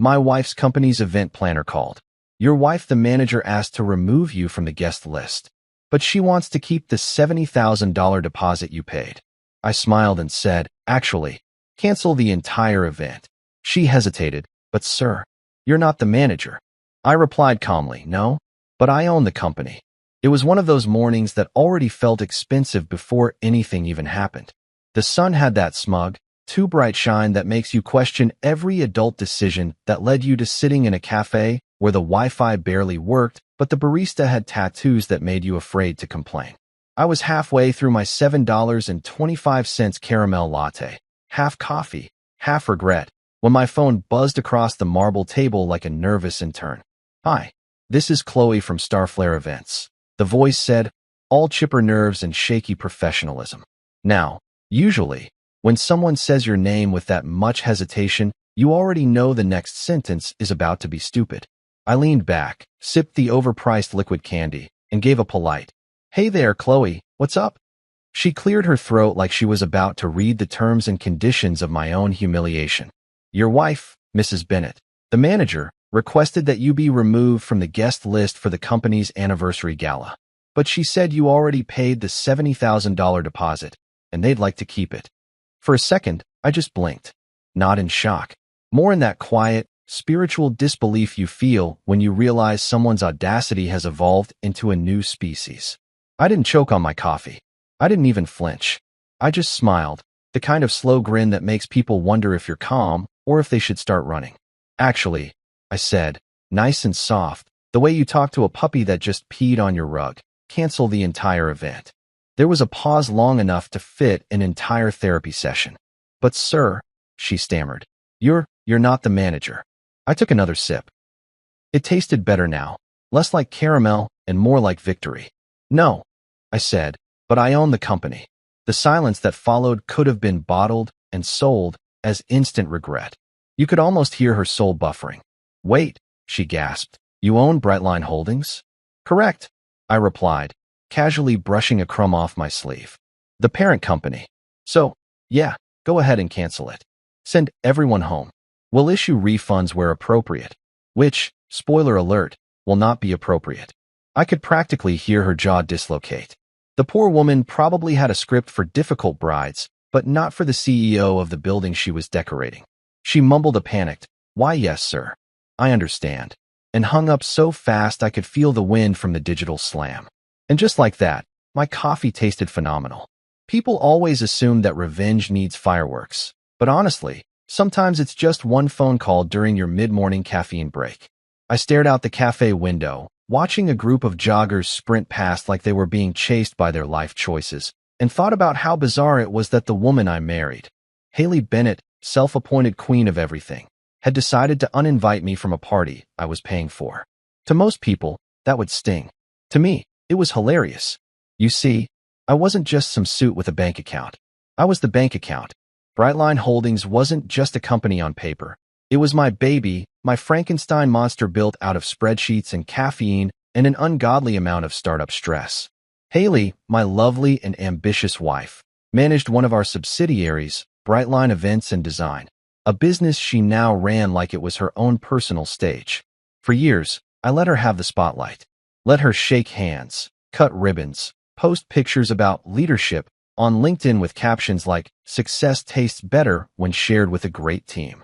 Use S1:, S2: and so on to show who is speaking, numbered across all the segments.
S1: My wife's company's event planner called. Your wife, the manager, asked to remove you from the guest list, but she wants to keep the $70,000 deposit you paid. I smiled and said, actually, cancel the entire event. She hesitated, but sir, you're not the manager. I replied calmly, no, but I own the company. It was one of those mornings that already felt expensive before anything even happened. The sun had that smug, too bright shine that makes you question every adult decision that led you to sitting in a cafe where the Wi-Fi barely worked, but the barista had tattoos that made you afraid to complain. I was halfway through my $7.25 caramel latte, half coffee, half regret, when my phone buzzed across the marble table like a nervous intern. Hi, this is Chloe from Starflare Events. The voice said, all chipper nerves and shaky professionalism. Now, usually, when someone says your name with that much hesitation, you already know the next sentence is about to be stupid. I leaned back, sipped the overpriced liquid candy, and gave a polite, hey there, Chloe, what's up? She cleared her throat like she was about to read the terms and conditions of my own humiliation. Your wife, Mrs. Bennett, the manager, requested that you be removed from the guest list for the company's anniversary gala. But she said you already paid the $70,000 deposit, and they'd like to keep it. For a second, I just blinked, not in shock, more in that quiet, spiritual disbelief you feel when you realize someone's audacity has evolved into a new species. I didn't choke on my coffee. I didn't even flinch. I just smiled, the kind of slow grin that makes people wonder if you're calm or if they should start running. Actually, I said, nice and soft, the way you talk to a puppy that just peed on your rug, cancel the entire event. There was a pause long enough to fit an entire therapy session. But sir, she stammered, you're not the manager. I took another sip. It tasted better now, less like caramel and more like victory. No, I said, but I own the company. The silence that followed could have been bottled and sold as instant regret. You could almost hear her soul buffering. Wait, she gasped, you own Brightline Holdings? Correct, I replied, casually brushing a crumb off my sleeve. The parent company. So, yeah, go ahead and cancel it. Send everyone home. We'll issue refunds where appropriate, which, spoiler alert, will not be appropriate. I could practically hear her jaw dislocate. The poor woman probably had a script for difficult brides, but not for the CEO of the building she was decorating. She mumbled a panicked, why yes, sir. I understand, and hung up so fast I could feel the wind from the digital slam. And just like that, my coffee tasted phenomenal. People always assume that revenge needs fireworks, but honestly, sometimes it's just one phone call during your mid-morning caffeine break. I stared out the cafe window, watching a group of joggers sprint past like they were being chased by their life choices, and thought about how bizarre it was that the woman I married, Haley Bennett, self-appointed queen of everything, had decided to uninvite me from a party I was paying for. To most people, that would sting. To me, it was hilarious. You see, I wasn't just some suit with a bank account. I was the bank account. Brightline Holdings wasn't just a company on paper. It was my baby, my Frankenstein monster built out of spreadsheets and caffeine and an ungodly amount of startup stress. Haley, my lovely and ambitious wife, managed one of our subsidiaries, Brightline Events and Design, a business she now ran like it was her own personal stage. For years, I let her have the spotlight. Let her shake hands, cut ribbons, post pictures about leadership on LinkedIn with captions like, success tastes better when shared with a great team.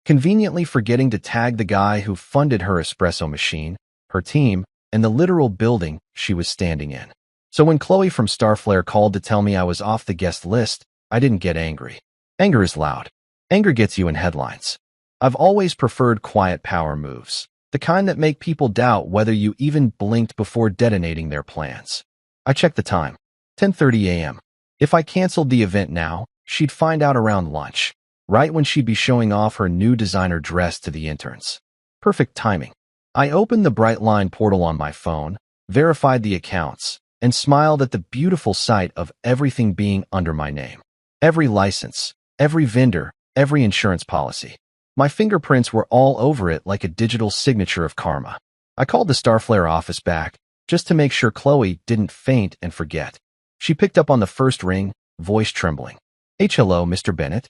S1: Conveniently forgetting to tag the guy who funded her espresso machine, her team, and the literal building she was standing in. So when Chloe from Starflare called to tell me I was off the guest list, I didn't get angry. Anger is loud. Anger gets you in headlines. I've always preferred quiet power moves, the kind that make people doubt whether you even blinked before detonating their plans. I checked the time. 10:30 a.m. If I canceled the event now, she'd find out around lunch, right when she'd be showing off her new designer dress to the interns. Perfect timing. I opened the Brightline portal on my phone, verified the accounts, and smiled at the beautiful sight of everything being under my name. Every license, every vendor, every insurance policy. My fingerprints were all over it like a digital signature of karma. I called the Starflare office back, just to make sure Chloe didn't faint and forget. She picked up on the first ring, voice trembling. Hello, Mr. Bennett.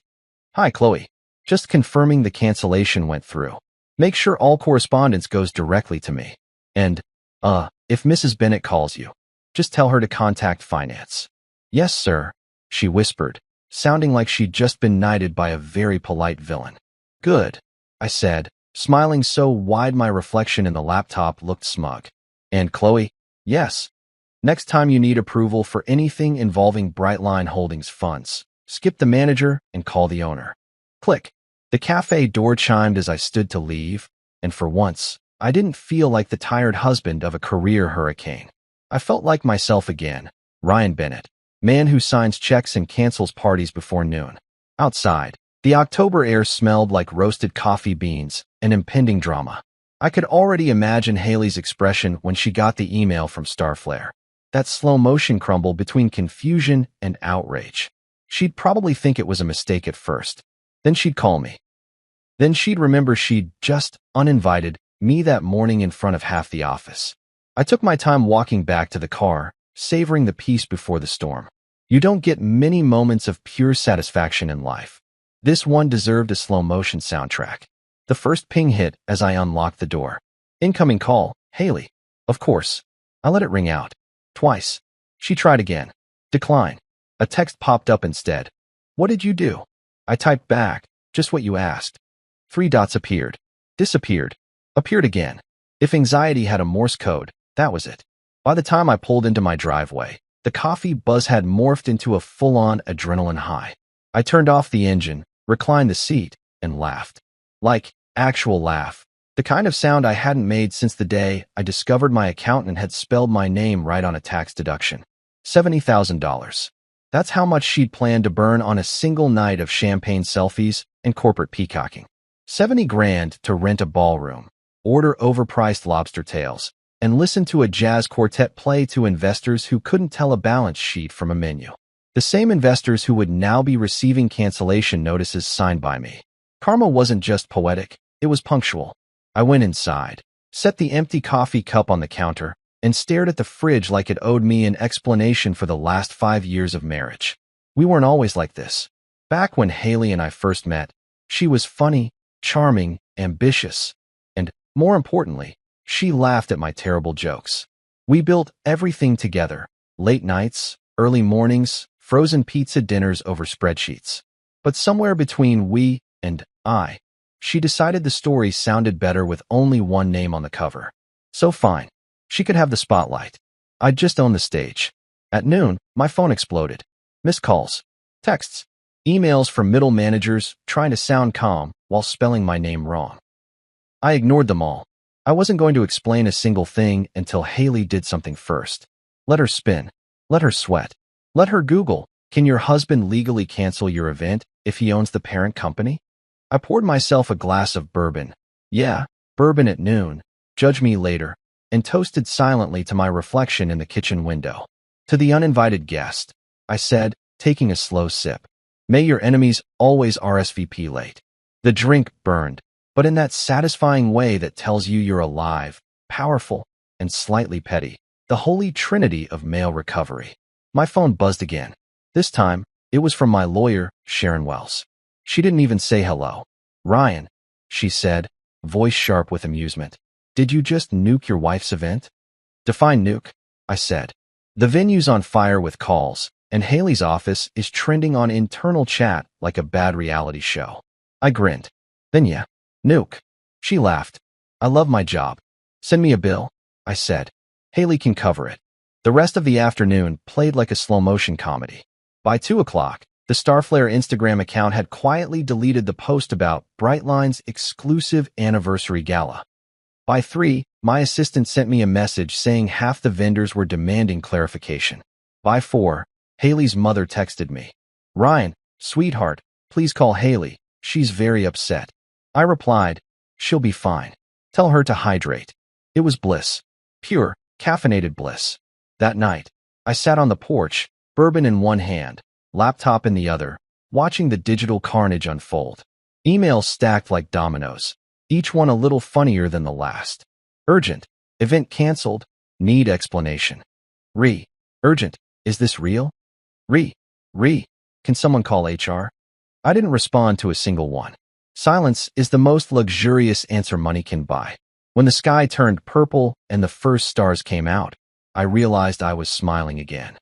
S1: Hi, Chloe. Just confirming the cancellation went through. Make sure all correspondence goes directly to me. And, if Mrs. Bennett calls you, just tell her to contact finance. Yes, sir, she whispered, sounding like she'd just been knighted by a very polite villain. Good, I said, smiling so wide my reflection in the laptop looked smug. And Chloe? Yes. Next time you need approval for anything involving Brightline Holdings funds, skip the manager and call the owner. Click. The cafe door chimed as I stood to leave, and for once, I didn't feel like the tired husband of a career hurricane. I felt like myself again, Ryan Bennett, man who signs checks and cancels parties before noon. Outside, the October air smelled like roasted coffee beans and impending drama. I could already imagine Haley's expression when she got the email from Starflare. That slow-motion crumble between confusion and outrage. She'd probably think it was a mistake at first. Then she'd call me. Then she'd remember she'd just uninvited me that morning in front of half the office. I took my time walking back to the car, savoring the peace before the storm. You don't get many moments of pure satisfaction in life. This one deserved a slow-motion soundtrack. The first ping hit as I unlocked the door. Incoming call, Haley. Of course. I let it ring out. Twice. She tried again. Decline. A text popped up instead. What did you do? I typed back, just what you asked. 3 dots appeared. Disappeared. Appeared again. If anxiety had a Morse code, that was it. By the time I pulled into my driveway, the coffee buzz had morphed into a full-on adrenaline high. I turned off the engine, reclined the seat, and laughed. Like, actual laugh. The kind of sound I hadn't made since the day I discovered my accountant had spelled my name right on a tax deduction. $70,000. That's how much she'd planned to burn on a single night of champagne selfies and corporate peacocking. 70 grand to rent a ballroom, order overpriced lobster tails, and listen to a jazz quartet play to investors who couldn't tell a balance sheet from a menu. The same investors who would now be receiving cancellation notices signed by me. Karma wasn't just poetic, it was punctual. I went inside, set the empty coffee cup on the counter, and stared at the fridge like it owed me an explanation for the last 5 years of marriage. We weren't always like this. Back when Haley and I first met, she was funny, charming, ambitious, and, more importantly, she laughed at my terrible jokes. We built everything together, late nights, early mornings, frozen pizza dinners over spreadsheets. But somewhere between we and I, she decided the story sounded better with only one name on the cover. So fine. She could have the spotlight. I'd just own the stage. At noon, my phone exploded. Missed calls, texts, emails from middle managers trying to sound calm while spelling my name wrong. I ignored them all. I wasn't going to explain a single thing until Haley did something first. Let her spin. Let her sweat. Let her Google, can your husband legally cancel your event if he owns the parent company? I poured myself a glass of bourbon. Yeah, bourbon at noon. Judge me later. And toasted silently to my reflection in the kitchen window. To the uninvited guest, I said, taking a slow sip, may your enemies always RSVP late. The drink burned, but in that satisfying way that tells you you're alive, powerful, and slightly petty, the holy trinity of male recovery. My phone buzzed again. This time, it was from my lawyer, Sharon Wells. She didn't even say hello. Ryan, she said, voice sharp with amusement. Did you just nuke your wife's event? Define nuke, I said. The venue's on fire with calls, and Haley's office is trending on internal chat like a bad reality show. I grinned. Then yeah, nuke. She laughed. I love my job. Send me a bill, I said. Haley can cover it. The rest of the afternoon played like a slow-motion comedy. By 2 o'clock, the Starflare Instagram account had quietly deleted the post about Brightline's exclusive anniversary gala. By 3, my assistant sent me a message saying half the vendors were demanding clarification. By 4, Haley's mother texted me. Ryan, sweetheart, please call Haley. She's very upset. I replied, she'll be fine. Tell her to hydrate. It was bliss. Pure, caffeinated bliss. That night, I sat on the porch, bourbon in one hand, laptop in the other, watching the digital carnage unfold. Emails stacked like dominoes, each one a little funnier than the last. Urgent. Event canceled. Need explanation. Urgent. Is this real? Can someone call HR? I didn't respond to a single one. Silence is the most luxurious answer money can buy. When the sky turned purple and the first stars came out, I realized I was smiling again.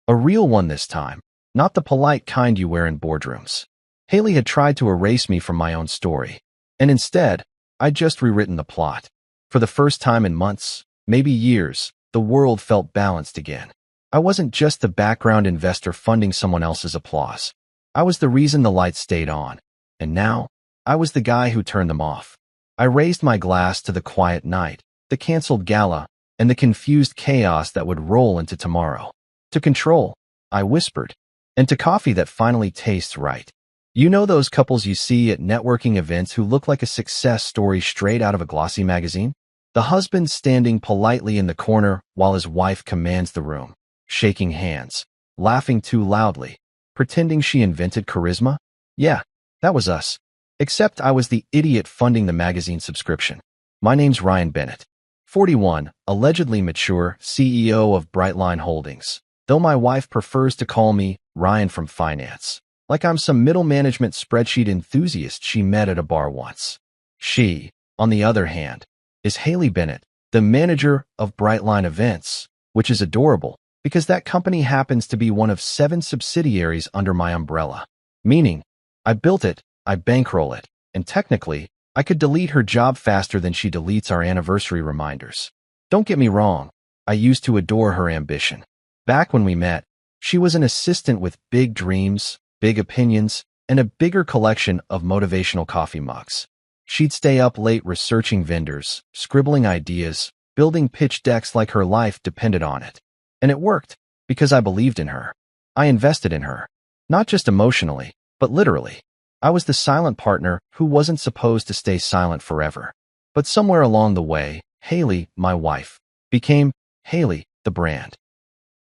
S1: A real one this time, not the polite kind you wear in boardrooms. Haley had tried to erase me from my own story, and instead, I'd just rewritten the plot. For the first time in months, maybe years, the world felt balanced again. I wasn't just the background investor funding someone else's applause. I was the reason the lights stayed on, and now, I was the guy who turned them off. I raised my glass to the quiet night, the canceled gala, and the confused chaos that would roll into tomorrow. To control, I whispered, and to coffee that finally tastes right. You know those couples you see at networking events who look like a success story straight out of a glossy magazine? The husband standing politely in the corner while his wife commands the room, shaking hands, laughing too loudly, pretending she invented charisma? Yeah, that was us. Except I was the idiot funding the magazine subscription. My name's Ryan Bennett, 41, allegedly mature, CEO of Brightline Holdings, though my wife prefers to call me Ryan from finance, like I'm some middle management spreadsheet enthusiast she met at a bar once. She, on the other hand, is Haley Bennett, the manager of Brightline Events, which is adorable because that company happens to be one of 7 subsidiaries under my umbrella. Meaning, I built it, I bankroll it, and technically, I could delete her job faster than she deletes our anniversary reminders. Don't get me wrong, I used to adore her ambition. Back when we met, she was an assistant with big dreams, big opinions, and a bigger collection of motivational coffee mugs. She'd stay up late researching vendors, scribbling ideas, building pitch decks like her life depended on it. And it worked, because I believed in her. I invested in her. Not just emotionally, but literally. I was the silent partner who wasn't supposed to stay silent forever. But somewhere along the way, Haley, my wife, became Haley, the brand.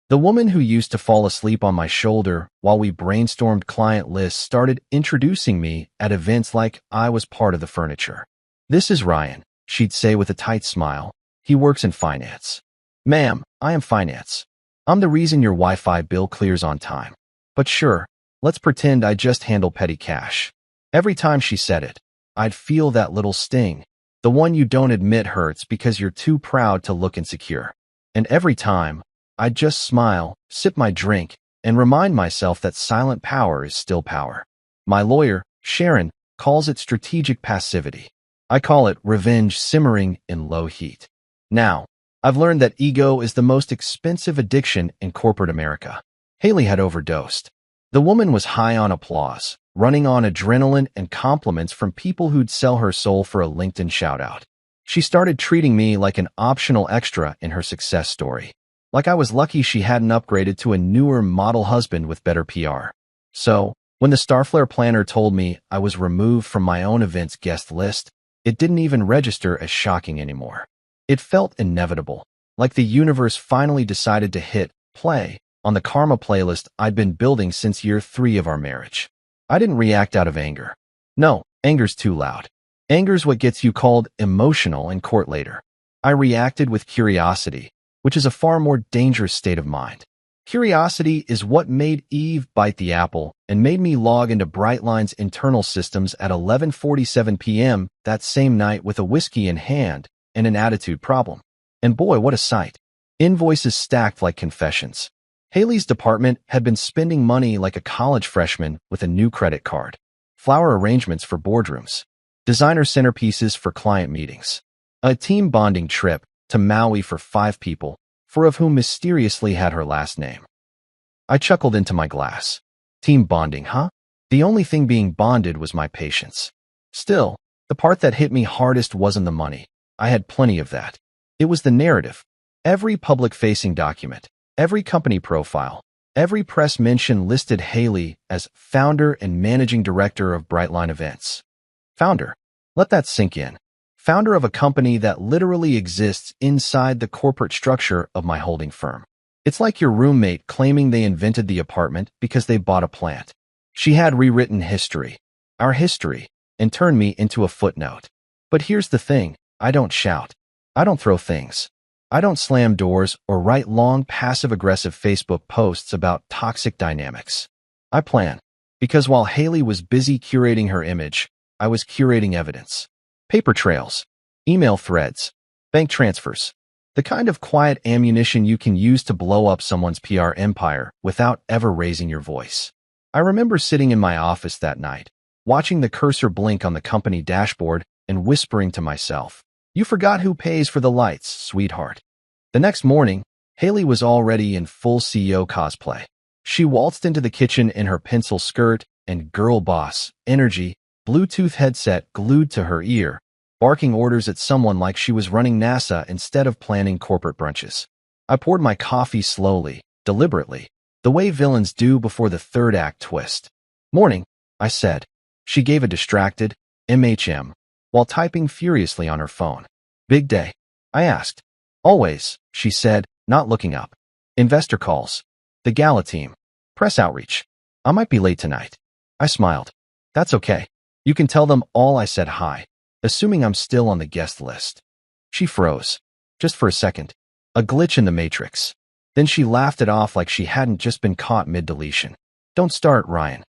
S1: The woman who used to fall asleep on my shoulder while we brainstormed client lists started introducing me at events like I was part of the furniture. "This is Ryan," she'd say with a tight smile. "He works in finance." "Ma'am, I am finance. I'm the reason your Wi-Fi bill clears on time. But sure, let's pretend I just handle petty cash." Every time she said it, I'd feel that little sting, the one you don't admit hurts because you're too proud to look insecure. And every time, I'd just smile, sip my drink, and remind myself that silent power is still power. My lawyer, Sharon, calls it strategic passivity. I call it revenge simmering in low heat. Now, I've learned that ego is the most expensive addiction in corporate America. Haley had overdosed. The woman was high on applause, running on adrenaline and compliments from people who'd sell her soul for a LinkedIn shout-out. She started treating me like an optional extra in her success story. Like I was lucky she hadn't upgraded to a newer model husband with better PR. So, when the Starflare planner told me I was removed from my own event's guest list, it didn't even register as shocking anymore. It felt inevitable, like the universe finally decided to hit play on the karma playlist I'd been building since year 3 of our marriage. I didn't react out of anger. No, anger's too loud. Anger's what gets you called emotional in court later. I reacted with curiosity, which is a far more dangerous state of mind. Curiosity is what made Eve bite the apple and made me log into Brightline's internal systems at 11:47 p.m. that same night with a whiskey in hand and an attitude problem. And boy, what a sight. Invoices stacked like confessions. Haley's department had been spending money like a college freshman with a new credit card. Flower arrangements for boardrooms. Designer centerpieces for client meetings. A team bonding trip to Maui for 5 people, 4 of whom mysteriously had her last name. I chuckled into my glass. Team bonding, huh? The only thing being bonded was my patience. Still, the part that hit me hardest wasn't the money. I had plenty of that. It was the narrative. Every public-facing document, every company profile, every press mention listed Haley as founder and managing director of Brightline Events. Founder. Let that sink in. Founder of a company that literally exists inside the corporate structure of my holding firm. It's like your roommate claiming they invented the apartment because they bought a plant. She had rewritten history, our history, and turned me into a footnote. But here's the thing, I don't shout. I don't throw things. I don't slam doors or write long passive-aggressive Facebook posts about toxic dynamics. I plan. Because while Haley was busy curating her image, I was curating evidence. Paper trails, email threads, bank transfers. The kind of quiet ammunition you can use to blow up someone's PR empire without ever raising your voice. I remember sitting in my office that night, watching the cursor blink on the company dashboard and whispering to myself, "You forgot who pays for the lights, sweetheart." The next morning, Haley was already in full CEO cosplay. She waltzed into the kitchen in her pencil skirt and girl boss energy, Bluetooth headset glued to her ear, barking orders at someone like she was running NASA instead of planning corporate brunches. I poured my coffee slowly, deliberately, the way villains do before the third act twist. "Morning," I said. She gave a distracted MHM while typing furiously on her phone. "Big day?" I asked. "Always," she said, not looking up. "Investor calls. The gala team. Press outreach. I might be late tonight." I smiled. "That's okay. You can tell them all I said hi, assuming I'm still on the guest list." She froze. Just for a second. A glitch in the matrix. Then she laughed it off like she hadn't just been caught mid-deletion. "Don't start, Ryan.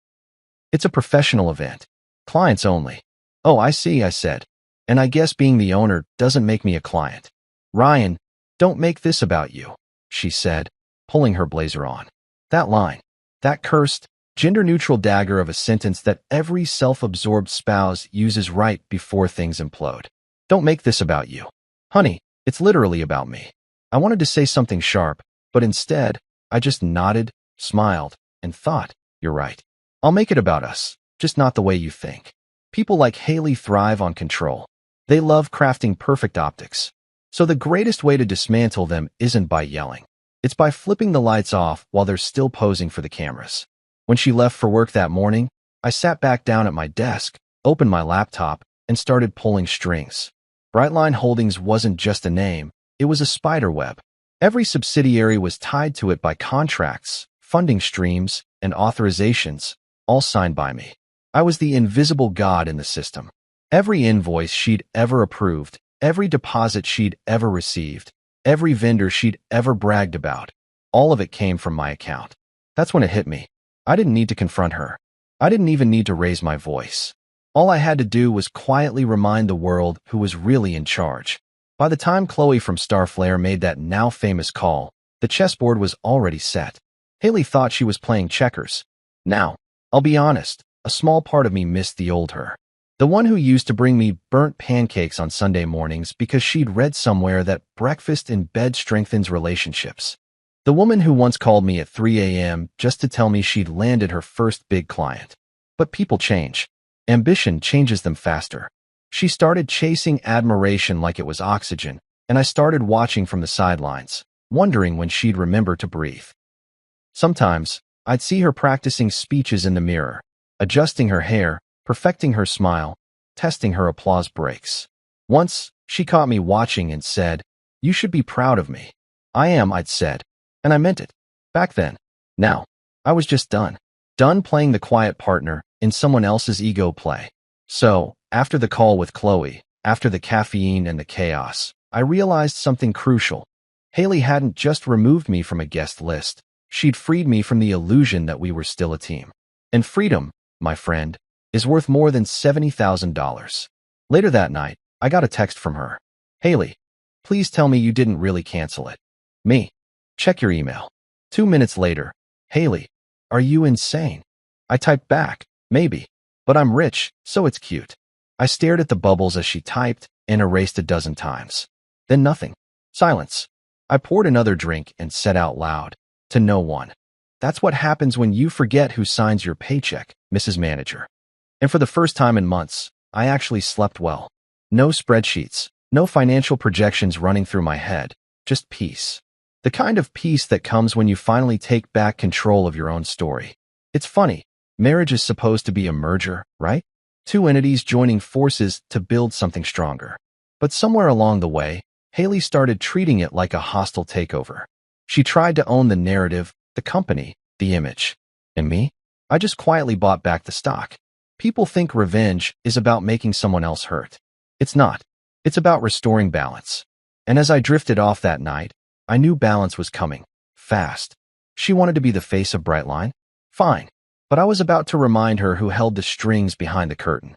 S1: It's a professional event. Clients only." "Oh, I see," I said. "And I guess being the owner doesn't make me a client." "Ryan, don't make this about you," she said, pulling her blazer on. That line, that cursed, gender-neutral dagger of a sentence that every self-absorbed spouse uses right before things implode. "Don't make this about you." "Honey, it's literally about me." I wanted to say something sharp, but instead, I just nodded, smiled, and thought, "You're right. I'll make it about us, just not the way you think." People like Haley thrive on control. They love crafting perfect optics. So the greatest way to dismantle them isn't by yelling. It's by flipping the lights off while they're still posing for the cameras. When she left for work that morning, I sat back down at my desk, opened my laptop, and started pulling strings. Brightline Holdings wasn't just a name, it was a spider web. Every subsidiary was tied to it by contracts, funding streams, and authorizations, all signed by me. I was the invisible god in the system. Every invoice she'd ever approved, every deposit she'd ever received, every vendor she'd ever bragged about, all of it came from my account. That's when it hit me. I didn't need to confront her. I didn't even need to raise my voice. All I had to do was quietly remind the world who was really in charge. By the time Chloe from Starflare made that now famous call, the chessboard was already set. Haley thought she was playing checkers. Now, I'll be honest, a small part of me missed the old her. The one who used to bring me burnt pancakes on Sunday mornings because she'd read somewhere that breakfast in bed strengthens relationships. The woman who once called me at 3 a.m. just to tell me she'd landed her first big client. But people change. Ambition changes them faster. She started chasing admiration like it was oxygen, and I started watching from the sidelines, wondering when she'd remember to breathe. Sometimes, I'd see her practicing speeches in the mirror, adjusting her hair, perfecting her smile, testing her applause breaks. Once, she caught me watching and said, "You should be proud of me." "I am," I'd said, and I meant it. Back then. Now, I was just done. Done playing the quiet partner in someone else's ego play. So, after the call with Chloe, after the caffeine and the chaos, I realized something crucial. Haley hadn't just removed me from a guest list. She'd freed me from the illusion that we were still a team. And freedom, my friend, is worth more than $70,000. Later that night, I got a text from her. "Haley, please tell me you didn't really cancel it." Me. "Check your email." 2 minutes later, "Haley, are you insane?" I typed back, "Maybe, but I'm rich, so it's cute." I stared at the bubbles as she typed and erased a dozen times. Then nothing. Silence. I poured another drink and said out loud, to no one, "That's what happens when you forget who signs your paycheck, Mrs. Manager." And for the first time in months, I actually slept well. No spreadsheets, no financial projections running through my head, just peace. The kind of peace that comes when you finally take back control of your own story. It's funny, marriage is supposed to be a merger, right? Two entities joining forces to build something stronger. But somewhere along the way, Haley started treating it like a hostile takeover. She tried to own the narrative, the company, the image. And me? I just quietly bought back the stock. People think revenge is about making someone else hurt. It's not. It's about restoring balance. And as I drifted off that night, I knew balance was coming. Fast. She wanted to be the face of Brightline? Fine. But I was about to remind her who held the strings behind the curtain.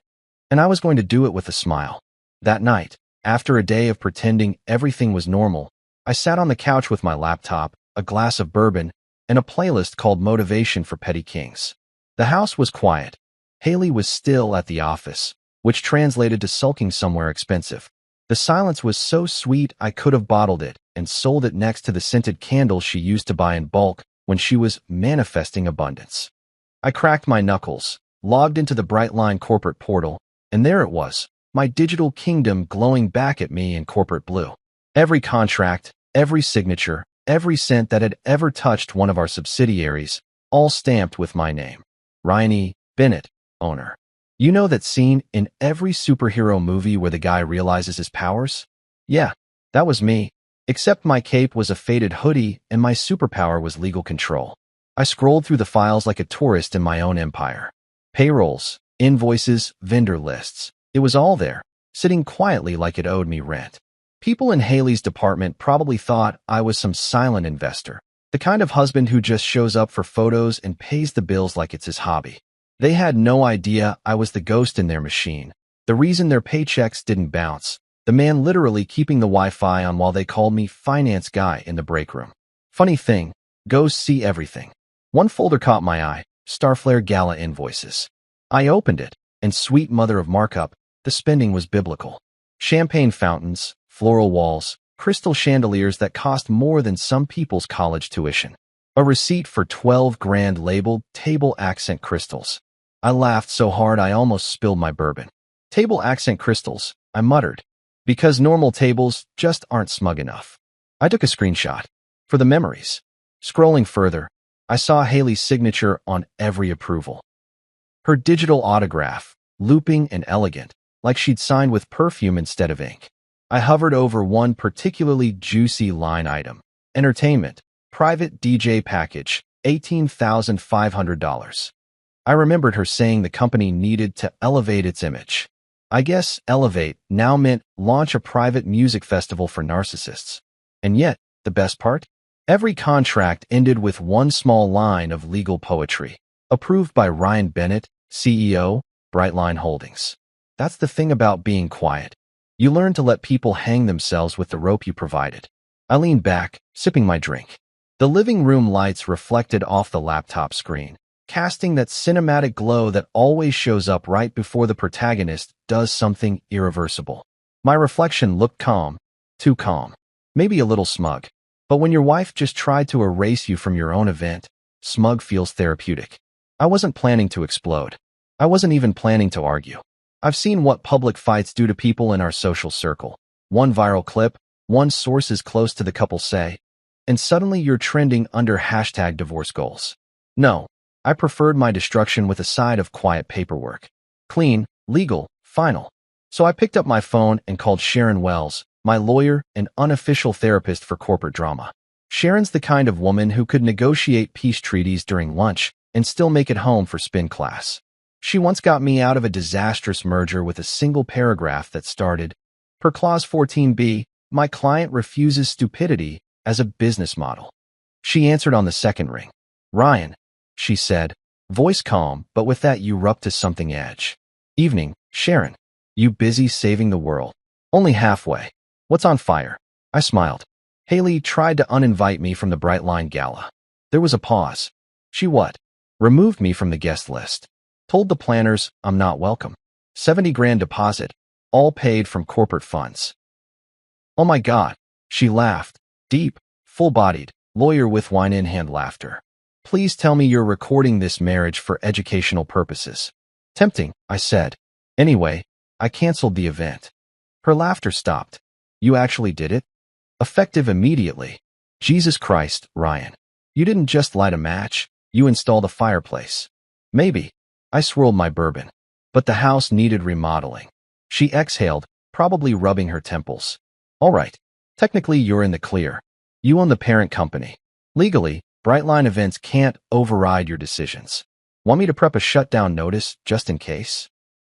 S1: and I was going to do it with a smile. That night, after a day of pretending everything was normal, I sat on the couch with my laptop, a glass of bourbon, and a playlist called Motivation for Petty Kings. The house was quiet. Haley was still at the office, which translated to sulking somewhere expensive. The silence was so sweet I could have bottled it and sold it next to the scented candles she used to buy in bulk when she was manifesting abundance. I cracked my knuckles, logged into the Brightline corporate portal, and there it was, my digital kingdom glowing back at me in corporate blue. Every contract, every signature, every cent that had ever touched one of our subsidiaries, all stamped with my name. Ryan E. Bennett, owner. You know that scene in every superhero movie where the guy realizes his powers? Yeah, that was me. Except my cape was a faded hoodie and my superpower was legal control. I scrolled through the files like a tourist in my own empire. Payrolls, invoices, vendor lists. It was all there, sitting quietly like it owed me rent. People in Haley's department probably thought I was some silent investor, the kind of husband who just shows up for photos and pays the bills like it's his hobby. They had no idea I was the ghost in their machine, the reason their paychecks didn't bounce, the man literally keeping the Wi-Fi on while they called me finance guy in the break room. Funny thing, ghosts see everything. One folder caught my eye, Starflare Gala invoices. I opened it, and sweet mother of markup, the spending was biblical. Champagne fountains, floral walls, crystal chandeliers that cost more than some people's college tuition. A receipt for 12 grand labeled table accent crystals. I laughed so hard I almost spilled my bourbon. Table accent crystals, I muttered. Because normal tables just aren't smug enough. I took a screenshot. For the memories. Scrolling further, I saw Haley's signature on every approval. Her digital autograph, looping and elegant, like she'd signed with perfume instead of ink. I hovered over one particularly juicy line item. Entertainment, private DJ package, $18,500. I remembered her saying the company needed to elevate its image. I guess elevate now meant launch a private music festival for narcissists. And yet, the best part? Every contract ended with one small line of legal poetry. Approved by Ryan Bennett, CEO, Brightline Holdings. That's the thing about being quiet. You learn to let people hang themselves with the rope you provided. I leaned back, sipping my drink. The living room lights reflected off the laptop screen, casting that cinematic glow that always shows up right before the protagonist does something irreversible. My reflection looked calm, too calm, maybe a little smug. But when your wife just tried to erase you from your own event, smug feels therapeutic. I wasn't planning to explode. I wasn't even planning to argue. I've seen what public fights do to people in our social circle. One viral clip, one sources close to the couple say, and suddenly you're trending under hashtag divorce goals. No, I preferred my destruction with a side of quiet paperwork. Clean, legal, final. So I picked up my phone and called Sharon Wells, my lawyer and unofficial therapist for corporate drama. Sharon's the kind of woman who could negotiate peace treaties during lunch and still make it home for spin class. She once got me out of a disastrous merger with a single paragraph that started, per Clause 14b, my client refuses stupidity as a business model. She answered on the second ring. Ryan, she said, voice calm, but with that you up to something edge. Evening, Sharon. You busy saving the world? Only halfway. What's on fire? I smiled. Haley tried to uninvite me from the Brightline Gala. There was a pause. She what? Removed me from the guest list. Told the planners I'm not welcome. 70 grand deposit, all paid from corporate funds. Oh my God, she laughed. Deep, full-bodied, lawyer with wine-in-hand laughter. Please tell me you're recording this marriage for educational purposes. Tempting, I said. Anyway, I canceled the event. Her laughter stopped. You actually did it? Effective immediately. Jesus Christ, Ryan. You didn't just light a match, you installed a fireplace. Maybe. I swirled my bourbon. But the house needed remodeling. She exhaled, probably rubbing her temples. All right. Technically, you're in the clear. You own the parent company. Legally, Brightline Events can't override your decisions. Want me to prep a shutdown notice just in case?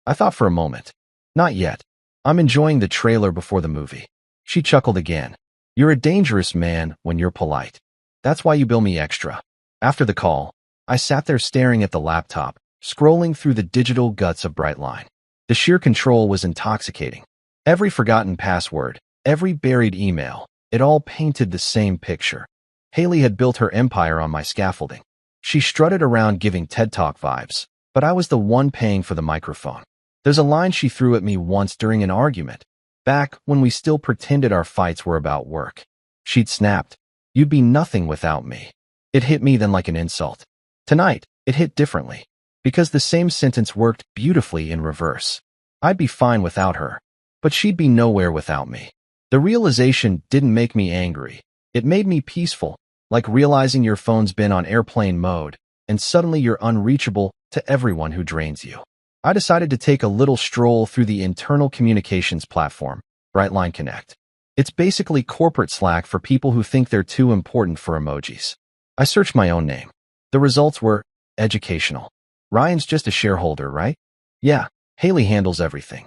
S1: I thought for a moment. Not yet. I'm enjoying the trailer before the movie. She chuckled again. You're a dangerous man when you're polite. That's why you bill me extra. After the call, I sat there staring at the laptop, scrolling through the digital guts of Brightline. The sheer control was intoxicating. Every forgotten password, every buried email, it all painted the same picture. Haley had built her empire on my scaffolding. She strutted around giving TED Talk vibes, but I was the one paying for the microphone. There's a line she threw at me once during an argument, back when we still pretended our fights were about work. She'd snapped, "You'd be nothing without me." It hit me then like an insult. Tonight, it hit differently, because the same sentence worked beautifully in reverse. I'd be fine without her, but she'd be nowhere without me. The realization didn't make me angry. It made me peaceful, like realizing your phone's been on airplane mode, and suddenly you're unreachable to everyone who drains you. I decided to take a little stroll through the internal communications platform, Brightline Connect. It's basically corporate Slack for people who think they're too important for emojis. I searched my own name. The results were educational. Ryan's just a shareholder, right? Yeah, Haley handles everything.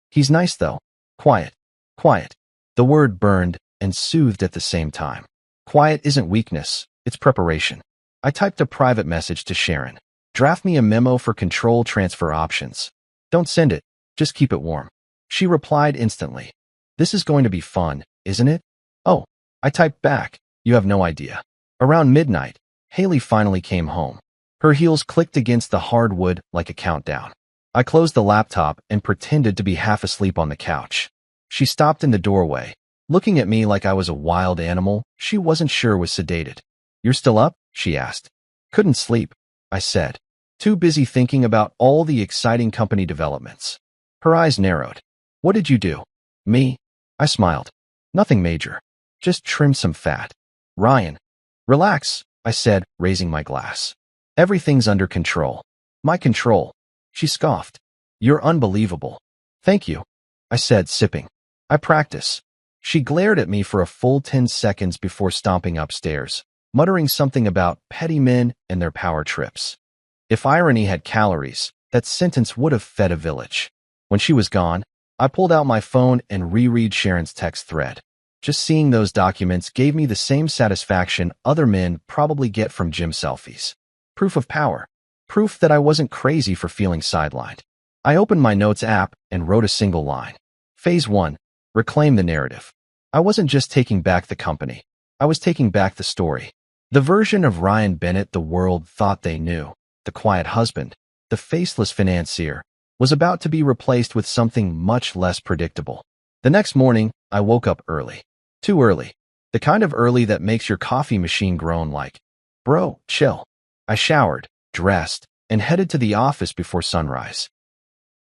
S1: He's nice though. Quiet. Quiet. The word burned and soothed at the same time. Quiet isn't weakness, it's preparation. I typed a private message to Sharon. Draft me a memo for control transfer options. Don't send it, just keep it warm. She replied instantly. This is going to be fun, isn't it? Oh, I typed back. You have no idea. Around midnight, Haley finally came home. Her heels clicked against the hardwood like a countdown. I closed the laptop and pretended to be half asleep on the couch. She stopped in the doorway, looking at me like I was a wild animal she wasn't sure was sedated. You're still up? She asked. Couldn't sleep, I said. Too busy thinking about all the exciting company developments. Her eyes narrowed. What did you do? Me? I smiled. Nothing major. Just trim some fat. Ryan. Relax, I said, raising my glass. Everything's under control. My control. She scoffed. You're unbelievable. Thank you, I said, sipping. I practice. She glared at me for a full 10 seconds before stomping upstairs, muttering something about petty men and their power trips. If irony had calories, that sentence would have fed a village. When she was gone, I pulled out my phone and reread Sharon's text thread. Just seeing those documents gave me the same satisfaction other men probably get from gym selfies. Proof of power. Proof that I wasn't crazy for feeling sidelined. I opened my notes app and wrote a single line. Phase 1. Reclaim the narrative. I wasn't just taking back the company. I was taking back the story. The version of Ryan Bennett the world thought they knew, the quiet husband, the faceless financier, was about to be replaced with something much less predictable. The next morning, I woke up early. Too early. The kind of early that makes your coffee machine groan like, bro, chill. I showered, dressed, and headed to the office before sunrise.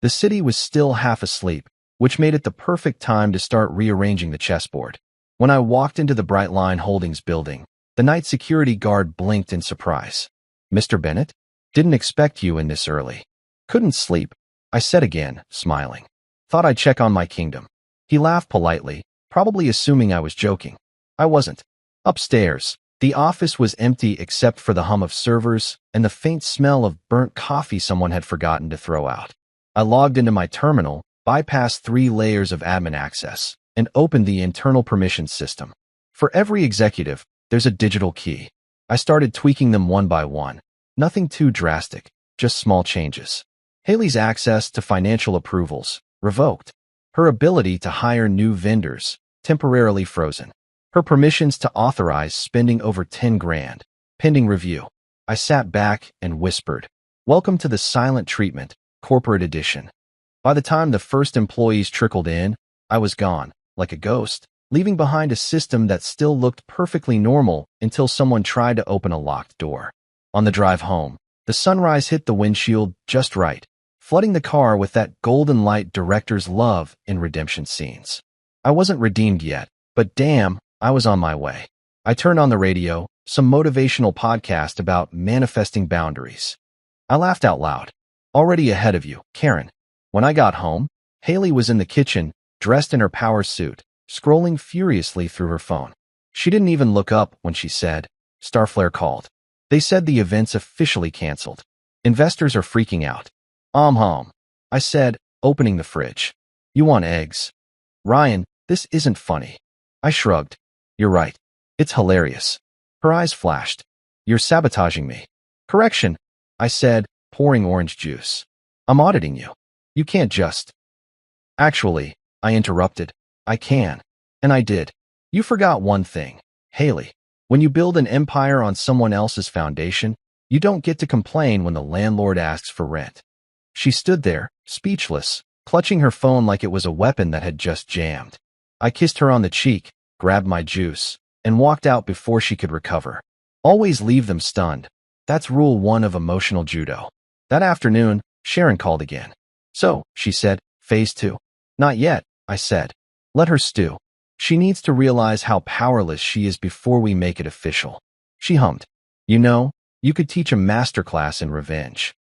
S1: The city was still half asleep, which made it the perfect time to start rearranging the chessboard. When I walked into the Brightline Holdings building, the night security guard blinked in surprise. Mr. Bennett? Didn't expect you in this early. Couldn't sleep, I said again, smiling. Thought I'd check on my kingdom. He laughed politely, probably assuming I was joking. I wasn't. Upstairs, the office was empty except for the hum of servers and the faint smell of burnt coffee someone had forgotten to throw out. I logged into my terminal, bypassed 3 layers of admin access, and opened the internal permissions system. For every executive, there's a digital key. I started tweaking them one by one. Nothing too drastic, just small changes. Haley's access to financial approvals, revoked. Her ability to hire new vendors, temporarily frozen. Her permissions to authorize spending over 10 grand, pending review. I sat back and whispered, welcome to the silent treatment, corporate edition. By the time the first employees trickled in, I was gone, like a ghost, leaving behind a system that still looked perfectly normal until someone tried to open a locked door. On the drive home, the sunrise hit the windshield just right, flooding the car with that golden light directors love in redemption scenes. I wasn't redeemed yet, but damn, I was on my way. I turned on the radio, some motivational podcast about manifesting boundaries. I laughed out loud. Already ahead of you, Karen. When I got home, Haley was in the kitchen, dressed in her power suit, scrolling furiously through her phone. She didn't even look up when she said, Starflare called. They said the event's officially canceled. Investors are freaking out. I said, opening the fridge. You want eggs? Ryan, this isn't funny. I shrugged. You're right. It's hilarious. Her eyes flashed. You're sabotaging me. Correction, I said, pouring orange juice. I'm auditing you. You can't just. Actually, I interrupted. I can. And I did. You forgot one thing, Haley. When you build an empire on someone else's foundation, you don't get to complain when the landlord asks for rent. She stood there, speechless, clutching her phone like it was a weapon that had just jammed. I kissed her on the cheek, grabbed my juice, and walked out before she could recover. Always leave them stunned. That's rule 1 of emotional judo. That afternoon, Sharon called again. So, she said, phase 2. Not yet, I said. Let her stew. She needs to realize how powerless she is before we make it official. She hummed. You know, you could teach a masterclass in revenge.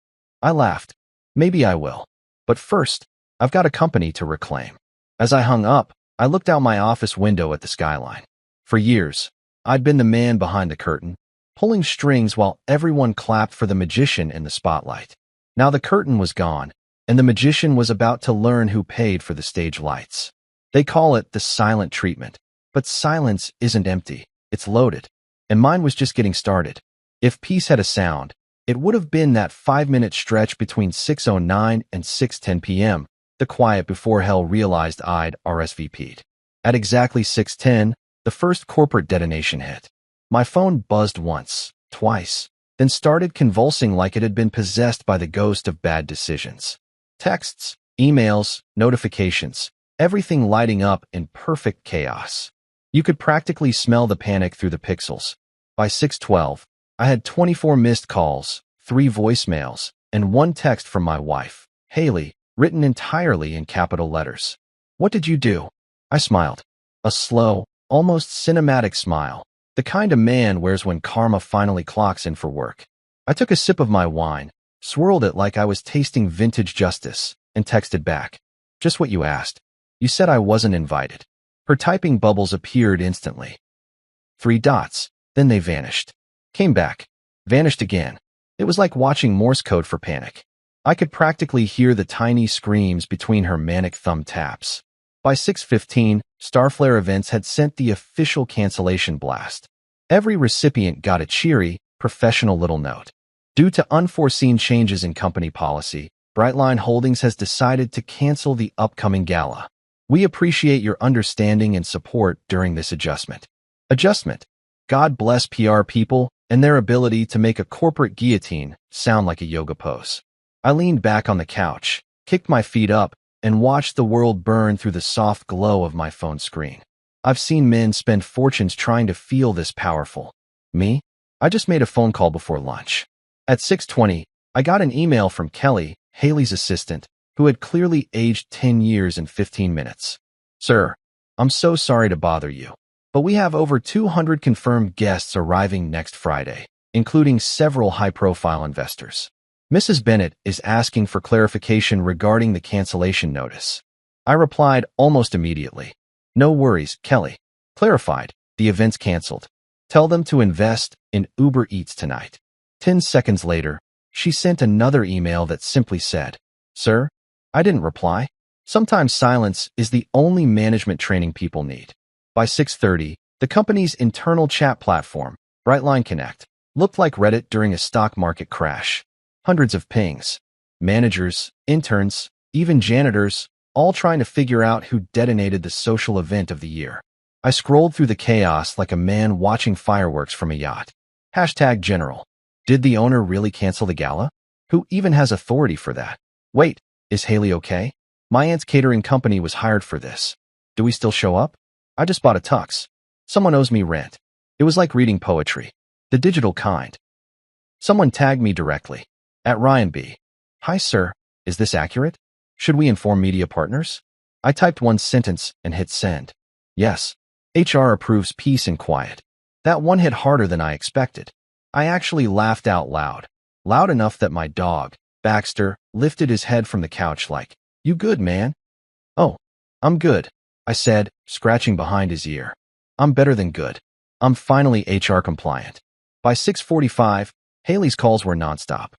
S1: I laughed. Maybe I will. But first, I've got a company to reclaim. As I hung up, I looked out my office window at the skyline. For years, I'd been the man behind the curtain, pulling strings while everyone clapped for the magician in the spotlight. Now the curtain was gone, and the magician was about to learn who paid for the stage lights. They call it the silent treatment. But silence isn't empty, it's loaded. And mine was just getting started. If peace had a sound, it would have been that 5-minute stretch between 6:09 and 6:10 p.m., the quiet before hell realized I'd RSVP'd. At exactly 6:10, the first corporate detonation hit. My phone buzzed once, twice, then started convulsing like it had been possessed by the ghost of bad decisions. Texts, emails, notifications, everything lighting up in perfect chaos. You could practically smell the panic through the pixels. By 6:12, I had 24 missed calls, 3 voicemails, and 1 text from my wife, Haley, written entirely in capital letters. What did you do? I smiled. A slow, almost cinematic smile, the kind a man wears when karma finally clocks in for work. I took a sip of my wine, swirled it like I was tasting vintage justice, and texted back. Just what you asked. You said I wasn't invited. Her typing bubbles appeared instantly. 3 dots, then they vanished. Came back. Vanished again. It was like watching Morse code for panic. I could practically hear the tiny screams between her manic thumb taps. By 6:15, Starflare Events had sent the official cancellation blast. Every recipient got a cheery, professional little note. Due to unforeseen changes in company policy, Brightline Holdings has decided to cancel the upcoming gala. We appreciate your understanding and support during this adjustment. Adjustment. God bless PR people and their ability to make a corporate guillotine sound like a yoga pose. I leaned back on the couch, kicked my feet up, and watched the world burn through the soft glow of my phone screen. I've seen men spend fortunes trying to feel this powerful. Me? I just made a phone call before lunch. At 6:20, I got an email from Kelly, Haley's assistant, who had clearly aged 10 years in 15 minutes. Sir, I'm so sorry to bother you, but we have over 200 confirmed guests arriving next Friday, including several high-profile investors. Mrs. Bennett is asking for clarification regarding the cancellation notice. I replied almost immediately. No worries, Kelly. Clarified. The event's canceled. Tell them to invest in Uber Eats tonight. 10 seconds later, she sent another email that simply said, Sir, I didn't reply. Sometimes silence is the only management training people need. By 6:30, the company's internal chat platform, Brightline Connect, looked like Reddit during a stock market crash. Hundreds of pings. Managers, interns, even janitors, all trying to figure out who detonated the social event of the year. I scrolled through the chaos like a man watching fireworks from a yacht. Hashtag General. Did the owner really cancel the gala? Who even has authority for that? Wait, is Haley okay? My aunt's catering company was hired for this. Do we still show up? I just bought a tux. Someone owes me rent. It was like reading poetry. The digital kind. Someone tagged me directly. At Ryan B. Hi, sir. Is this accurate? Should we inform media partners? I typed one sentence and hit send. Yes. HR approves peace and quiet. That one hit harder than I expected. I actually laughed out loud. Loud enough that my dog, Baxter, lifted his head from the couch like, You good, man? Oh, I'm good, I said, scratching behind his ear. I'm better than good. I'm finally HR compliant. By 6:45, Haley's calls were nonstop.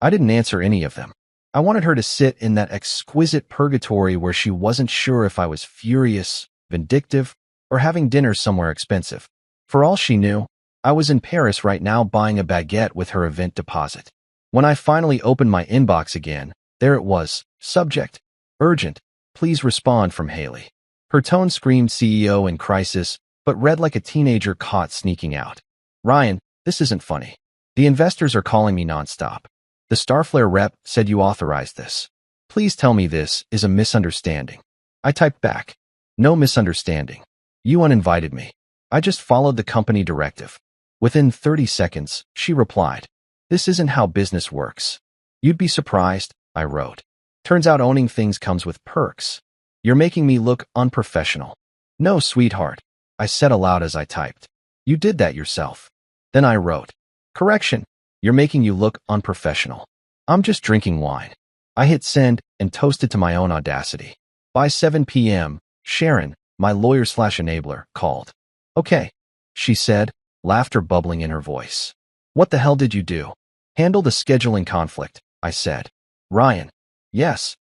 S1: I didn't answer any of them. I wanted her to sit in that exquisite purgatory where she wasn't sure if I was furious, vindictive, or having dinner somewhere expensive. For all she knew, I was in Paris right now buying a baguette with her event deposit. When I finally opened my inbox again, There it was. Subject: urgent. Please respond from Haley. Her tone screamed CEO in crisis, but read like a teenager caught sneaking out. Ryan, this isn't funny. The investors are calling me nonstop. The Starflare rep said you authorized this. Please tell me this is a misunderstanding. I typed back. No misunderstanding. You uninvited me. I just followed the company directive. Within 30 seconds, she replied. This isn't how business works. You'd be surprised, I wrote. Turns out owning things comes with perks. You're making me look unprofessional. No, sweetheart, I said aloud as I typed. You did that yourself. Then I wrote. Correction, you're making you look unprofessional. I'm just drinking wine. I hit send and toasted to my own audacity. By 7 p.m., Sharon, my lawyer/enabler, called. Okay, she said, laughter bubbling in her voice. What the hell did you do? Handle the scheduling conflict, I said. Ryan. Yes.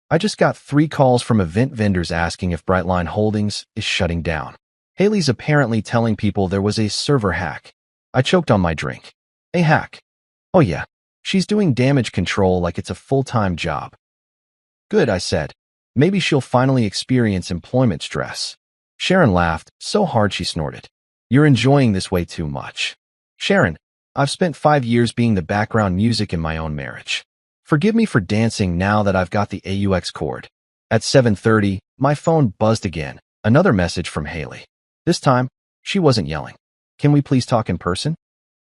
S1: I just got 3 calls from event vendors asking if Brightline Holdings is shutting down. Haley's apparently telling people there was a server hack. I choked on my drink. A hack? Oh yeah. She's doing damage control like it's a full-time job. Good, I said. Maybe she'll finally experience employment stress. Sharon laughed so hard she snorted. You're enjoying this way too much. Sharon, I've spent 5 years being the background music in my own marriage. Forgive me for dancing now that I've got the AUX cord. At 7:30, my phone buzzed again. Another message from Haley. This time, she wasn't yelling. Can we please talk in person?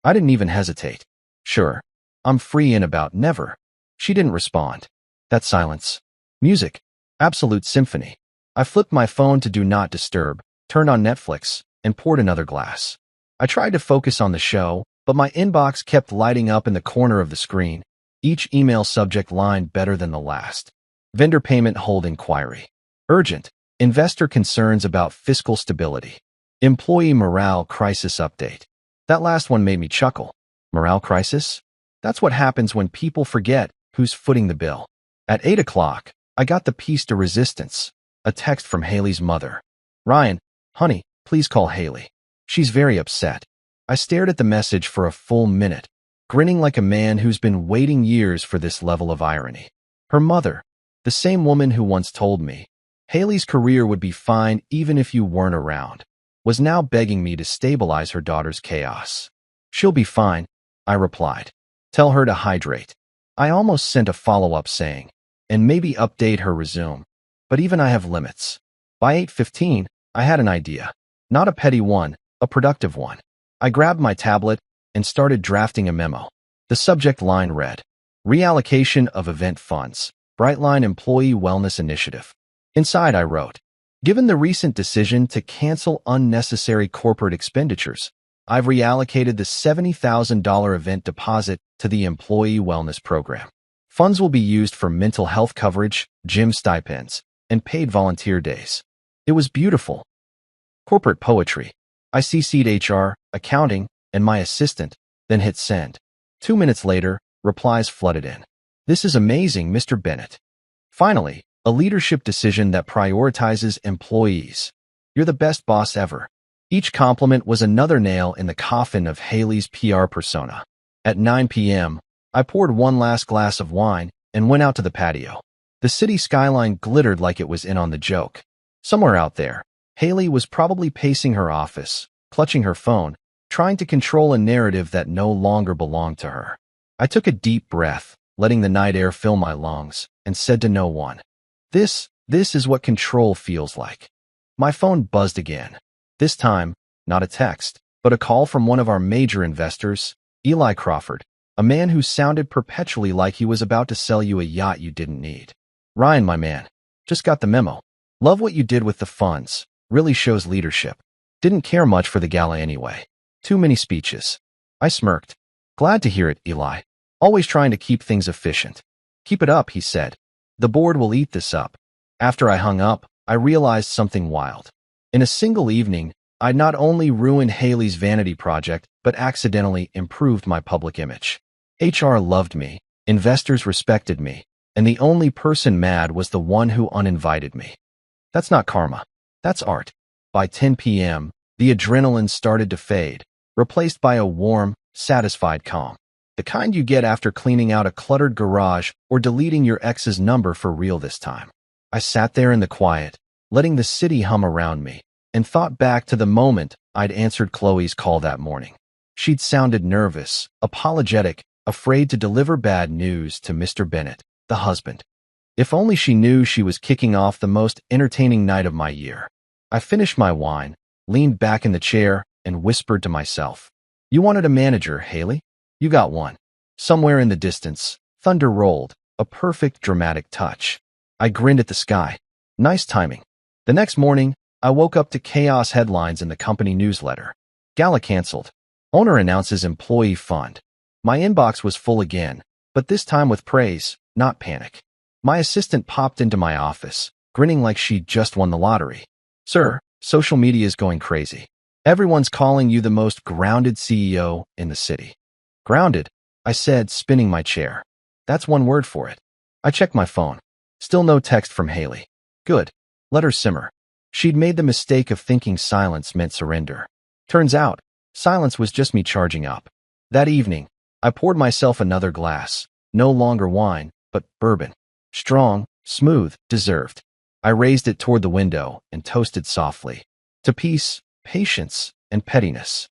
S1: I didn't even hesitate. Sure. I'm free in about never. She didn't respond. That silence. Music. Absolute symphony. I flipped my phone to do not disturb, turned on Netflix, and poured another glass. I tried to focus on the show, but my inbox kept lighting up in the corner of the screen, each email subject line better than the last. Vendor payment hold inquiry. Urgent. Investor concerns about fiscal stability. Employee morale crisis update. That last one made me chuckle. Morale crisis? That's what happens when people forget who's footing the bill. At 8 o'clock, I got the piece de resistance, a text from Haley's mother. Ryan, honey, please call Haley. She's very upset. I stared at the message for a full minute, grinning like a man who's been waiting years for this level of irony. Her mother, the same woman who once told me, Haley's career would be fine even if you weren't around, was now begging me to stabilize her daughter's chaos. She'll be fine, I replied. Tell her to hydrate. I almost sent a follow-up saying, and maybe update her resume. But even I have limits. By 8:15, I had an idea. Not a petty one, a productive one. I grabbed my tablet and started drafting a memo. The subject line read, Reallocation of Event Funds, Brightline Employee Wellness Initiative. Inside I wrote, Given the recent decision to cancel unnecessary corporate expenditures, I've reallocated the $70,000 event deposit to the Employee Wellness Program. Funds will be used for mental health coverage, gym stipends, and paid volunteer days. It was beautiful. Corporate poetry. I CC'd HR, accounting, and my assistant, then hit send. 2 minutes later, replies flooded in. This is amazing, Mr. Bennett. Finally, a leadership decision that prioritizes employees. You're the best boss ever. Each compliment was another nail in the coffin of Haley's PR persona. At 9 p.m., I poured one last glass of wine and went out to the patio. The city skyline glittered like it was in on the joke. Somewhere out there, Haley was probably pacing her office, clutching her phone, trying to control a narrative that no longer belonged to her. I took a deep breath, letting the night air fill my lungs, and said to no one, This is what control feels like. My phone buzzed again. This time, not a text, but a call from one of our major investors, Eli Crawford, a man who sounded perpetually like he was about to sell you a yacht you didn't need. Ryan, my man, just got the memo. Love what you did with the funds. Really shows leadership. Didn't care much for the gala anyway. Too many speeches. I smirked. Glad to hear it, Eli. Always trying to keep things efficient. Keep it up, he said. The board will eat this up. After I hung up, I realized something wild. In a single evening, I'd not only ruined Haley's vanity project, but accidentally improved my public image. HR loved me, investors respected me, and the only person mad was the one who uninvited me. That's not karma. That's art. By 10 p.m., the adrenaline started to fade, replaced by a warm, satisfied calm. The kind you get after cleaning out a cluttered garage or deleting your ex's number for real this time. I sat there in the quiet, letting the city hum around me, and thought back to the moment I'd answered Chloe's call that morning. She'd sounded nervous, apologetic, afraid to deliver bad news to Mr. Bennett, the husband. If only she knew she was kicking off the most entertaining night of my year. I finished my wine, leaned back in the chair, and whispered to myself, "You wanted a manager, Haley? You got one." Somewhere in the distance, thunder rolled, a perfect dramatic touch. I grinned at the sky. Nice timing. The next morning, I woke up to chaos headlines in the company newsletter. Gala canceled. Owner announces employee fund. My inbox was full again, but this time with praise, not panic. My assistant popped into my office, grinning like she'd just won the lottery. "Sir, social media is going crazy. Everyone's calling you the most grounded CEO in the city." "Grounded?" I said, spinning my chair. "That's one word for it." I checked my phone. Still no text from Haley. Good. Let her simmer. She'd made the mistake of thinking silence meant surrender. Turns out, silence was just me charging up. That evening, I poured myself another glass. No longer wine, but bourbon. Strong, smooth, deserved. I raised it toward the window and toasted softly. To peace, patience, and pettiness.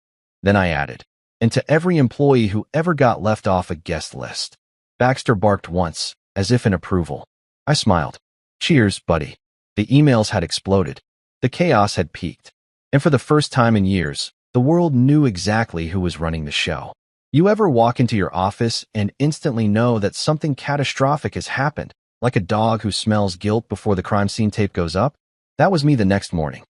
S1: Then I added, and to every employee who ever got left off a guest list. Baxter barked once, as if in approval. I smiled. Cheers, buddy. The emails had exploded. The chaos had peaked. And for the first time in years, the world knew exactly who was running the show. You ever walk into your office and instantly know that something catastrophic has happened, like a dog who smells guilt before the crime scene tape goes up? That was me the next morning.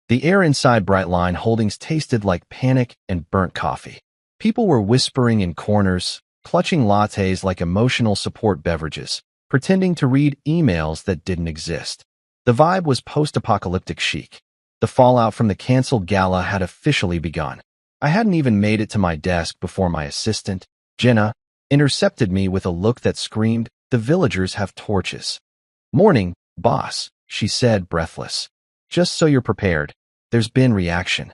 S1: The air inside Brightline Holdings tasted like panic and burnt coffee. People were whispering in corners, clutching lattes like emotional support beverages, pretending to read emails that didn't exist. The vibe was post-apocalyptic chic. The fallout from the canceled gala had officially begun. I hadn't even made it to my desk before my assistant, Jenna, intercepted me with a look that screamed, "The villagers have torches." "Morning, boss," she said, breathless. "Just so you're prepared, there's been reaction."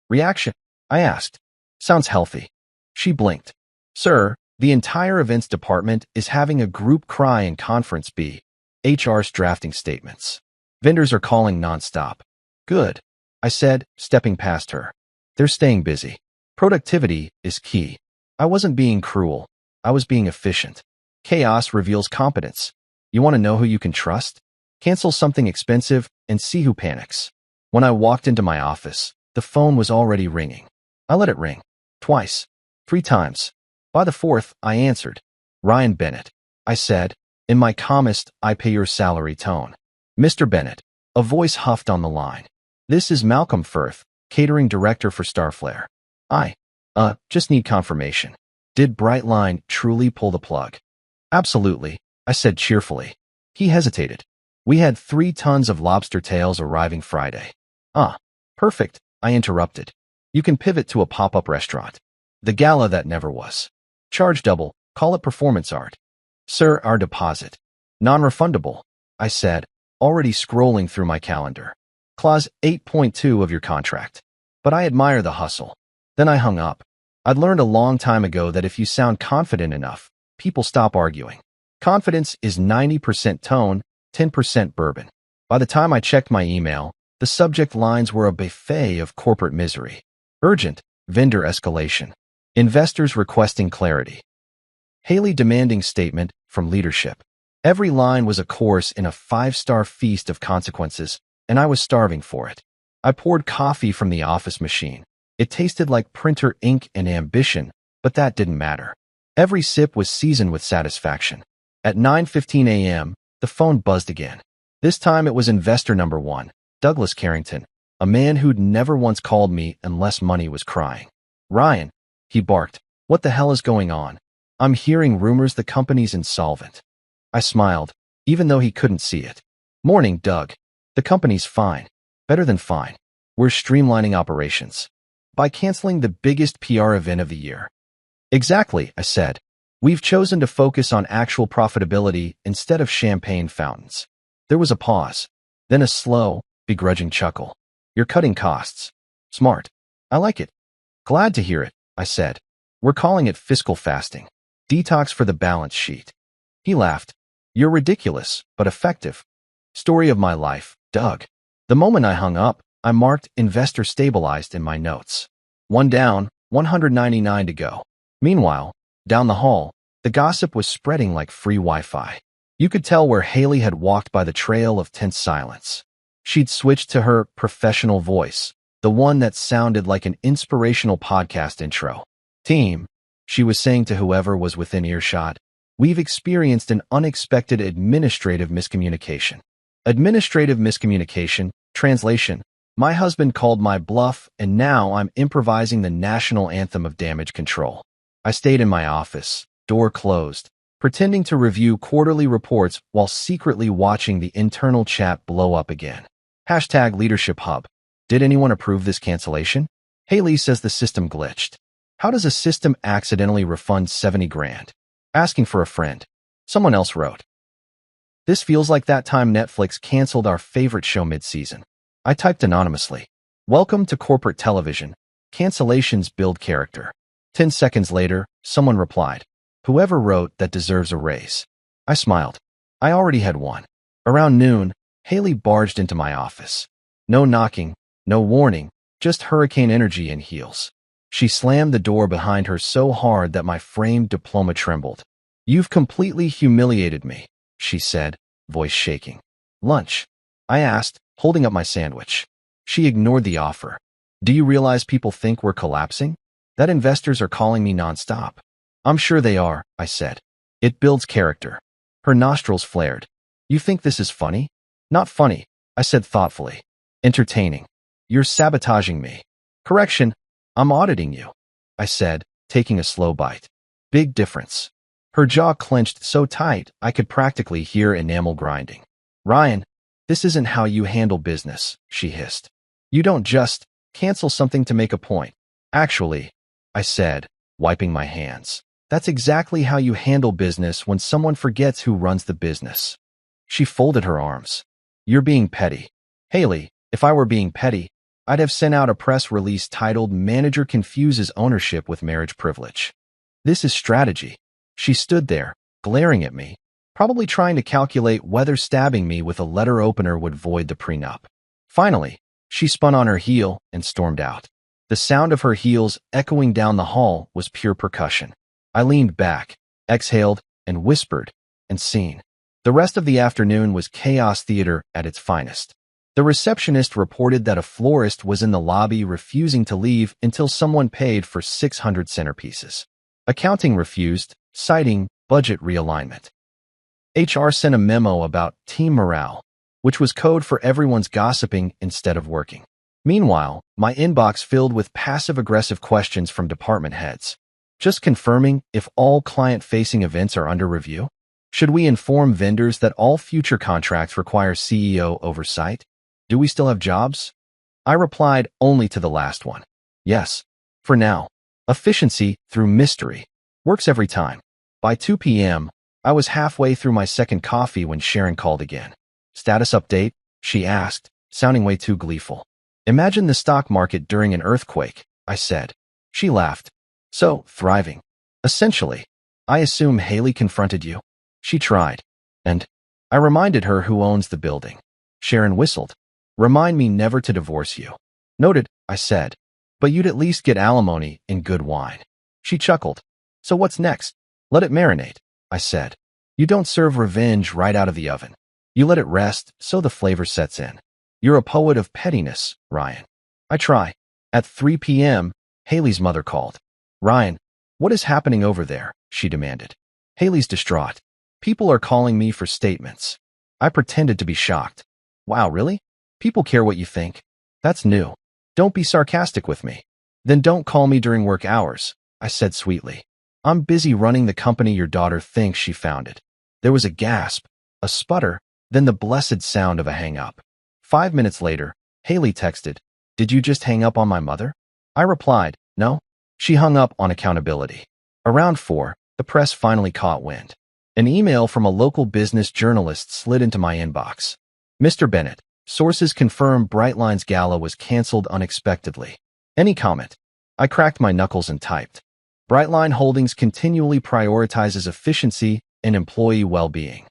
S1: "Reaction?" I asked. "Sounds healthy." She blinked. "Sir, the entire events department is having a group cry in Conference B. HR's drafting statements. Vendors are calling nonstop." "Good," I said, stepping past her. "They're staying busy. Productivity is key." I wasn't being cruel. I was being efficient. Chaos reveals competence. You want to know who you can trust? Cancel something expensive and see who panics. When I walked into my office, the phone was already ringing. I let it ring. Twice. 3 times. By the 4th, I answered. "Ryan Bennett," I said, in my calmest "I pay your salary" tone. "Mr. Bennett," a voice huffed on the line. "This is Malcolm Firth, catering director for Starflare. I, just need confirmation. Did Brightline truly pull the plug?" "Absolutely," I said cheerfully. He hesitated. "We had 3 tons of lobster tails arriving Friday." "Ah, perfect," I interrupted. "You can pivot to a pop-up restaurant. The gala that never was. Charge double, call it performance art." "Sir, our deposit." "Non-refundable," I said, already scrolling through my calendar. "Clause 8.2 of your contract." But I admire the hustle. Then I hung up. I'd learned a long time ago that if you sound confident enough, people stop arguing. Confidence is 90% tone, 10% bourbon. By the time I checked my email, the subject lines were a buffet of corporate misery. Urgent, vendor escalation. Investors requesting clarity. Haley demanding statement from leadership. Every line was a course in a 5-star feast of consequences, and I was starving for it. I poured coffee from the office machine. It tasted like printer ink and ambition, but that didn't matter. Every sip was seasoned with satisfaction. At 9:15 a.m., the phone buzzed again. This time it was investor number 1, Douglas Carrington, a man who'd never once called me unless money was crying. "Ryan," he barked, "what the hell is going on? I'm hearing rumors the company's insolvent." I smiled, even though he couldn't see it. "Morning, Doug. The company's fine. Better than fine. We're streamlining operations by canceling the biggest PR event of the year." "Exactly," I said. "We've chosen to focus on actual profitability instead of champagne fountains." There was a pause, then a slow, begrudging chuckle. "You're cutting costs. Smart. I like it." "Glad to hear it," I said. We're calling it fiscal fasting. Detox for the balance sheet. He laughed. You're ridiculous, but effective. Story of my life, Doug. The moment I hung up, I marked investor stabilized in my notes. One down, 199 to go. Meanwhile, down the hall, the gossip was spreading like free Wi-Fi. You could tell where Haley had walked by the trail of tense silence. She'd switched to her professional voice, the one that sounded like an inspirational podcast intro. Team, she was saying to whoever was within earshot, we've experienced an unexpected administrative miscommunication. Administrative miscommunication, translation, my husband called my bluff and now I'm improvising the national anthem of damage control. I stayed in my office, door closed, pretending to review quarterly reports while secretly watching the internal chat blow up again. #Leadership Hub. Did anyone approve this cancellation? Haley says the system glitched. How does a system accidentally refund 70 grand? Asking for a friend. Someone else wrote. This feels like that time Netflix canceled our favorite show mid-season. I typed anonymously. Welcome to corporate television. Cancellations build character. 10 seconds later, someone replied. Whoever wrote that deserves a raise. I smiled. I already had one. Around noon, Haley barged into my office. No knocking, no warning, just hurricane energy in heels. She slammed the door behind her so hard that my framed diploma trembled. You've completely humiliated me, she said, voice shaking. Lunch? I asked, holding up my sandwich. She ignored the offer. Do you realize people think we're collapsing? That investors are calling me nonstop. I'm sure they are, I said. It builds character. Her nostrils flared. You think this is funny? Not funny, I said thoughtfully. Entertaining. You're sabotaging me. Correction, I'm auditing you, I said, taking a slow bite. Big difference. Her jaw clenched so tight I could practically hear enamel grinding. Ryan, this isn't how you handle business, she hissed. You don't just cancel something to make a point. Actually, I said, wiping my hands. That's exactly how you handle business when someone forgets who runs the business. She folded her arms. You're being petty. Haley, if I were being petty, I'd have sent out a press release titled Manager Confuses Ownership with Marriage Privilege. This is strategy. She stood there, glaring at me, probably trying to calculate whether stabbing me with a letter opener would void the prenup. Finally, she spun on her heel and stormed out. The sound of her heels echoing down the hall was pure percussion. I leaned back, exhaled, and whispered, and scene. The rest of the afternoon was chaos theater at its finest. The receptionist reported that a florist was in the lobby refusing to leave until someone paid for 600 centerpieces. Accounting refused, citing budget realignment. HR sent a memo about team morale, which was code for everyone's gossiping instead of working. Meanwhile, my inbox filled with passive-aggressive questions from department heads. Just confirming if all client-facing events are under review? Should we inform vendors that all future contracts require CEO oversight? Do we still have jobs? I replied only to the last one. Yes. For now. Efficiency through mystery. Works every time. By 2 p.m., I was halfway through my second coffee when Sharon called again. Status update? She asked, sounding way too gleeful. Imagine the stock market during an earthquake, I said. She laughed. So, thriving. Essentially. I assume Haley confronted you? She tried. And I reminded her who owns the building. Sharon whistled. Remind me never to divorce you. Noted, I said. But you'd at least get alimony in good wine. She chuckled. So what's next? Let it marinate, I said. You don't serve revenge right out of the oven. You let it rest so the flavor sets in. You're a poet of pettiness, Ryan. I try. At 3 p.m., Haley's mother called. Ryan, what is happening over there? She demanded. Haley's distraught. People are calling me for statements. I pretended to be shocked. Wow, really? People care what you think. That's new. Don't be sarcastic with me. Then don't call me during work hours, I said sweetly. I'm busy running the company your daughter thinks she founded. There was a gasp, a sputter, then the blessed sound of a hang-up. 5 minutes later, Haley texted, Did you just hang up on my mother? I replied, No. She hung up on accountability. Around 4, the press finally caught wind. An email from a local business journalist slid into my inbox. Mr. Bennett, sources confirm Brightline's gala was canceled unexpectedly. Any comment? I cracked my knuckles and typed. Brightline Holdings continually prioritizes efficiency and employee well-being.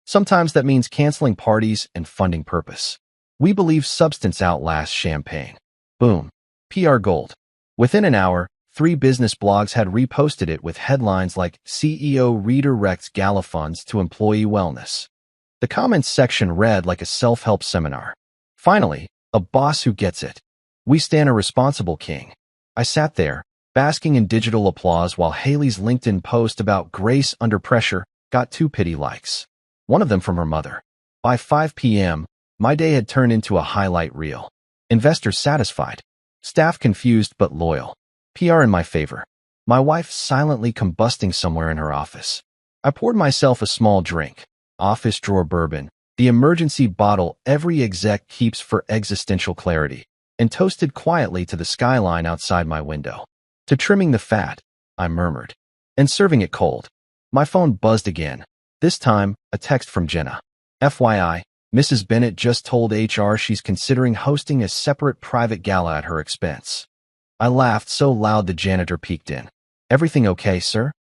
S1: Sometimes that means canceling parties and funding purpose. We believe substance outlasts champagne. Boom. PR gold. Within an hour, 3 business blogs had reposted it with headlines like CEO redirects gala funds to employee wellness. The comments section read like a self-help seminar. Finally, a boss who gets it. We stand a responsible king. I sat there, basking in digital applause while Haley's LinkedIn post about grace under pressure got 2 pity likes. One of them from her mother. By 5 p.m., my day had turned into a highlight reel. Investors satisfied. Staff confused but loyal. PR in my favor. My wife silently combusting somewhere in her office. I poured myself a small drink. Office drawer bourbon, the emergency bottle every exec keeps for existential clarity, and toasted quietly to the skyline outside my window. To trimming the fat, I murmured. And serving it cold. My phone buzzed again. This time, a text from Jenna. FYI, Mrs. Bennett just told HR she's considering hosting a separate private gala at her expense. I laughed so loud the janitor peeked in. Everything okay, sir?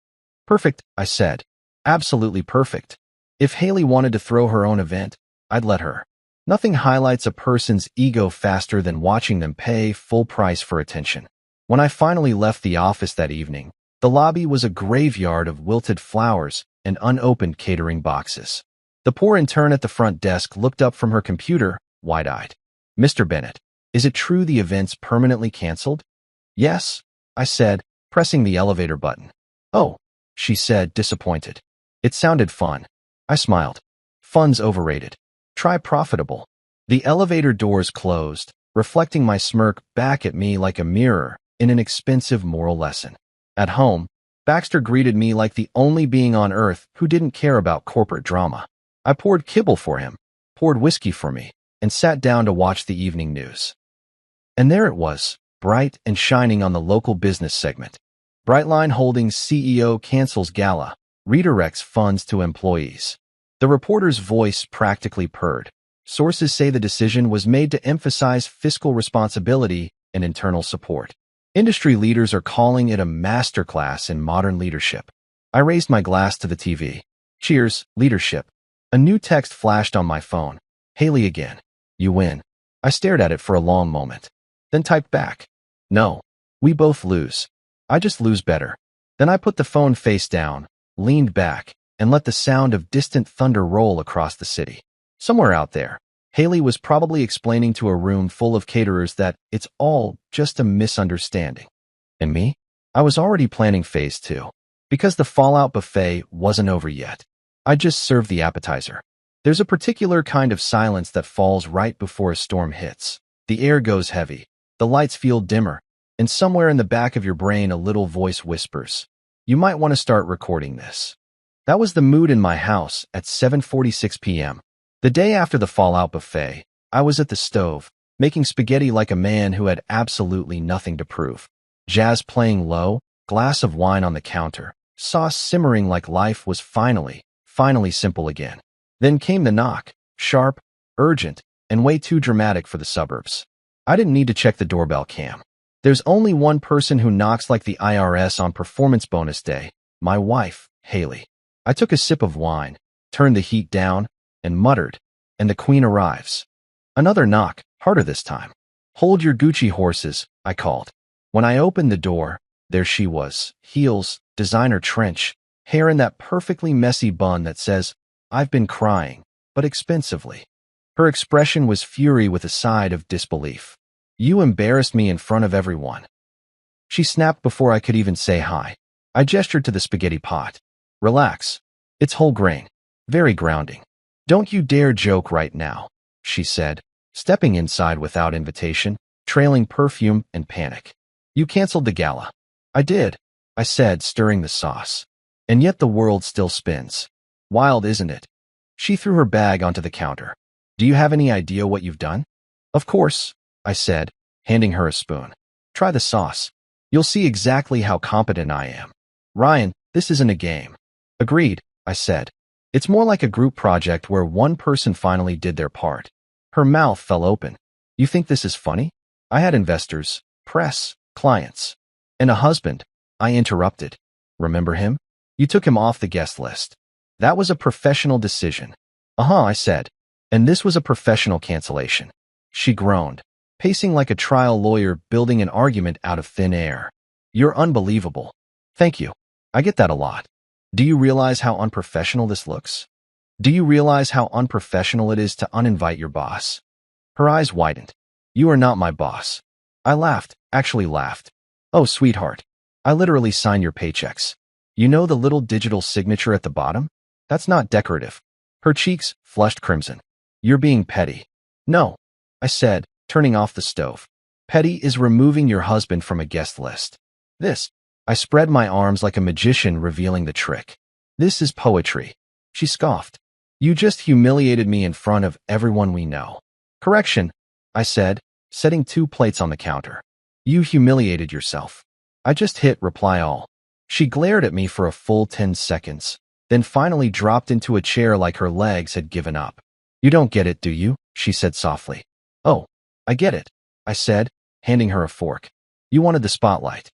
S1: Perfect, I said. Absolutely perfect. If Haley wanted to throw her own event, I'd let her. Nothing highlights a person's ego faster than watching them pay full price for attention. When I finally left the office that evening, the lobby was a graveyard of wilted flowers and unopened catering boxes. The poor intern at the front desk looked up from her computer, wide-eyed. Mr. Bennett, is it true the event's permanently canceled? Yes, I said, pressing the elevator button. Oh, she said, disappointed. It sounded fun. I smiled. Fun's overrated. Try profitable. The elevator doors closed, reflecting my smirk back at me like a mirror in an expensive moral lesson. At home, Baxter greeted me like the only being on earth who didn't care about corporate drama. I poured kibble for him, poured whiskey for me, and sat down to watch the evening news. And there it was, bright and shining on the local business segment. Brightline Holdings CEO cancels gala, redirects funds to employees. The reporter's voice practically purred. Sources say the decision was made to emphasize fiscal responsibility and internal support. Industry leaders are calling it a masterclass in modern leadership. I raised my glass to the TV. Cheers, leadership. A new text flashed on my phone. Haley again. You win. I stared at it for a long moment. Then typed back. No. We both lose. I just lose better. Then I put the phone face down, leaned back, and let the sound of distant thunder roll across the city. Somewhere out there, Haley was probably explaining to a room full of caterers that it's all just a misunderstanding. And me? I was already planning phase 2. Because the Fallout buffet wasn't over yet. I just served the appetizer. There's a particular kind of silence that falls right before a storm hits. The air goes heavy, the lights feel dimmer, and somewhere in the back of your brain a little voice whispers, you might want to start recording this. That was the mood in my house at 7:46 p.m. The day after the Fallout buffet, I was at the stove, making spaghetti like a man who had absolutely nothing to prove. Jazz playing low, glass of wine on the counter, sauce simmering like life was finally simple again. Then came the knock, sharp, urgent, and way too dramatic for the suburbs. I didn't need to check the doorbell cam. There's only one person who knocks like the IRS on performance bonus day, my wife, Haley. I took a sip of wine, turned the heat down, and muttered, and the queen arrives. Another knock, harder this time. Hold your Gucci horses, I called. When I opened the door, there she was, heels, designer trench, hair in that perfectly messy bun that says, I've been crying, but expensively. Her expression was fury with a side of disbelief. You embarrassed me in front of everyone. She snapped before I could even say hi. I gestured to the spaghetti pot. Relax. It's whole grain. Very grounding. Don't you dare joke right now, she said, stepping inside without invitation, trailing perfume and panic. You canceled the gala. I did, I said, stirring the sauce. And yet the world still spins. Wild, isn't it? She threw her bag onto the counter. Do you have any idea what you've done? Of course, I said, handing her a spoon. Try the sauce. You'll see exactly how competent I am. Ryan, this isn't a game. Agreed, I said. It's more like a group project where one person finally did their part. Her mouth fell open. You think this is funny? I had investors, press, clients, and a husband. I interrupted. Remember him? You took him off the guest list. That was a professional decision. Uh-huh, I said. And this was a professional cancellation. She groaned, pacing like a trial lawyer building an argument out of thin air. You're unbelievable. Thank you. I get that a lot. Do you realize how unprofessional this looks? Do you realize how unprofessional it is to uninvite your boss? Her eyes widened. You are not my boss. I laughed, actually laughed. Oh, sweetheart. I literally sign your paychecks. You know the little digital signature at the bottom? That's not decorative. Her cheeks flushed crimson. You're being petty. No, I said, turning off the stove. Petty is removing your husband from a guest list. I spread my arms like a magician revealing the trick. This is poetry. She scoffed. You just humiliated me in front of everyone we know. Correction, I said, setting 2 plates on the counter. You humiliated yourself. I just hit reply all. She glared at me for a full 10 seconds, then finally dropped into a chair like her legs had given up. You don't get it, do you? She said softly. Oh, I get it, I said, handing her a fork. You wanted the spotlight.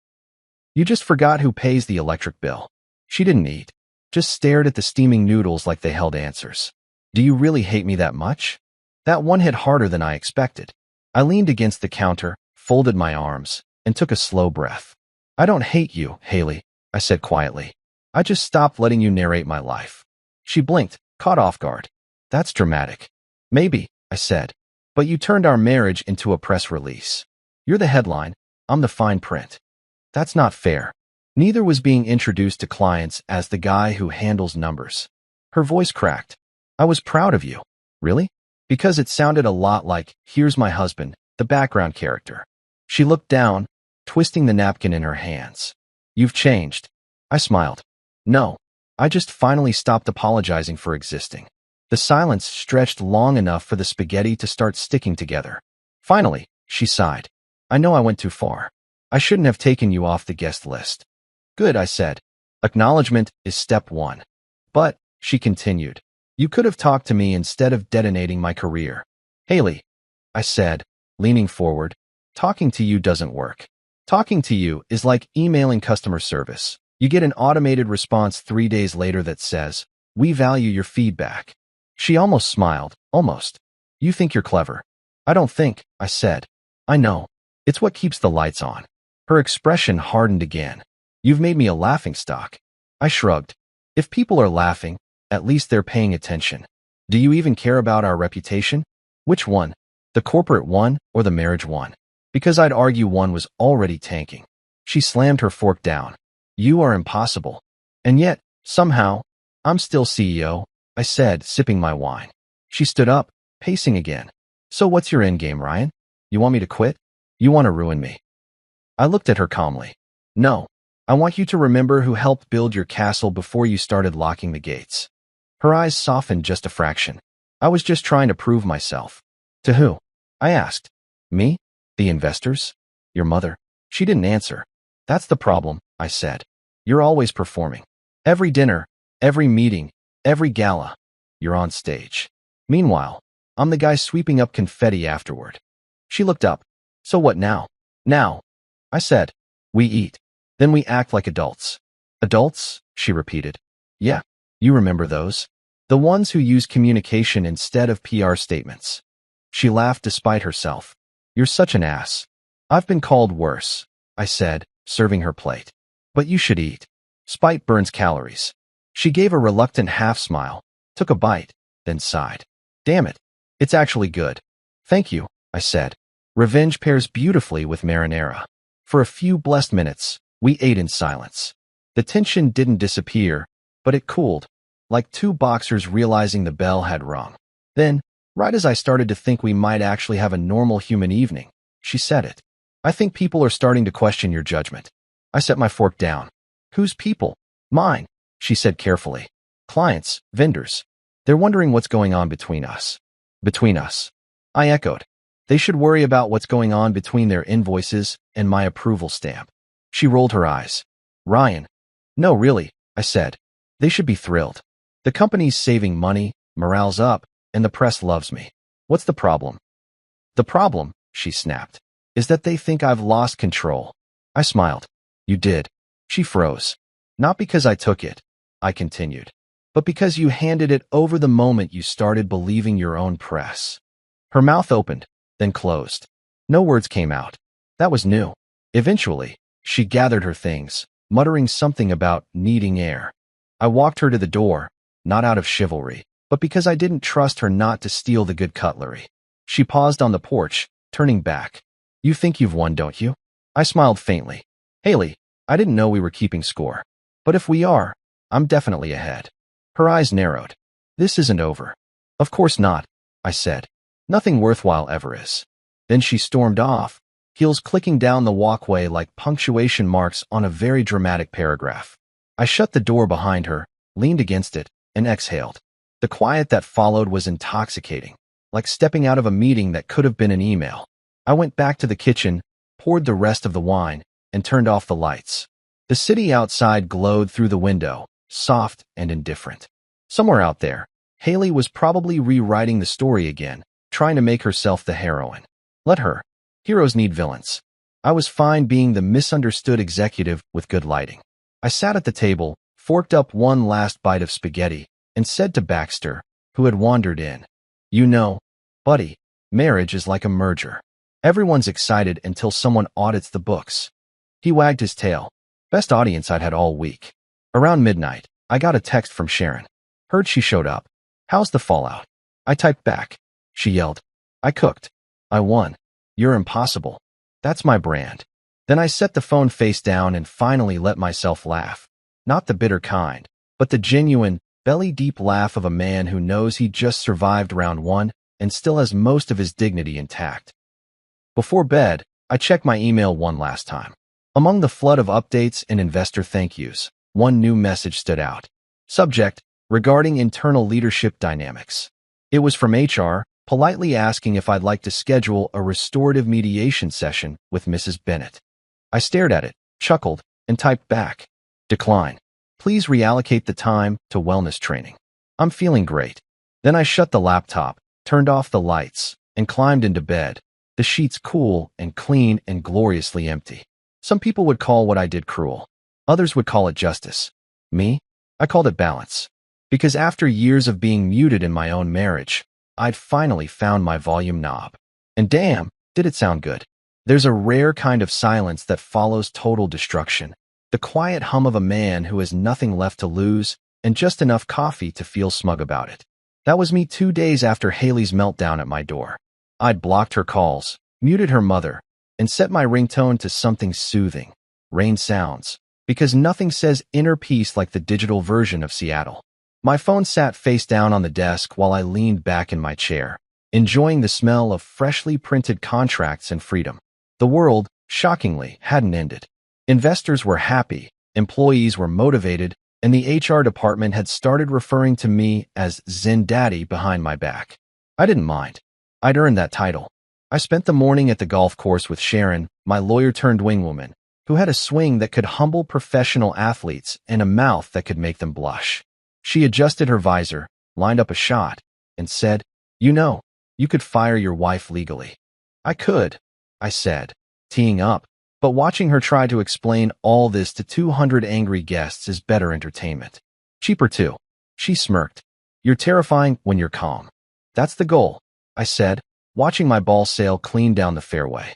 S1: You just forgot who pays the electric bill. She didn't eat, just stared at the steaming noodles like they held answers. Do you really hate me that much? That one hit harder than I expected. I leaned against the counter, folded my arms, and took a slow breath. I don't hate you, Haley, I said quietly. I just stopped letting you narrate my life. She blinked, caught off guard. That's dramatic. Maybe, I said. But you turned our marriage into a press release. You're the headline, I'm the fine print. That's not fair. Neither was being introduced to clients as the guy who handles numbers. Her voice cracked. I was proud of you. Really? Because it sounded a lot like, here's my husband, the background character. She looked down, twisting the napkin in her hands. You've changed. I smiled. No, I just finally stopped apologizing for existing. The silence stretched long enough for the spaghetti to start sticking together. Finally, she sighed. I know I went too far. I shouldn't have taken you off the guest list. Good, I said. Acknowledgement is step 1. But, she continued, you could have talked to me instead of detonating my career. Haley, I said, leaning forward, talking to you doesn't work. Talking to you is like emailing customer service. You get an automated response 3 days later that says, we value your feedback. She almost smiled, almost. You think you're clever. I don't think, I said. I know. It's what keeps the lights on. Her expression hardened again. You've made me a laughingstock. I shrugged. If people are laughing, at least they're paying attention. Do you even care about our reputation? Which one? The corporate one or the marriage one? Because I'd argue one was already tanking. She slammed her fork down. You are impossible. And yet, somehow, I'm still CEO, I said, sipping my wine. She stood up, pacing again. So what's your endgame, Ryan? You want me to quit? You want to ruin me? I looked at her calmly. No, I want you to remember who helped build your castle before you started locking the gates. Her eyes softened just a fraction. I was just trying to prove myself. To who? I asked. Me? The investors? Your mother? She didn't answer. That's the problem, I said. You're always performing. Every dinner, every meeting, every gala, you're on stage. Meanwhile, I'm the guy sweeping up confetti afterward. She looked up. So what now? Now, I said. We eat. Then we act like adults. Adults? She repeated. Yeah, you remember those? The ones who use communication instead of PR statements. She laughed despite herself. You're such an ass. I've been called worse, I said, serving her plate. But you should eat. Spite burns calories. She gave a reluctant half-smile, took a bite, then sighed. Damn it. It's actually good. Thank you, I said. Revenge pairs beautifully with marinara. For a few blessed minutes, we ate in silence. The tension didn't disappear, but it cooled, like 2 boxers realizing the bell had rung. Then, right as I started to think we might actually have a normal human evening, she said it. I think people are starting to question your judgment. I set my fork down. Whose people? Mine, she said carefully. Clients, vendors. They're wondering what's going on between us. Between us. I echoed. They should worry about what's going on between their invoices and my approval stamp. She rolled her eyes. Ryan. No, really, I said. They should be thrilled. The company's saving money, morale's up, and the press loves me. What's the problem? The problem, she snapped, is that they think I've lost control. I smiled. You did. She froze. Not because I took it, I continued, but because you handed it over the moment you started believing your own press. Her mouth opened, then closed. No words came out. That was new. Eventually, she gathered her things, muttering something about needing air. I walked her to the door, not out of chivalry, but because I didn't trust her not to steal the good cutlery. She paused on the porch, turning back. You think you've won, don't you? I smiled faintly. Haley, I didn't know we were keeping score. But if we are, I'm definitely ahead. Her eyes narrowed. This isn't over. Of course not, I said. Nothing worthwhile ever is. Then she stormed off, heels clicking down the walkway like punctuation marks on a very dramatic paragraph. I shut the door behind her, leaned against it, and exhaled. The quiet that followed was intoxicating, like stepping out of a meeting that could have been an email. I went back to the kitchen, poured the rest of the wine, and turned off the lights. The city outside glowed through the window, soft and indifferent. Somewhere out there, Haley was probably rewriting the story again, trying to make herself the heroine. Let her. Heroes need villains. I was fine being the misunderstood executive with good lighting. I sat at the table, forked up one last bite of spaghetti, and said to Baxter, who had wandered in, You know, buddy, marriage is like a merger. Everyone's excited until someone audits the books. He wagged his tail. Best audience I'd had all week. Around midnight, I got a text from Sharon. Heard she showed up. How's the fallout? I typed back. She yelled. I cooked. I won. You're impossible. That's my brand. Then I set the phone face down and finally let myself laugh. Not the bitter kind, but the genuine, belly-deep laugh of a man who knows he just survived round one and still has most of his dignity intact. Before bed, I checked my email one last time. Among the flood of updates and investor thank yous, one new message stood out. Subject, regarding internal leadership dynamics. It was from HR, politely asking if I'd like to schedule a restorative mediation session with Mrs. Bennett. I stared at it, chuckled, and typed back. Decline. Please reallocate the time to wellness training. I'm feeling great. Then I shut the laptop, turned off the lights, and climbed into bed, the sheets cool and clean and gloriously empty. Some people would call what I did cruel. Others would call it justice. Me? I called it balance. Because after years of being muted in my own marriage, I'd finally found my volume knob. And damn, did it sound good. There's a rare kind of silence that follows total destruction. The quiet hum of a man who has nothing left to lose and just enough coffee to feel smug about it. That was me 2 days after Haley's meltdown at my door. I'd blocked her calls, muted her mother, and set my ringtone to something soothing, rain sounds, because nothing says inner peace like the digital version of Seattle. My phone sat face down on the desk while I leaned back in my chair, enjoying the smell of freshly printed contracts and freedom. The world, shockingly, hadn't ended. Investors were happy, employees were motivated, and the HR department had started referring to me as Zen Daddy behind my back. I didn't mind. I'd earned that title. I spent the morning at the golf course with Sharon, my lawyer-turned-wingwoman, who had a swing that could humble professional athletes and a mouth that could make them blush. She adjusted her visor, lined up a shot, and said, You know, you could fire your wife legally. I could, I said, teeing up, but watching her try to explain all this to 200 angry guests is better entertainment. Cheaper too. She smirked. You're terrifying when you're calm. That's the goal, I said, watching my ball sail clean down the fairway.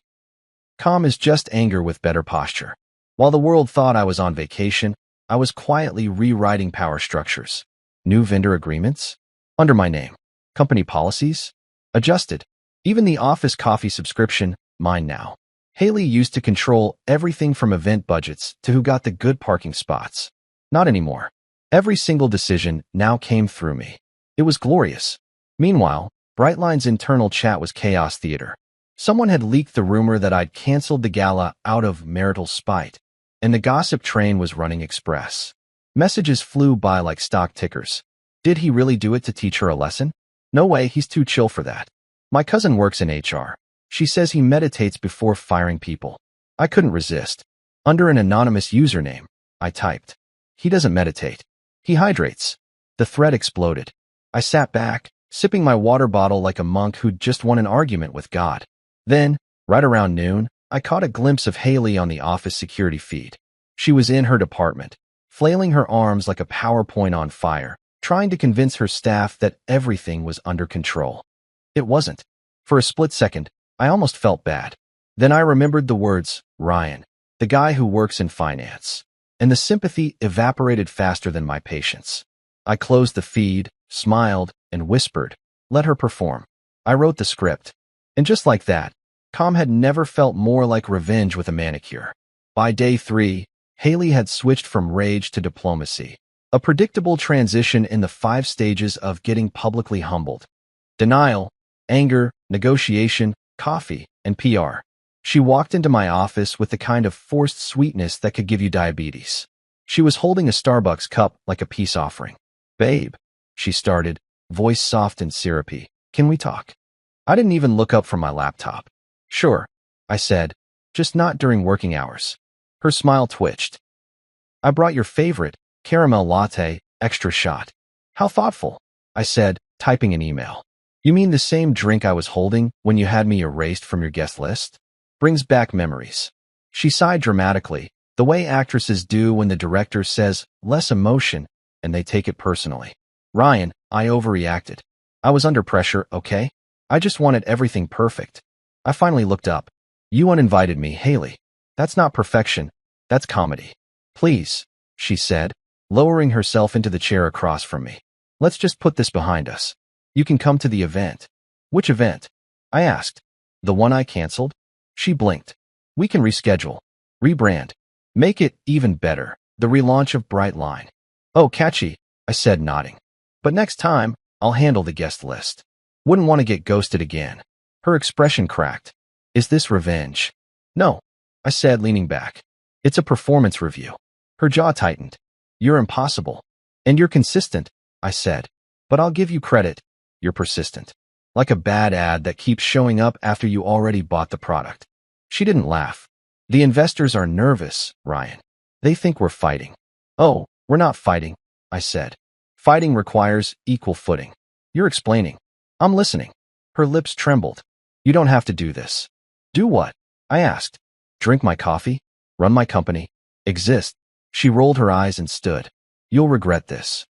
S1: Calm is just anger with better posture. While the world thought I was on vacation, I was quietly rewriting power structures. New vendor agreements? Under my name. Company policies? Adjusted. Even the office coffee subscription, mine now. Haley used to control everything from event budgets to who got the good parking spots. Not anymore. Every single decision now came through me. It was glorious. Meanwhile, Brightline's internal chat was chaos theater. Someone had leaked the rumor that I'd canceled the gala out of marital spite, and the gossip train was running express. Messages flew by like stock tickers. Did he really do it to teach her a lesson? No way, he's too chill for that. My cousin works in HR. She says he meditates before firing people. I couldn't resist. Under an anonymous username, I typed. He doesn't meditate. He hydrates. The thread exploded. I sat back, sipping my water bottle like a monk who'd just won an argument with God. Then, right around noon, I caught a glimpse of Haley on the office security feed. She was in her department, flailing her arms like a PowerPoint on fire, trying to convince her staff that everything was under control. It wasn't. For a split second, I almost felt bad. Then I remembered the words, Ryan, the guy who works in finance. And the sympathy evaporated faster than my patience. I closed the feed, smiled, and whispered, let her perform. I wrote the script. And just like that, calm had never felt more like revenge with a manicure. By day 3, Haley had switched from rage to diplomacy, a predictable transition in the 5 stages of getting publicly humbled. Denial, anger, negotiation, coffee, and PR. She walked into my office with the kind of forced sweetness that could give you diabetes. She was holding a Starbucks cup like a peace offering. Babe, she started, voice soft and syrupy. Can we talk? I didn't even look up from my laptop. Sure, I said, just not during working hours. Her smile twitched. I brought your favorite, caramel latte, extra shot. How thoughtful, I said, typing an email. You mean the same drink I was holding when you had me erased from your guest list? Brings back memories. She sighed dramatically, the way actresses do when the director says, less emotion, and they take it personally. Ryan, I overreacted. I was under pressure, okay? I just wanted everything perfect. I finally looked up. You uninvited me, Haley. That's not perfection. That's comedy. Please, she said, lowering herself into the chair across from me. Let's just put this behind us. You can come to the event. Which event? I asked. The one I canceled? She blinked. We can reschedule. Rebrand. Make it even better. The relaunch of Brightline. Oh, catchy, I said, nodding. But next time, I'll handle the guest list. Wouldn't want to get ghosted again. Her expression cracked. Is this revenge? No, I said, leaning back. It's a performance review. Her jaw tightened. You're impossible. And you're consistent, I said. But I'll give you credit. You're persistent. Like a bad ad that keeps showing up after you already bought the product. She didn't laugh. The investors are nervous, Ryan. They think we're fighting. Oh, we're not fighting, I said. Fighting requires equal footing. You're explaining. I'm listening. Her lips trembled. You don't have to do this. Do what? I asked. Drink my coffee? Run my company? Exist? She rolled her eyes and stood. You'll regret this.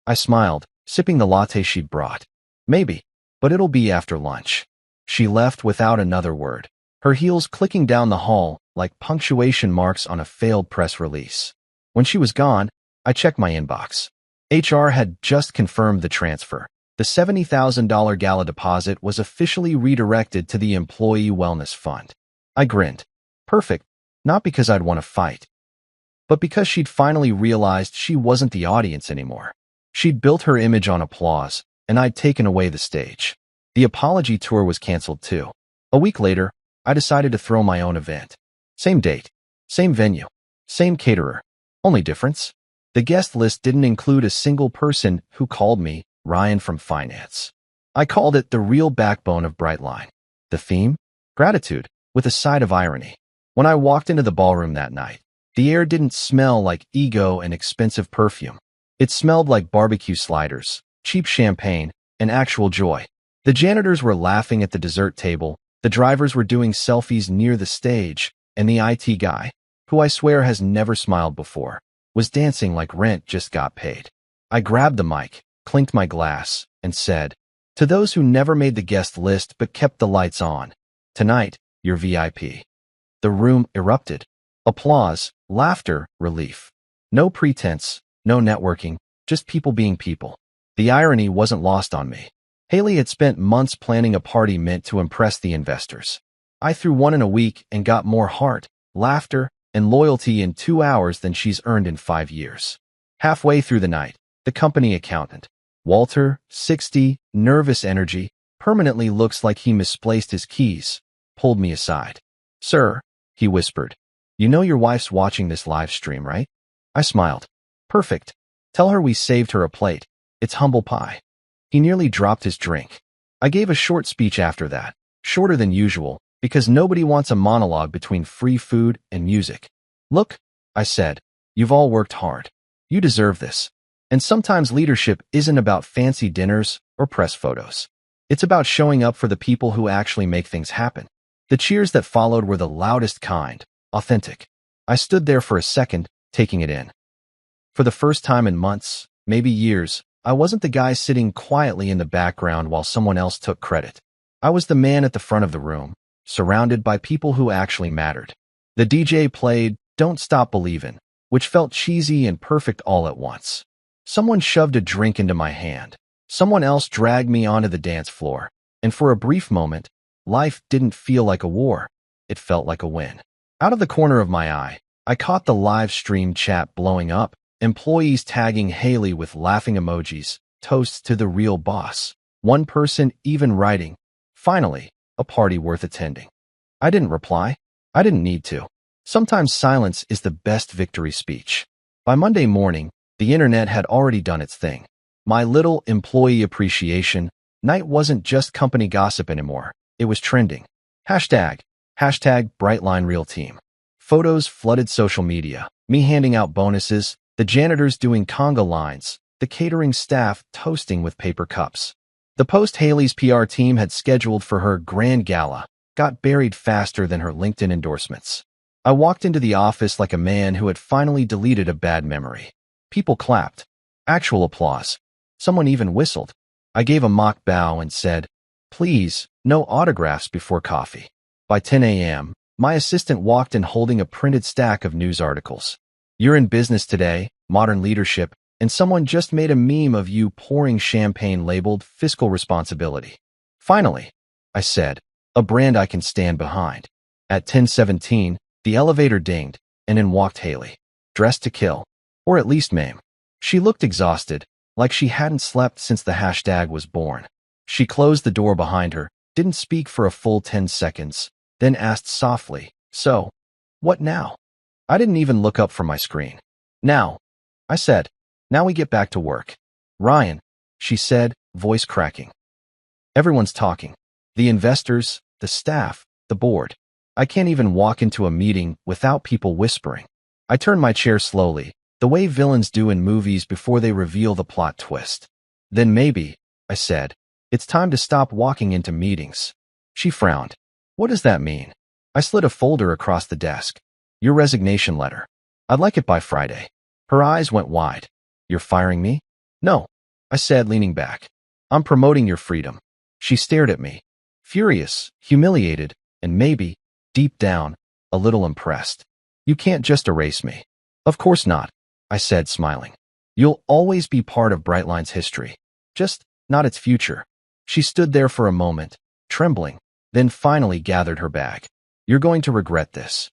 S1: I smiled, sipping the latte she'd brought. Maybe, but it'll be after lunch. She left without another word, her heels clicking down the hall like punctuation marks on a failed press release. When she was gone, I checked my inbox. HR had just confirmed the transfer. The $70,000 gala deposit was officially redirected to the Employee Wellness Fund. I grinned. Perfect, not because I'd want to fight, but because she'd finally realized she wasn't the audience anymore. She'd built her image on applause, and I'd taken away the stage. The apology tour was canceled too. A week later, I decided to throw my own event. Same date, same venue, same caterer. Only difference? The guest list didn't include a single person who called me Ryan from finance. I called it the real backbone of Brightline. The theme? Gratitude, with a side of irony. When I walked into the ballroom that night, the air didn't smell like ego and expensive perfume. It smelled like barbecue sliders, cheap champagne, and actual joy. The janitors were laughing at the dessert table, the drivers were doing selfies near the stage, and the IT guy, who I swear has never smiled before, was dancing like rent just got paid. I grabbed the mic, clinked my glass, and said, to those who never made the guest list but kept the lights on, tonight, you're VIP. The room erupted. Applause, laughter, relief. No pretense, no networking, just people being people. The irony wasn't lost on me. Haley had spent months planning a party meant to impress the investors. I threw one in a week and got more heart, laughter, and loyalty in 2 hours than she's earned in 5 years. Halfway through the night, the company accountant, Walter, 60, nervous energy, permanently looks like he misplaced his keys, pulled me aside. Sir, he whispered, you know your wife's watching this live stream, right? I smiled. Perfect. Tell her we saved her a plate. It's humble pie. He nearly dropped his drink. I gave a short speech after that, shorter than usual, because nobody wants a monologue between free food and music. Look, I said, you've all worked hard. You deserve this. And sometimes leadership isn't about fancy dinners or press photos. It's about showing up for the people who actually make things happen. The cheers that followed were the loudest kind, authentic. I stood there for a second, taking it in. For the first time in months, maybe years, I wasn't the guy sitting quietly in the background while someone else took credit. I was the man at the front of the room, surrounded by people who actually mattered. The DJ played Don't Stop Believin', which felt cheesy and perfect all at once. Someone shoved a drink into my hand. Someone else dragged me onto the dance floor. And for a brief moment, life didn't feel like a war. It felt like a win. Out of the corner of my eye, I caught the live stream chat blowing up, employees tagging Haley with laughing emojis, toasts to the real boss. One person even writing, "Finally, a party worth attending." I didn't reply. I didn't need to. Sometimes silence is the best victory speech. By Monday morning, the internet had already done its thing. My little employee appreciation night wasn't just company gossip anymore. It was trending. Hashtag Brightline Real Team. Photos flooded social media. Me handing out bonuses, the janitors doing conga lines, the catering staff toasting with paper cups. The post Haley's PR team had scheduled for her grand gala got buried faster than her LinkedIn endorsements. I walked into the office like a man who had finally deleted a bad memory. People clapped. Actual applause. Someone even whistled. I gave a mock bow and said, "Please, no autographs before coffee." By 10 a.m., my assistant walked in holding a printed stack of news articles. "You're in business today, modern leadership," and someone just made a meme of you pouring champagne labeled fiscal responsibility. "Finally," I said, "a brand I can stand behind." At 10:17, the elevator dinged, and in walked Haley, dressed to kill, or at least maim. She looked exhausted, like she hadn't slept since the hashtag was born. She closed the door behind her, didn't speak for a full 10 seconds, then asked softly, "So, what now?" I didn't even look up from my screen. "Now," I said, "now we get back to work." "Ryan," she said, voice cracking. "Everyone's talking. The investors, the staff, the board. I can't even walk into a meeting without people whispering." I turned my chair slowly, the way villains do in movies before they reveal the plot twist. "Then maybe," I said, "it's time to stop walking into meetings." She frowned. "What does that mean?" I slid a folder across the desk. "Your resignation letter. I'd like it by Friday." Her eyes went wide. "You're firing me?" "No," I said, leaning back. "I'm promoting your freedom." She stared at me, furious, humiliated, and maybe, deep down, a little impressed. "You can't just erase me." "Of course not," I said, smiling. "You'll always be part of Brightline's history, just not its future." She stood there for a moment, trembling, then finally gathered her bag. "You're going to regret this."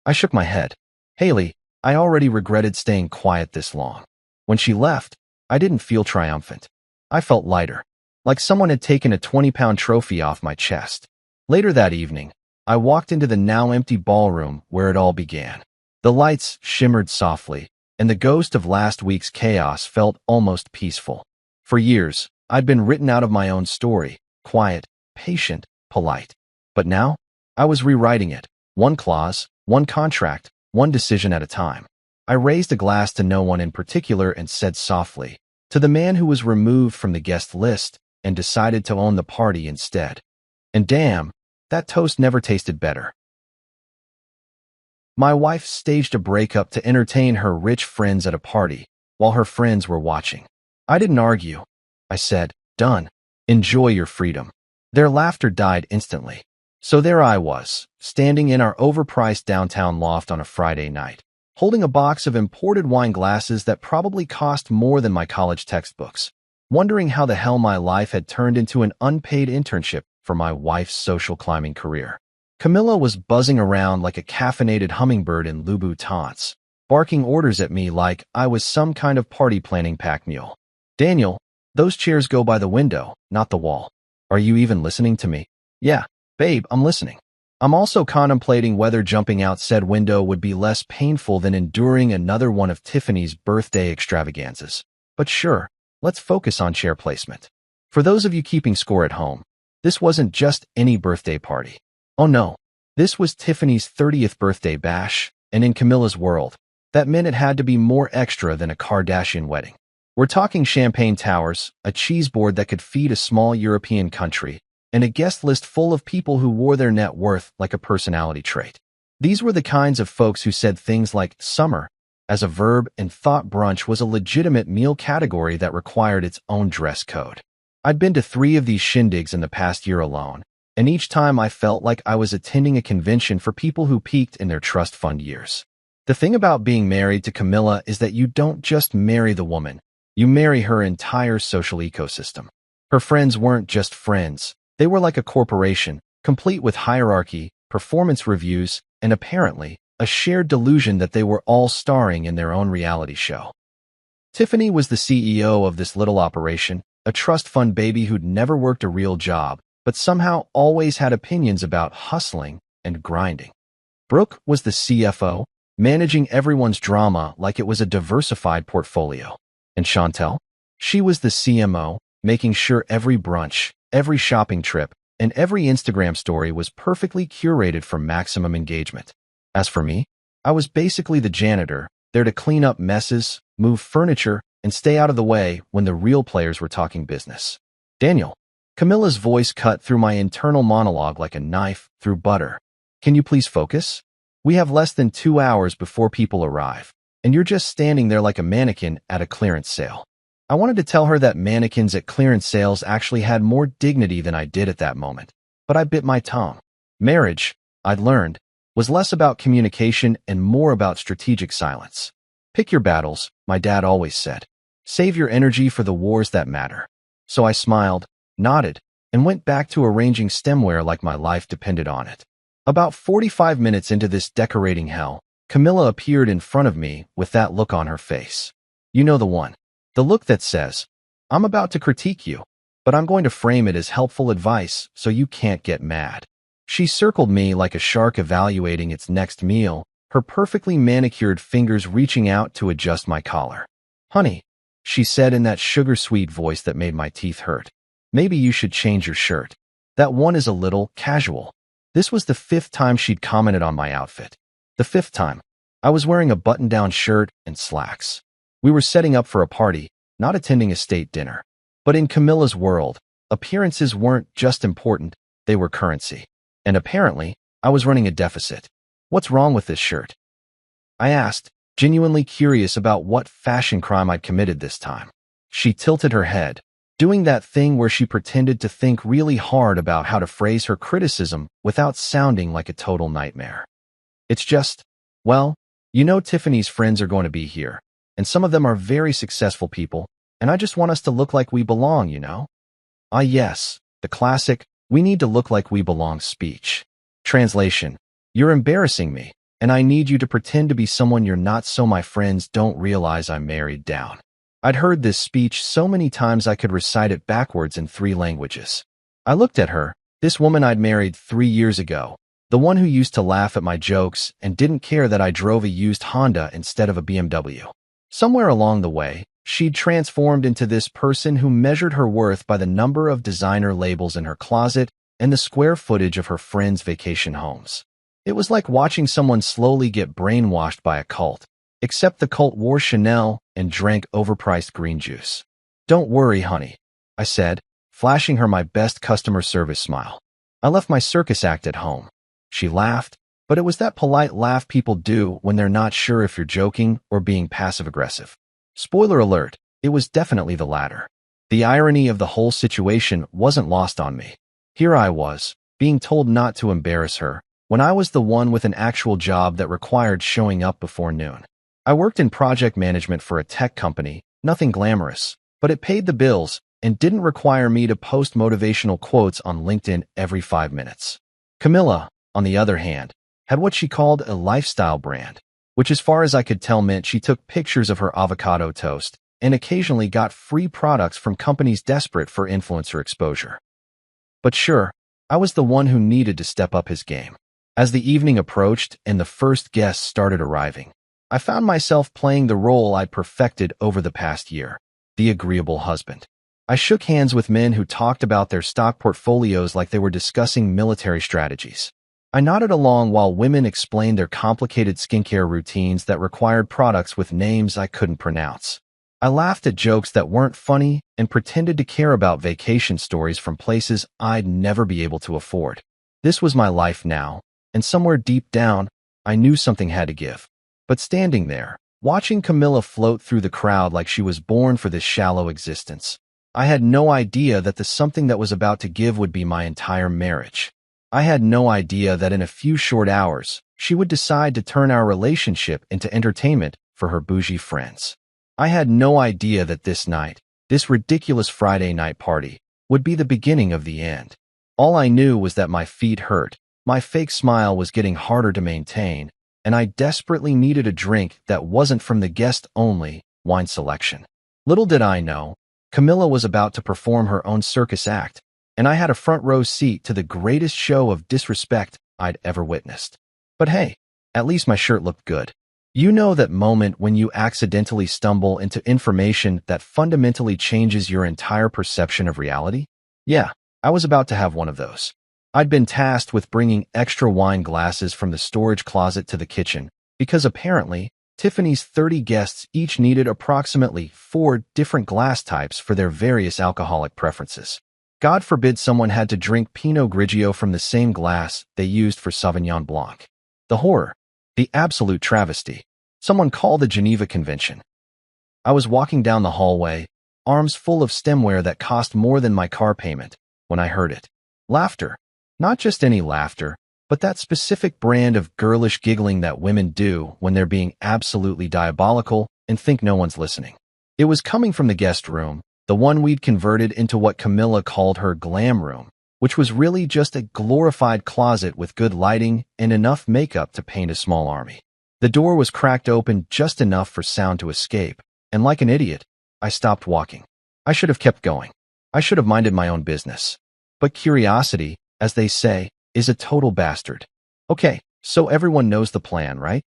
S1: I shook my head. "Haley, I already regretted staying quiet this long." When she left, I didn't feel triumphant. I felt lighter, like someone had taken a 20-pound trophy off my chest. Later that evening, I walked into the now empty ballroom where it all began. The lights shimmered softly, and the ghost of last week's chaos felt almost peaceful. For years, I'd been written out of my own story, quiet, patient, polite. But now, I was rewriting it, one clause, one contract, one decision at a time. I raised a glass to no one in particular and said softly, "To the man who was removed from the guest list and decided to own the party instead." And damn, that toast never tasted better. My wife staged a breakup to entertain her rich friends at a party, while her friends were watching. I didn't argue. I said, "Done. Enjoy your freedom." Their laughter died instantly. So there I was, standing in our overpriced downtown loft on a Friday night, holding a box of imported wine glasses that probably cost more than my college textbooks, wondering how the hell my life had turned into an unpaid internship for my wife's social climbing career. Camilla was buzzing around like a caffeinated hummingbird in Louboutins, barking orders at me like I was some kind of party planning pack mule. "Daniel, those chairs go by the window, not the wall. Are you even listening to me?" "Yeah, babe, I'm listening." I'm also contemplating whether jumping out said window would be less painful than enduring another one of Tiffany's birthday extravaganzas. But sure, let's focus on chair placement. For those of you keeping score at home, this wasn't just any birthday party. Oh no, this was Tiffany's 30th birthday bash, and in Camilla's world, that meant it had to be more extra than a Kardashian wedding. We're talking champagne towers, a cheese board that could feed a small European country, and a guest list full of people who wore their net worth like a personality trait. These were the kinds of folks who said things like, "Summer, as a verb and thought brunch was a legitimate meal category that required its own dress code. I'd been to 3 of these shindigs in the past year alone, and each time I felt like I was attending a convention for people who peaked in their trust fund years. The thing about being married to Camilla is that you don't just marry the woman, you marry her entire social ecosystem. Her friends weren't just friends, they were like a corporation, complete with hierarchy, performance reviews, and apparently, a shared delusion that they were all starring in their own reality show. Tiffany was the CEO of this little operation, a trust fund baby who'd never worked a real job, but somehow always had opinions about hustling and grinding. Brooke was the CFO, managing everyone's drama like it was a diversified portfolio. And Chantel? She was the CMO, making sure every brunch, every shopping trip, and every Instagram story was perfectly curated for maximum engagement. As for me, I was basically the janitor, there to clean up messes, move furniture, and stay out of the way when the real players were talking business. Daniel. Camilla's voice cut through my internal monologue like a knife through butter. Can you please focus? We have less than 2 hours before people arrive, and you're just standing there like a mannequin at a clearance sale. I wanted to tell her that mannequins at clearance sales actually had more dignity than I did at that moment, but I bit my tongue. Marriage, I'd learned, was less about communication and more about strategic silence. Pick your battles, my dad always said. Save your energy for the wars that matter. So I smiled, nodded, and went back to arranging stemware like my life depended on it. About 45 minutes into this decorating hell, Camilla appeared in front of me with that look on her face. You know the one. The look that says, I'm about to critique you, but I'm going to frame it as helpful advice so you can't get mad. She circled me like a shark evaluating its next meal, her perfectly manicured fingers reaching out to adjust my collar. Honey, she said in that sugar-sweet voice that made my teeth hurt. Maybe you should change your shirt. That one is a little casual. This was the 5th time she'd commented on my outfit. The 5th time. I was wearing a button-down shirt and slacks. We were setting up for a party, not attending a state dinner. But in Camilla's world, appearances weren't just important, they were currency. And apparently, I was running a deficit. What's wrong with this shirt? I asked, genuinely curious about what fashion crime I'd committed this time. She tilted her head, doing that thing where she pretended to think really hard about how to phrase her criticism without sounding like a total nightmare. It's just, well, you know Tiffany's friends are going to be here, and some of them are very successful people, and I just want us to look like we belong, you know? Ah yes, the classic, we need to look like we belong speech. Translation, you're embarrassing me, and I need you to pretend to be someone you're not so my friends don't realize I'm married down. I'd heard this speech so many times I could recite it backwards in 3 languages. I looked at her, this woman I'd married 3 years ago, the one who used to laugh at my jokes and didn't care that I drove a used Honda instead of a BMW. Somewhere along the way, she'd transformed into this person who measured her worth by the number of designer labels in her closet and the square footage of her friends' vacation homes. It was like watching someone slowly get brainwashed by a cult, except the cult wore Chanel and drank overpriced green juice. Don't worry, honey, I said, flashing her my best customer service smile. I left my circus act at home. She laughed, but it was that polite laugh people do when they're not sure if you're joking or being passive-aggressive. Spoiler alert, it was definitely the latter. The irony of the whole situation wasn't lost on me. Here I was, being told not to embarrass her, when I was the one with an actual job that required showing up before noon. I worked in project management for a tech company, nothing glamorous, but it paid the bills and didn't require me to post motivational quotes on LinkedIn every 5 minutes. Camilla, on the other hand, had what she called a lifestyle brand, which as far as I could tell meant she took pictures of her avocado toast and occasionally got free products from companies desperate for influencer exposure. But sure, I was the one who needed to step up his game. As the evening approached and the first guests started arriving, I found myself playing the role I'd perfected over the past year, the agreeable husband. I shook hands with men who talked about their stock portfolios like they were discussing military strategies. I nodded along while women explained their complicated skincare routines that required products with names I couldn't pronounce. I laughed at jokes that weren't funny and pretended to care about vacation stories from places I'd never be able to afford. This was my life now, and somewhere deep down, I knew something had to give. But standing there, watching Camilla float through the crowd like she was born for this shallow existence. I had no idea that the something that was about to give would be my entire marriage. I had no idea that in a few short hours, she would decide to turn our relationship into entertainment for her bougie friends. I had no idea that this night, this ridiculous Friday night party, would be the beginning of the end. All I knew was that my feet hurt, my fake smile was getting harder to maintain, and I desperately needed a drink that wasn't from the guest-only wine selection. Little did I know, Camilla was about to perform her own circus act, and I had a front row seat to the greatest show of disrespect I'd ever witnessed. But hey, at least my shirt looked good. You know that moment when you accidentally stumble into information that fundamentally changes your entire perception of reality? Yeah, I was about to have one of those. I'd been tasked with bringing extra wine glasses from the storage closet to the kitchen, because apparently, Tiffany's 30 guests each needed approximately 4 different glass types for their various alcoholic preferences. God forbid someone had to drink Pinot Grigio from the same glass they used for Sauvignon Blanc. The horror. The absolute travesty. Someone call the Geneva Convention. I was walking down the hallway, arms full of stemware that cost more than my car payment, when I heard it. Laughter. Not just any laughter, but that specific brand of girlish giggling that women do when they're being absolutely diabolical and think no one's listening. It was coming from the guest room, the one we'd converted into what Camilla called her glam room, which was really just a glorified closet with good lighting and enough makeup to paint a small army. The door was cracked open just enough for sound to escape, and like an idiot, I stopped walking. I should have kept going. I should have minded my own business. But curiosity, as they say, is a total bastard. Okay, so everyone knows the plan, right?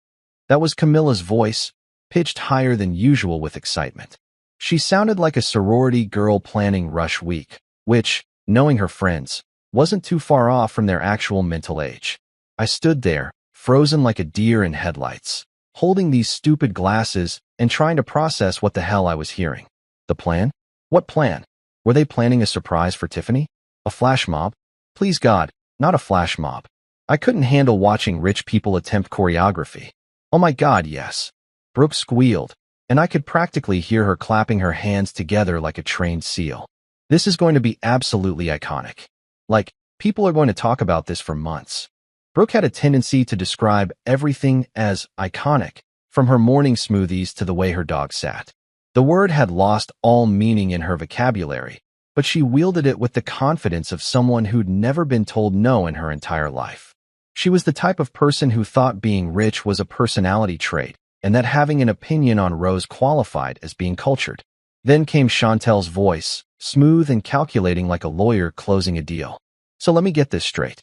S1: That was Camilla's voice, pitched higher than usual with excitement. She sounded like a sorority girl planning rush week, which, knowing her friends, wasn't too far off from their actual mental age. I stood there, frozen like a deer in headlights, holding these stupid glasses and trying to process what the hell I was hearing. The plan? What plan? Were they planning a surprise for Tiffany? A flash mob? Please God, not a flash mob. I couldn't handle watching rich people attempt choreography. Oh my God, yes. Brooke squealed, and I could practically hear her clapping her hands together like a trained seal. This is going to be absolutely iconic. Like, people are going to talk about this for months. Brooke had a tendency to describe everything as iconic, from her morning smoothies to the way her dog sat. The word had lost all meaning in her vocabulary, but she wielded it with the confidence of someone who'd never been told no in her entire life. She was the type of person who thought being rich was a personality trait, and that having an opinion on Rose qualified as being cultured. Then came Chantel's voice, smooth and calculating like a lawyer closing a deal. So let me get this straight.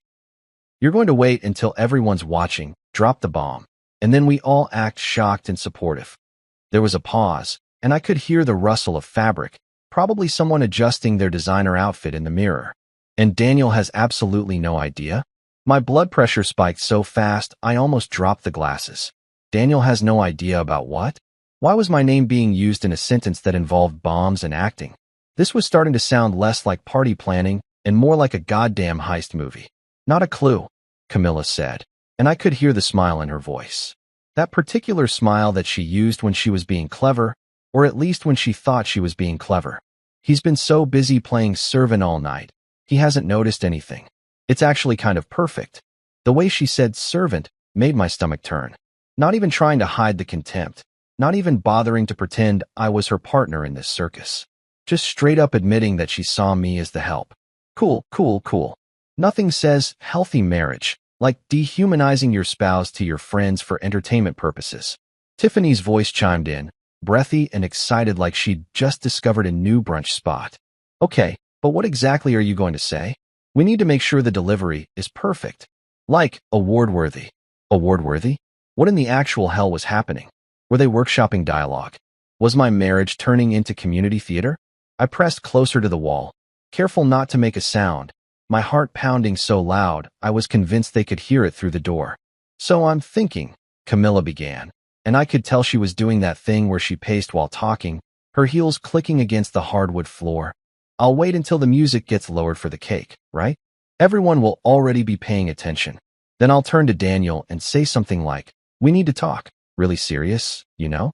S1: You're going to wait until everyone's watching, drop the bomb, and then we all act shocked and supportive. There was a pause, and I could hear the rustle of fabric, probably someone adjusting their designer outfit in the mirror. And Daniel has absolutely no idea? My blood pressure spiked so fast I almost dropped the glasses. Daniel has no idea about what? Why was my name being used in a sentence that involved bombs and acting? This was starting to sound less like party planning and more like a goddamn heist movie. Not a clue, Camilla said, and I could hear the smile in her voice. That particular smile that she used when she was being clever, or at least when she thought she was being clever. He's been so busy playing servant all night, he hasn't noticed anything. It's actually kind of perfect. The way she said servant made my stomach turn. Not even trying to hide the contempt. Not even bothering to pretend I was her partner in this circus. Just straight up admitting that she saw me as the help. Cool, cool, cool. Nothing says healthy marriage like dehumanizing your spouse to your friends for entertainment purposes. Tiffany's voice chimed in, breathy and excited like she'd just discovered a new brunch spot. Okay, but what exactly are you going to say? We need to make sure the delivery is perfect. Like, award-worthy. Award-worthy? What in the actual hell was happening? Were they workshopping dialogue? Was my marriage turning into community theater? I pressed closer to the wall, careful not to make a sound, my heart pounding so loud I was convinced they could hear it through the door. So I'm thinking, Camilla began, and I could tell she was doing that thing where she paced while talking, her heels clicking against the hardwood floor. I'll wait until the music gets lowered for the cake, right? Everyone will already be paying attention. Then I'll turn to Daniel and say something like, we need to talk. Really serious, you know?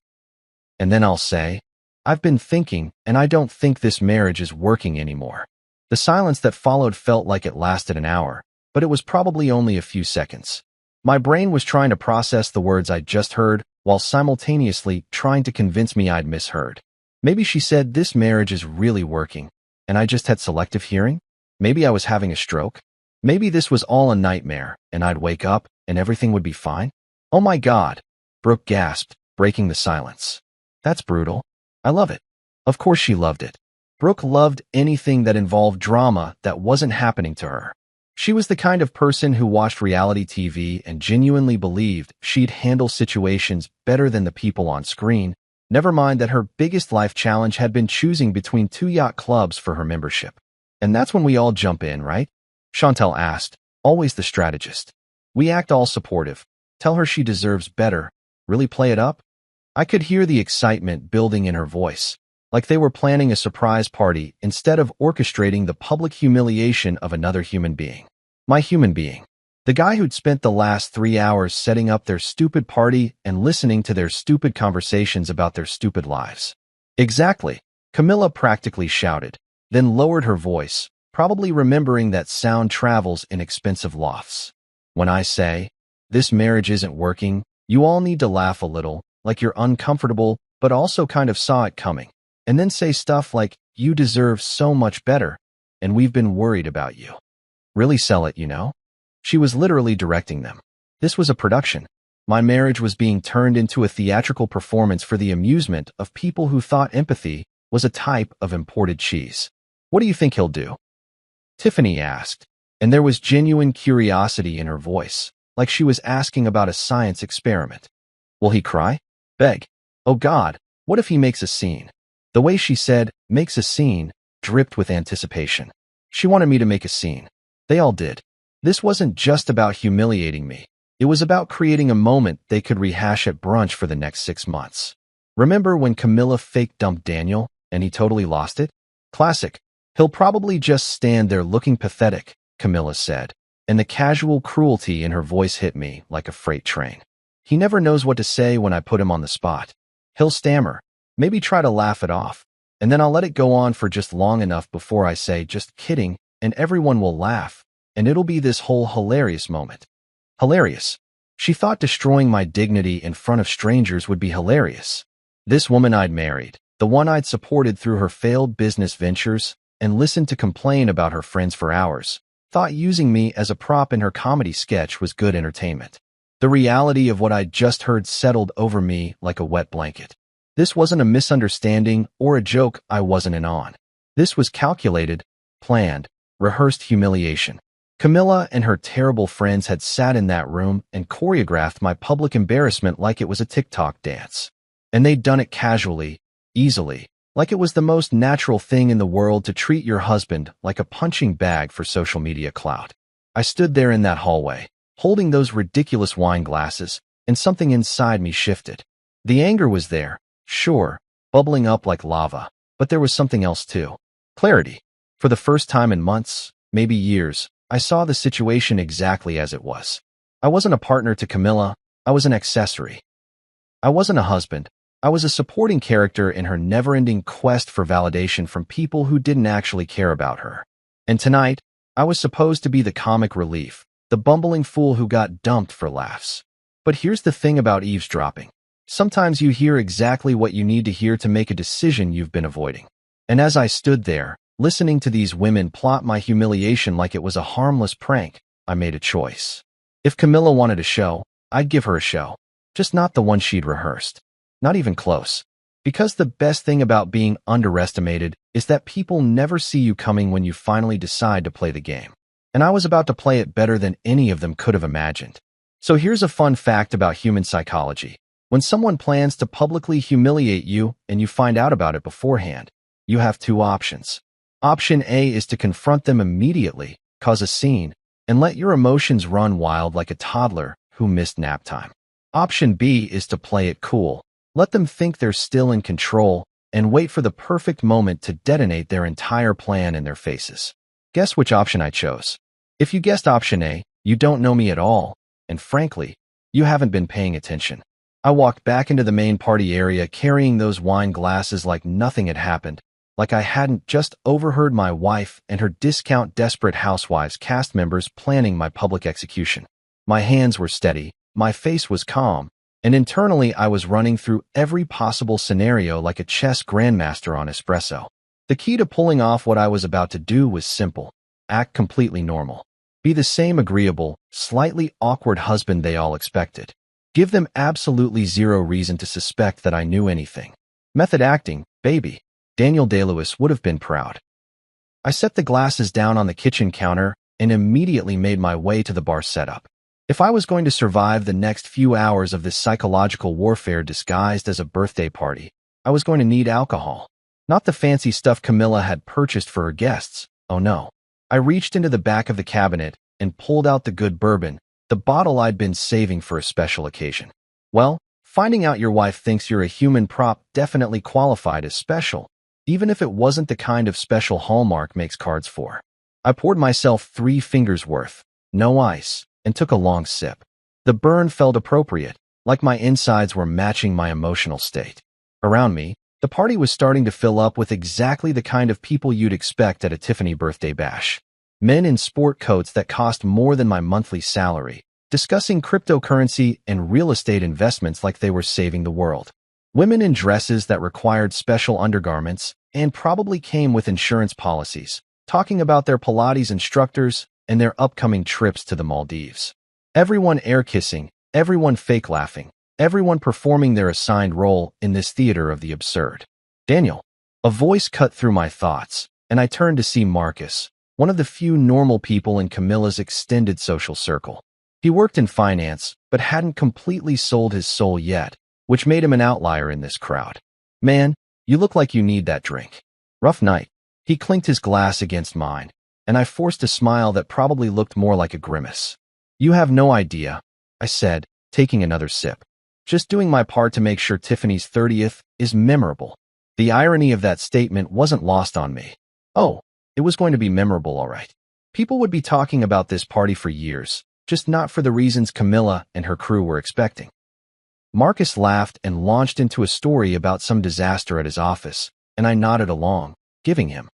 S1: And then I'll say, I've been thinking, and I don't think this marriage is working anymore. The silence that followed felt like it lasted an hour, but it was probably only a few seconds. My brain was trying to process the words I'd just heard, while simultaneously trying to convince me I'd misheard. Maybe she said this marriage is really working, and I just had selective hearing? Maybe I was having a stroke? Maybe this was all a nightmare, and I'd wake up, and everything would be fine? Oh my God! Brooke gasped, breaking the silence. That's brutal. I love it. Of course she loved it. Brooke loved anything that involved drama that wasn't happening to her. She was the kind of person who watched reality TV and genuinely believed she'd handle situations better than the people on screen, never mind that her biggest life challenge had been choosing between 2 yacht clubs for her membership. And that's when we all jump in, right? Chantel asked, always the strategist. We act all supportive, tell her she deserves better, really play it up. I could hear the excitement building in her voice, like they were planning a surprise party instead of orchestrating the public humiliation of another human being. My human being. The guy who'd spent the last 3 hours setting up their stupid party and listening to their stupid conversations about their stupid lives. Exactly, Camilla practically shouted, then lowered her voice, probably remembering that sound travels in expensive lofts. When I say, this marriage isn't working, you all need to laugh a little, like you're uncomfortable, but also kind of saw it coming. And then say stuff like, you deserve so much better, and we've been worried about you. Really sell it, you know? She was literally directing them. This was a production. My marriage was being turned into a theatrical performance for the amusement of people who thought empathy was a type of imported cheese. What do you think he'll do? Tiffany asked, and there was genuine curiosity in her voice, like she was asking about a science experiment. Will he cry? Beg? Oh God, what if he makes a scene? The way she said, makes a scene, dripped with anticipation. She wanted me to make a scene. They all did. This wasn't just about humiliating me. It was about creating a moment they could rehash at brunch for the next 6 months. Remember when Camilla fake dumped Daniel, and he totally lost it? Classic. He'll probably just stand there looking pathetic, Camilla said, and the casual cruelty in her voice hit me like a freight train. He never knows what to say when I put him on the spot. He'll stammer, maybe try to laugh it off, and then I'll let it go on for just long enough before I say, just kidding, and everyone will laugh, and it'll be this whole hilarious moment. Hilarious. She thought destroying my dignity in front of strangers would be hilarious. This woman I'd married, the one I'd supported through her failed business ventures and listened to complain about her friends for hours, thought using me as a prop in her comedy sketch was good entertainment. The reality of what I'd just heard settled over me like a wet blanket. This wasn't a misunderstanding or a joke I wasn't in on. This was calculated, planned, rehearsed humiliation. Camilla and her terrible friends had sat in that room and choreographed my public embarrassment like it was a TikTok dance. And they'd done it casually, easily, like it was the most natural thing in the world to treat your husband like a punching bag for social media clout. I stood there in that hallway, holding those ridiculous wine glasses, and something inside me shifted. The anger was there, sure, bubbling up like lava, but there was something else too. Clarity. For the first time in months, maybe years, I saw the situation exactly as it was. I wasn't a partner to Camilla, I was an accessory. I wasn't a husband, I was a supporting character in her never-ending quest for validation from people who didn't actually care about her. And tonight, I was supposed to be the comic relief, the bumbling fool who got dumped for laughs. But here's the thing about eavesdropping. Sometimes you hear exactly what you need to hear to make a decision you've been avoiding. And as I stood there, listening to these women plot my humiliation like it was a harmless prank, I made a choice. If Camilla wanted a show, I'd give her a show. Just not the one she'd rehearsed. Not even close. Because the best thing about being underestimated is that people never see you coming when you finally decide to play the game. And I was about to play it better than any of them could have imagined. So here's a fun fact about human psychology. When someone plans to publicly humiliate you and you find out about it beforehand, you have 2 options. Option A is to confront them immediately, cause a scene, and let your emotions run wild like a toddler who missed nap time. Option B is to play it cool. Let them think they're still in control and wait for the perfect moment to detonate their entire plan in their faces. Guess which option I chose? If you guessed option A, you don't know me at all, and frankly, you haven't been paying attention. I walked back into the main party area carrying those wine glasses like nothing had happened, like I hadn't just overheard my wife and her discount Desperate Housewives cast members planning my public execution. My hands were steady, my face was calm, and internally I was running through every possible scenario like a chess grandmaster on espresso. The key to pulling off what I was about to do was simple. Act completely normal. Be the same agreeable, slightly awkward husband they all expected. Give them absolutely zero reason to suspect that I knew anything. Method acting, baby. Daniel Day-Lewis would have been proud. I set the glasses down on the kitchen counter and immediately made my way to the bar setup. If I was going to survive the next few hours of this psychological warfare disguised as a birthday party, I was going to need alcohol. Not the fancy stuff Camilla had purchased for her guests. Oh no. I reached into the back of the cabinet and pulled out the good bourbon, the bottle I'd been saving for a special occasion. Well, finding out your wife thinks you're a human prop definitely qualified as special, even if it wasn't the kind of special Hallmark makes cards for. I poured myself 3 fingers worth, no ice, and took a long sip. The burn felt appropriate, like my insides were matching my emotional state. Around me, the party was starting to fill up with exactly the kind of people you'd expect at a Tiffany birthday bash. Men in sport coats that cost more than my monthly salary, discussing cryptocurrency and real estate investments like they were saving the world. Women in dresses that required special undergarments and probably came with insurance policies, talking about their Pilates instructors and their upcoming trips to the Maldives. Everyone air-kissing, everyone fake laughing, everyone performing their assigned role in this theater of the absurd. Daniel. A voice cut through my thoughts, and I turned to see Marcus, one of the few normal people in Camilla's extended social circle. He worked in finance, but hadn't completely sold his soul yet, which made him an outlier in this crowd. Man, you look like you need that drink. Rough night. He clinked his glass against mine, and I forced a smile that probably looked more like a grimace. You have no idea, I said, taking another sip. Just doing my part to make sure Tiffany's 30th is memorable. The irony of that statement wasn't lost on me. Oh, it was going to be memorable, all right. People would be talking about this party for years, just not for the reasons Camilla and her crew were expecting. Marcus laughed and launched into a story about some disaster at his office, and I nodded along, giving him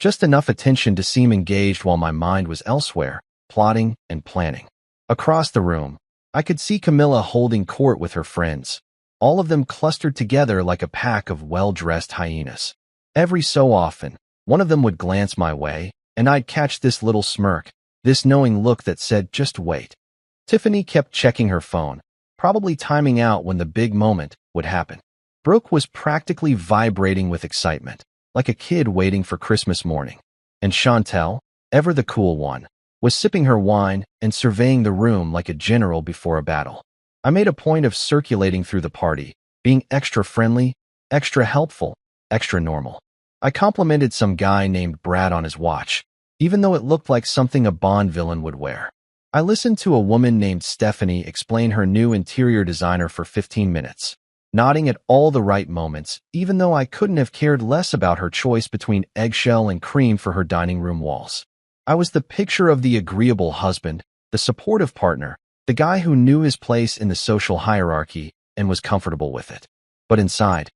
S1: just enough attention to seem engaged while my mind was elsewhere, plotting and planning. Across the room, I could see Camilla holding court with her friends, all of them clustered together like a pack of well-dressed hyenas. Every so often, one of them would glance my way, and I'd catch this little smirk, this knowing look that said, just wait. Tiffany kept checking her phone, probably timing out when the big moment would happen. Brooke was practically vibrating with excitement, like a kid waiting for Christmas morning. And Chantel, ever the cool one, was sipping her wine and surveying the room like a general before a battle. I made a point of circulating through the party, being extra friendly, extra helpful, extra normal. I complimented some guy named Brad on his watch, even though it looked like something a Bond villain would wear. I listened to a woman named Stephanie explain her new interior designer for 15 minutes, nodding at all the right moments, even though I couldn't have cared less about her choice between eggshell and cream for her dining room walls. I was the picture of the agreeable husband, the supportive partner, the guy who knew his place in the social hierarchy and was comfortable with it. But inside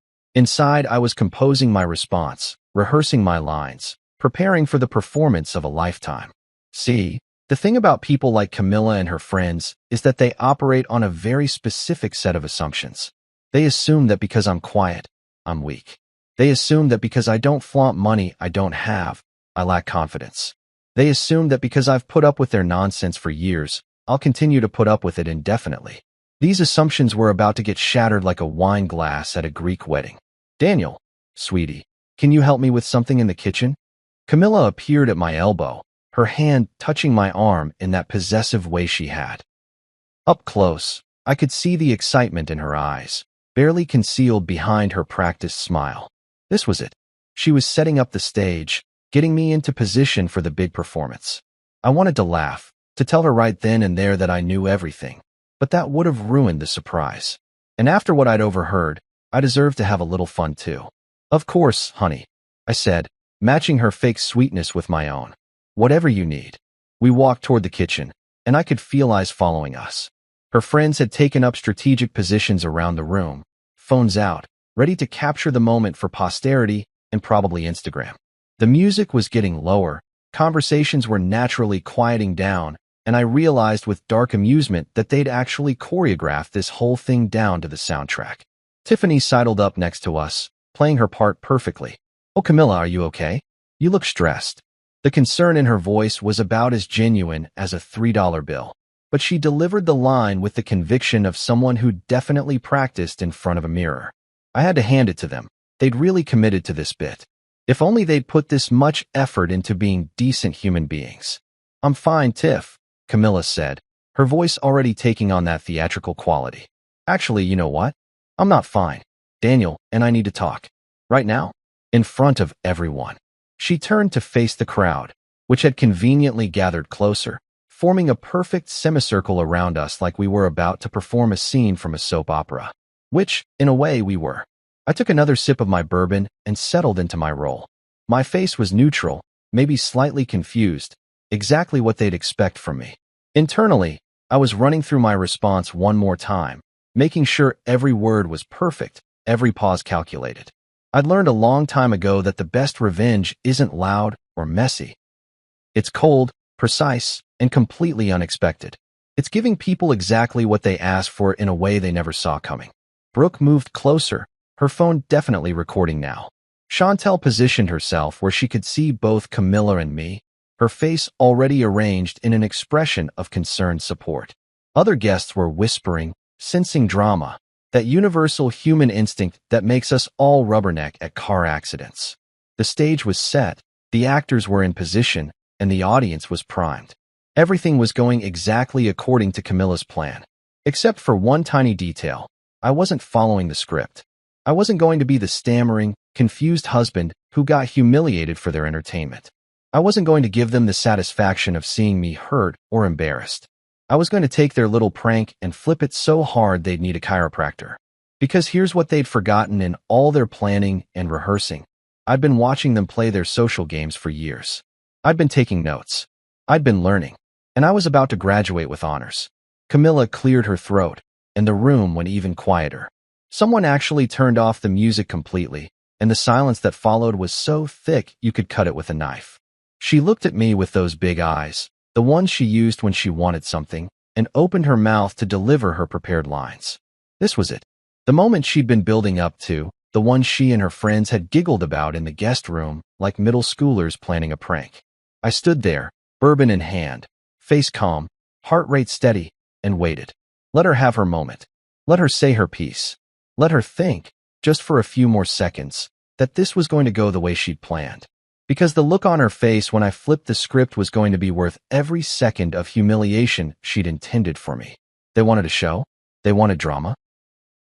S1: I was composing my response, rehearsing my lines, preparing for the performance of a lifetime. See, the thing about people like Camilla and her friends is that they operate on a very specific set of assumptions. They assume that because I'm quiet, I'm weak. They assume that because I don't flaunt money I don't have, I lack confidence. They assume that because I've put up with their nonsense for years, I'll continue to put up with it indefinitely. These assumptions were about to get shattered like a wine glass at a Greek wedding. Daniel, sweetie, can you help me with something in the kitchen? Camilla appeared at my elbow, her hand touching my arm in that possessive way she had. Up close, I could see the excitement in her eyes, barely concealed behind her practiced smile. This was it. She was setting up the stage, getting me into position for the big performance. I wanted to laugh, to tell her right then and there that I knew everything, but that would have ruined the surprise. And after what I'd overheard, I deserved to have a little fun too. Of course, honey, I said, matching her fake sweetness with my own. Whatever you need. We walked toward the kitchen, and I could feel eyes following us. Her friends had taken up strategic positions around the room, phones out, ready to capture the moment for posterity and probably Instagram. The music was getting lower, conversations were naturally quieting down, and I realized with dark amusement that they'd actually choreographed this whole thing down to the soundtrack. Tiffany sidled up next to us, playing her part perfectly. "Oh, Camilla, are you okay? You look stressed." The concern in her voice was about as genuine as a $3 bill, but she delivered the line with the conviction of someone who definitely practiced in front of a mirror. I had to hand it to them. They'd really committed to this bit. If only they'd put this much effort into being decent human beings. "I'm fine, Tiff," Camilla said, her voice already taking on that theatrical quality. "Actually, you know what? I'm not fine. Daniel and I need to talk. Right now. In front of everyone." She turned to face the crowd, which had conveniently gathered closer, forming a perfect semicircle around us like we were about to perform a scene from a soap opera. Which, in a way, we were. I took another sip of my bourbon and settled into my role. My face was neutral, maybe slightly confused, exactly what they'd expect from me. Internally, I was running through my response one more time, making sure every word was perfect, every pause calculated. I'd learned a long time ago that the best revenge isn't loud or messy. It's cold, precise, and completely unexpected. It's giving people exactly what they asked for in a way they never saw coming. Brooke moved closer, her phone definitely recording now. Chantel positioned herself where she could see both Camilla and me, her face already arranged in an expression of concerned support. Other guests were whispering, sensing drama, that universal human instinct that makes us all rubberneck at car accidents. The stage was set, the actors were in position, and the audience was primed. Everything was going exactly according to Camilla's plan. Except for one tiny detail. I wasn't following the script. I wasn't going to be the stammering, confused husband who got humiliated for their entertainment. I wasn't going to give them the satisfaction of seeing me hurt or embarrassed. I was going to take their little prank and flip it so hard they'd need a chiropractor. Because here's what they'd forgotten in all their planning and rehearsing. I'd been watching them play their social games for years. I'd been taking notes. I'd been learning. And I was about to graduate with honors. Camilla cleared her throat, and the room went even quieter. Someone actually turned off the music completely, and the silence that followed was so thick you could cut it with a knife. She looked at me with those big eyes, the ones she used when she wanted something, and opened her mouth to deliver her prepared lines. This was it. The moment she'd been building up to, the one she and her friends had giggled about in the guest room like middle schoolers planning a prank. I stood there, bourbon in hand, face calm, heart rate steady, and waited. Let her have her moment. Let her say her piece. Let her think, just for a few more seconds, that this was going to go the way she'd planned. Because the look on her face when I flipped the script was going to be worth every second of humiliation she'd intended for me. They wanted a show. They wanted drama.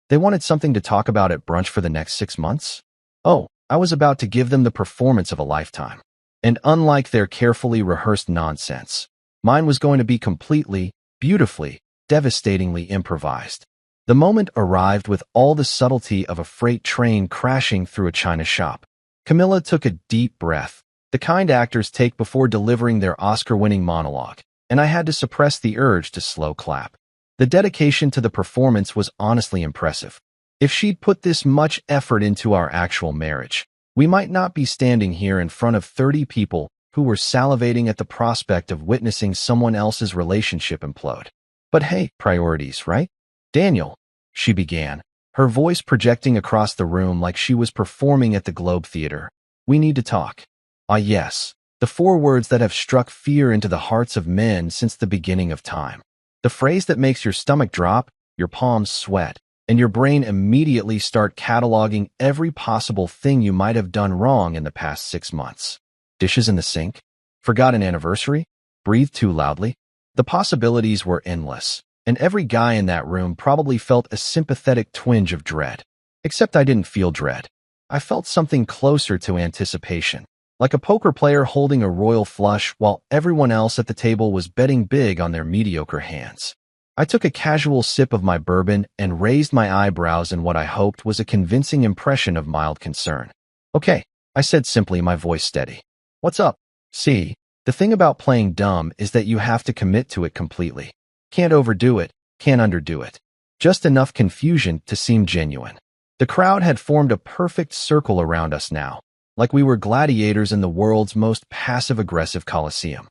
S1: They wanted something to talk about at brunch for the next 6 months. Oh, I was about to give them the performance of a lifetime. And unlike their carefully rehearsed nonsense, mine was going to be completely, beautifully, devastatingly improvised. The moment arrived with all the subtlety of a freight train crashing through a china shop. Camilla took a deep breath, the kind actors take before delivering their Oscar-winning monologue, and I had to suppress the urge to slow clap. The dedication to the performance was honestly impressive. If she'd put this much effort into our actual marriage, we might not be standing here in front of 30 people who were salivating at the prospect of witnessing someone else's relationship implode. But hey, priorities, right? "Daniel," she began, her voice projecting across the room like she was performing at the Globe Theater. "We need to talk." Ah, yes, the 4 words that have struck fear into the hearts of men since the beginning of time. The phrase that makes your stomach drop, your palms sweat, and your brain immediately start cataloging every possible thing you might have done wrong in the past 6 months. Dishes in the sink? Forgot an anniversary? Breathed too loudly? The possibilities were endless, and every guy in that room probably felt a sympathetic twinge of dread. Except I didn't feel dread. I felt something closer to anticipation, like a poker player holding a royal flush while everyone else at the table was betting big on their mediocre hands. I took a casual sip of my bourbon and raised my eyebrows in what I hoped was a convincing impression of mild concern. "Okay," I said simply, my voice steady. "What's up?" "See, the thing about playing dumb is that you have to commit to it completely. Can't overdo it, Can't underdo it. Just enough confusion to seem genuine. The crowd had formed a perfect circle around us now, like we were gladiators in the world's most passive-aggressive coliseum.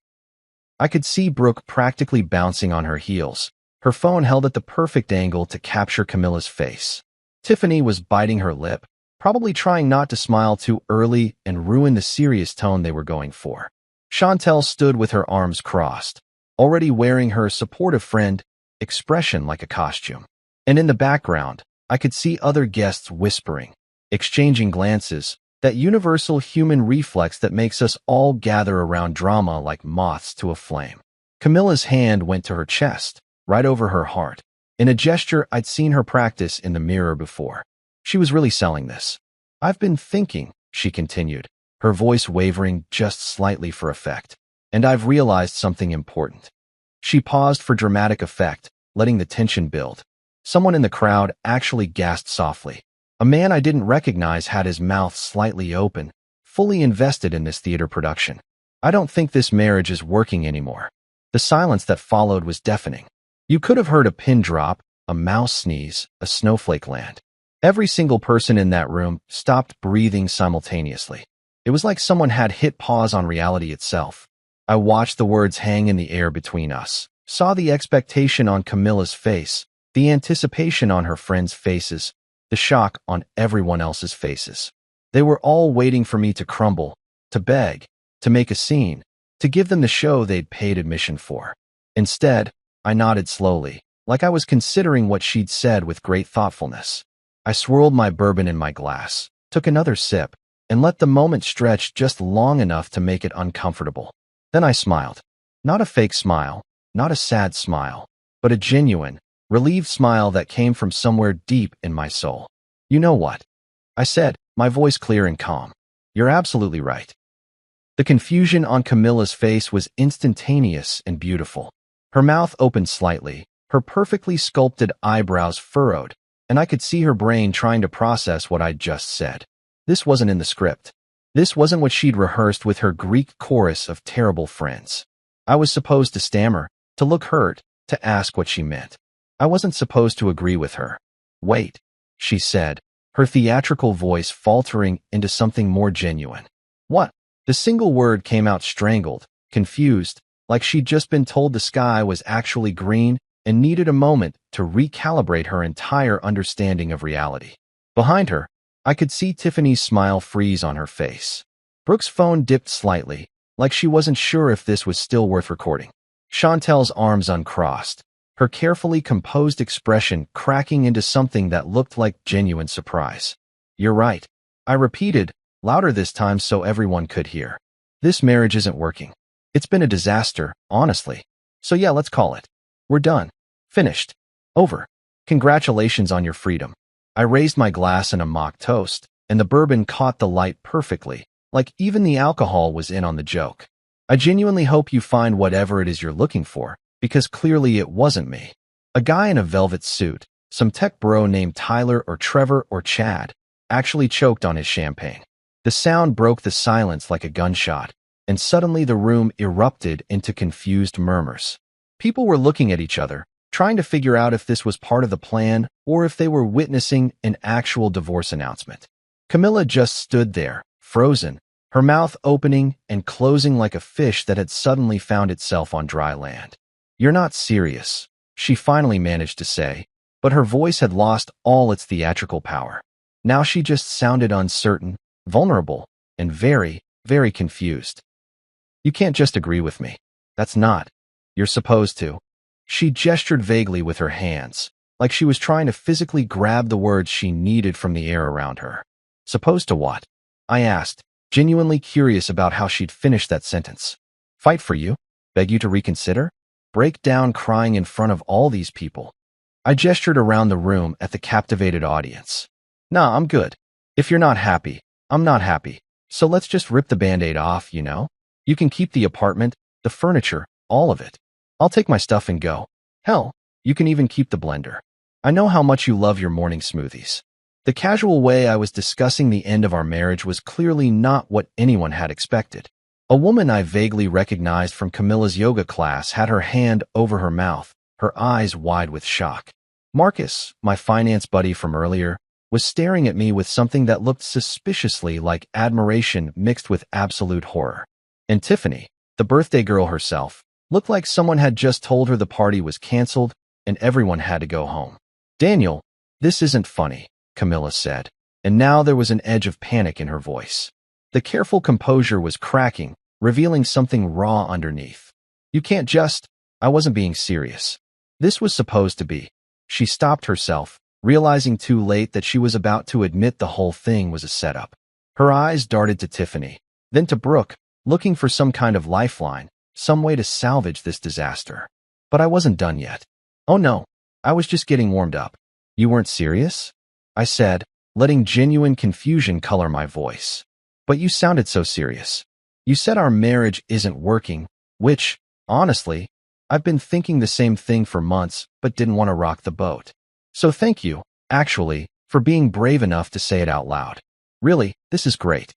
S1: I could see Brooke practically bouncing on her heels, her phone held at the perfect angle to capture Camilla's face. Tiffany was biting her lip, probably trying not to smile too early and ruin the serious tone they were going for. Chantel stood with her arms crossed, already wearing her supportive friend expression like a costume. And in the background, I could see other guests whispering, exchanging glances, that universal human reflex that makes us all gather around drama like moths to a flame. Camilla's hand went to her chest, right over her heart, in a gesture I'd seen her practice in the mirror before. She was really selling this. I've been thinking, she continued, her voice wavering just slightly for effect, and I've realized something important. She paused for dramatic effect, letting the tension build. Someone in the crowd actually gasped softly. A man I didn't recognize had his mouth slightly open, fully invested in this theater production. I don't think this marriage is working anymore. The silence that followed was deafening. You could have heard a pin drop, a mouse sneeze, a snowflake land. Every single person in that room stopped breathing simultaneously. It was like someone had hit pause on reality itself. I watched the words hang in the air between us, saw the expectation on Camilla's face, the anticipation on her friends' faces, the shock on everyone else's faces. They were all waiting for me to crumble, to beg, to make a scene, to give them the show they'd paid admission for. Instead, I nodded slowly, like I was considering what she'd said with great thoughtfulness. I swirled my bourbon in my glass, took another sip, and let the moment stretch just long enough to make it uncomfortable. Then I smiled. Not a fake smile, not a sad smile, but a genuine, relieved smile that came from somewhere deep in my soul. You know what? I said, my voice clear and calm. You're absolutely right. The confusion on Camilla's face was instantaneous and beautiful. Her mouth opened slightly, her perfectly sculpted eyebrows furrowed, and I could see her brain trying to process what I'd just said. This wasn't in the script. This wasn't what she'd rehearsed with her Greek chorus of terrible friends. I was supposed to stammer, to look hurt, to ask what she meant. I wasn't supposed to agree with her. Wait, she said, her theatrical voice faltering into something more genuine. What? The single word came out strangled, confused, like she'd just been told the sky was actually green and needed a moment to recalibrate her entire understanding of reality. Behind her, I could see Tiffany's smile freeze on her face. Brooke's phone dipped slightly, like she wasn't sure if this was still worth recording. Chantel's arms uncrossed, her carefully composed expression cracking into something that looked like genuine surprise. You're right, I repeated, louder this time so everyone could hear. This marriage isn't working. It's been a disaster, honestly. So yeah, let's call it. We're done. Finished. Over. Congratulations on your freedom. I raised my glass in a mock toast, and the bourbon caught the light perfectly, like even the alcohol was in on the joke. I genuinely hope you find whatever it is you're looking for, because clearly it wasn't me. A guy in a velvet suit, some tech bro named Tyler or Trevor or Chad, actually choked on his champagne. The sound broke the silence like a gunshot, and suddenly the room erupted into confused murmurs. People were looking at each other, trying to figure out if this was part of the plan or if they were witnessing an actual divorce announcement. Camilla just stood there, frozen, her mouth opening and closing like a fish that had suddenly found itself on dry land. You're not serious, she finally managed to say, but her voice had lost all its theatrical power. Now she just sounded uncertain, vulnerable, and very, very confused. You can't just agree with me. That's not. You're supposed to. She gestured vaguely with her hands, like she was trying to physically grab the words she needed from the air around her. Supposed to what? I asked, genuinely curious about how she'd finish that sentence. Fight for you? Beg you to reconsider? Break down crying in front of all these people? I gestured around the room at the captivated audience. Nah, I'm good. If you're not happy, I'm not happy. So let's just rip the Band-Aid off, you know? You can keep the apartment, the furniture, all of it. I'll take my stuff and go. Hell, you can even keep the blender. I know how much you love your morning smoothies. The casual way I was discussing the end of our marriage was clearly not what anyone had expected. A woman I vaguely recognized from Camilla's yoga class had her hand over her mouth, her eyes wide with shock. Marcus, my finance buddy from earlier, was staring at me with something that looked suspiciously like admiration mixed with absolute horror. And Tiffany, the birthday girl herself, looked like someone had just told her the party was canceled and everyone had to go home. Daniel, this isn't funny, Camilla said, and now there was an edge of panic in her voice. The careful composure was cracking, revealing something raw underneath. You can't just... I wasn't being serious. This was supposed to be. She stopped herself, realizing too late that she was about to admit the whole thing was a setup. Her eyes darted to Tiffany, then to Brooke, looking for some kind of lifeline, some way to salvage this disaster. But I wasn't done yet. Oh no, I was just getting warmed up. You weren't serious? I said, letting genuine confusion color my voice. But you sounded so serious. You said our marriage isn't working, which, honestly, I've been thinking the same thing for months, but didn't want to rock the boat. So thank you, actually, for being brave enough to say it out loud. Really, this is great.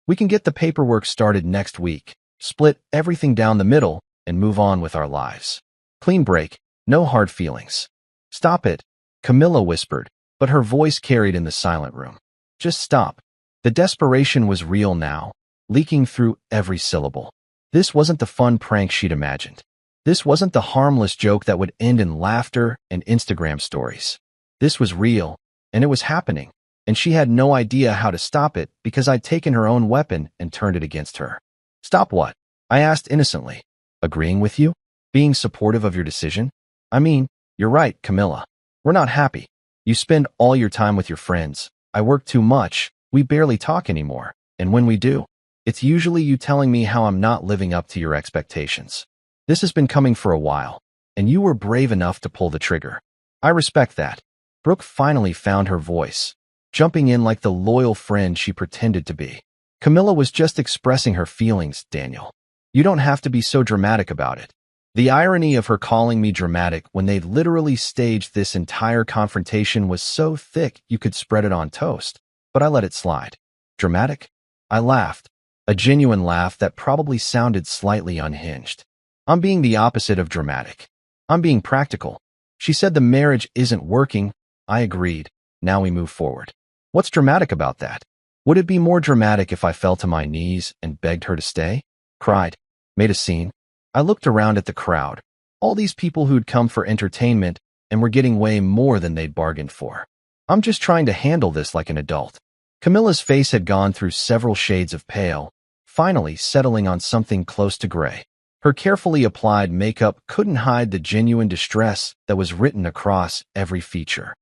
S1: We can get the paperwork started next week, split everything down the middle, and move on with our lives. Clean break, no hard feelings. Stop it, Camilla whispered, but her voice carried in the silent room. Just stop. The desperation was real now, leaking through every syllable. This wasn't the fun prank she'd imagined. This wasn't the harmless joke that would end in laughter and Instagram stories. This was real, and it was happening, and she had no idea how to stop it because I'd taken her own weapon and turned it against her. Stop what? I asked innocently. Agreeing with you? Being supportive of your decision? I mean, you're right, Camilla. We're not happy. You spend all your time with your friends. I work too much. We barely talk anymore. And when we do, it's usually you telling me how I'm not living up to your expectations. This has been coming for a while, and you were brave enough to pull the trigger. I respect that. Brooke finally found her voice, jumping in like the loyal friend she pretended to be. Camilla was just expressing her feelings, Daniel. You don't have to be so dramatic about it. The irony of her calling me dramatic when they'd literally staged this entire confrontation was so thick you could spread it on toast, but I let it slide. Dramatic? I laughed, a genuine laugh that probably sounded slightly unhinged. I'm being the opposite of dramatic. I'm being practical. She said the marriage isn't working. I agreed. Now we move forward. What's dramatic about that? Would it be more dramatic if I fell to my knees and begged her to stay? Cried? Made a scene? I looked around at the crowd. All these people who'd come for entertainment and were getting way more than they'd bargained for. I'm just trying to handle this like an adult. Camilla's face had gone through several shades of pale, finally settling on something close to gray. Her carefully applied makeup couldn't hide the genuine distress that was written across every feature.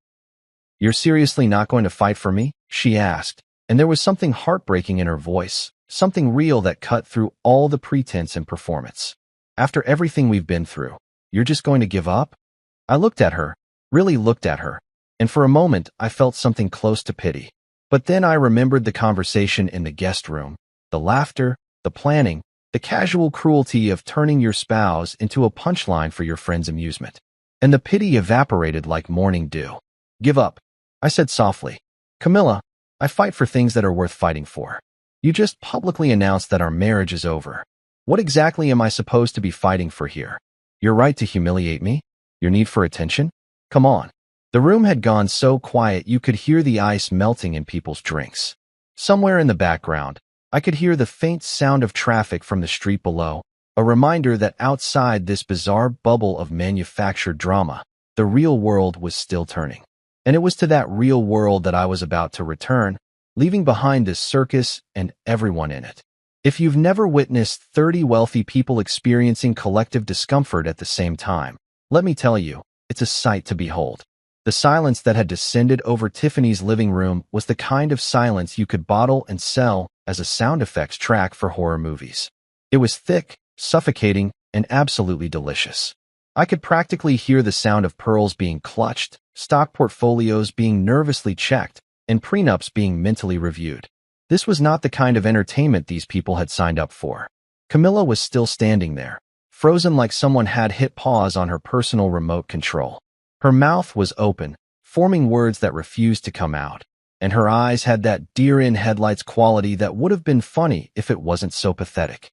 S1: You're seriously not going to fight for me? She asked, and there was something heartbreaking in her voice, something real that cut through all the pretense and performance. After everything we've been through, you're just going to give up? I looked at her, really looked at her, and for a moment I felt something close to pity. But then I remembered the conversation in the guest room, the laughter, the planning, the casual cruelty of turning your spouse into a punchline for your friend's amusement. And the pity evaporated like morning dew. Give up, I said softly. Camilla, I fight for things that are worth fighting for. You just publicly announced that our marriage is over. What exactly am I supposed to be fighting for here? Your right to humiliate me? Your need for attention? Come on. The room had gone so quiet you could hear the ice melting in people's drinks. Somewhere in the background, I could hear the faint sound of traffic from the street below, a reminder that outside this bizarre bubble of manufactured drama, the real world was still turning. And it was to that real world that I was about to return, leaving behind this circus and everyone in it. If you've never witnessed 30 wealthy people experiencing collective discomfort at the same time, let me tell you, it's a sight to behold. The silence that had descended over Tiffany's living room was the kind of silence you could bottle and sell as a sound effects track for horror movies. It was thick, suffocating, and absolutely delicious. I could practically hear the sound of pearls being clutched, stock portfolios being nervously checked, and prenups being mentally reviewed. This was not the kind of entertainment these people had signed up for. Camilla was still standing there, frozen like someone had hit pause on her personal remote control. Her mouth was open, forming words that refused to come out, and her eyes had that deer-in-headlights quality that would have been funny if it wasn't so pathetic.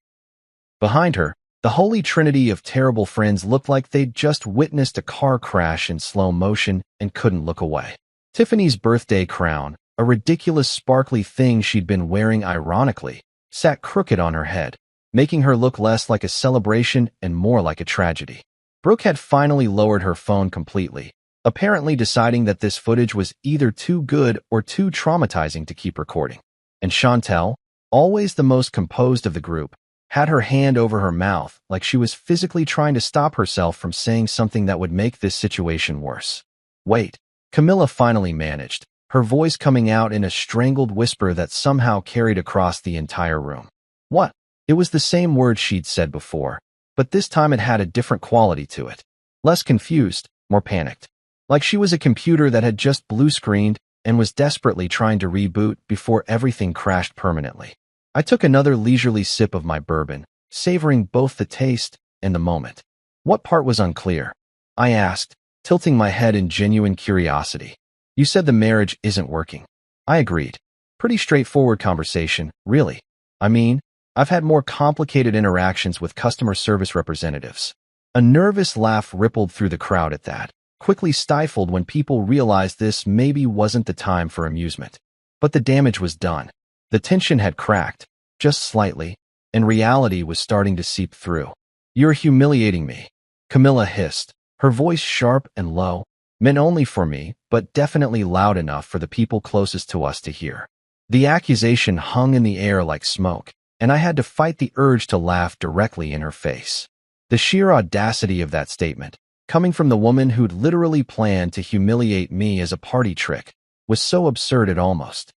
S1: Behind her, The holy trinity of terrible friends looked like they'd just witnessed a car crash in slow motion and couldn't look away. Tiffany's birthday crown, a ridiculous sparkly thing she'd been wearing ironically, sat crooked on her head, making her look less like a celebration and more like a tragedy. Brooke had finally lowered her phone completely, apparently deciding that this footage was either too good or too traumatizing to keep recording. And Chantel, always the most composed of the group, had her hand over her mouth like she was physically trying to stop herself from saying something that would make this situation worse. Wait, Camilla finally managed, her voice coming out in a strangled whisper that somehow carried across the entire room. What? It was the same word she'd said before, but this time it had a different quality to it. Less confused, more panicked. Like she was a computer that had just blue-screened and was desperately trying to reboot before everything crashed permanently. I took another leisurely sip of my bourbon, savoring both the taste and the moment. What part was unclear? I asked, tilting my head in genuine curiosity. You said the marriage isn't working. I agreed. Pretty straightforward conversation, really. I mean, I've had more complicated interactions with customer service representatives. A nervous laugh rippled through the crowd at that, quickly stifled when people realized this maybe wasn't the time for amusement. But the damage was done. The tension had cracked, just slightly, and reality was starting to seep through. You're humiliating me, Camilla hissed, her voice sharp and low, meant only for me, but definitely loud enough for the people closest to us to hear. The accusation hung in the air like smoke, and I had to fight the urge to laugh directly in her face. The sheer audacity of that statement, coming from the woman who'd literally planned to humiliate me as a party trick, was so absurd it almost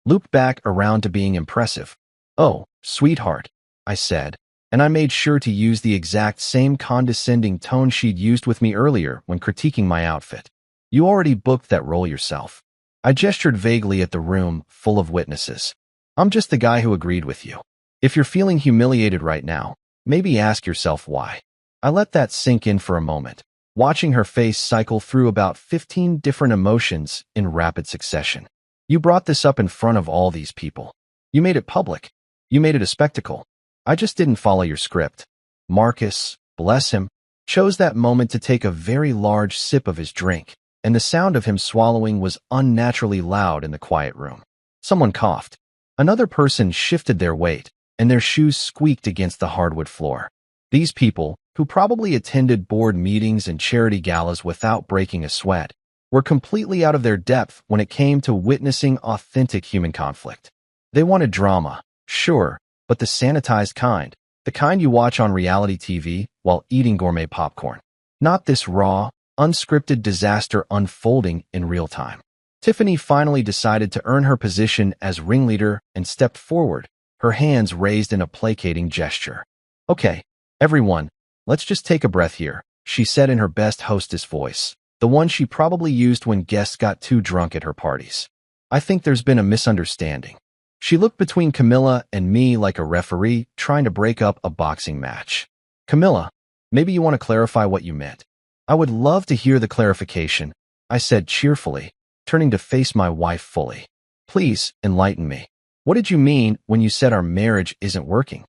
S1: looped back around to being impressive. Oh, sweetheart, I said, and I made sure to use the exact same condescending tone she'd used with me earlier when critiquing my outfit. You already booked that role yourself. I gestured vaguely at the room full of witnesses. I'm just the guy who agreed with you. If you're feeling humiliated right now, maybe ask yourself why. I let that sink in for a moment, watching her face cycle through about 15 different emotions in rapid succession. You brought this up in front of all these people. You made it public. You made it a spectacle. I just didn't follow your script. Marcus, bless him, chose that moment to take a very large sip of his drink, and the sound of him swallowing was unnaturally loud in the quiet room. Someone coughed. Another person shifted their weight, and their shoes squeaked against the hardwood floor. These people, who probably attended board meetings and charity galas without breaking a sweat, were completely out of their depth when it came to witnessing authentic human conflict. They wanted drama, sure, but the sanitized kind, the kind you watch on reality TV while eating gourmet popcorn. Not this raw, unscripted disaster unfolding in real time. Tiffany finally decided to earn her position as ringleader and stepped forward, her hands raised in a placating gesture. Okay, everyone, let's just take a breath here, she said in her best hostess voice, the one she probably used when guests got too drunk at her parties. I think there's been a misunderstanding. She looked between Camilla and me like a referee trying to break up a boxing match. Camilla, maybe you want to clarify what you meant. I would love to hear the clarification, I said cheerfully, turning to face my wife fully. Please, enlighten me. What did you mean when you said our marriage isn't working?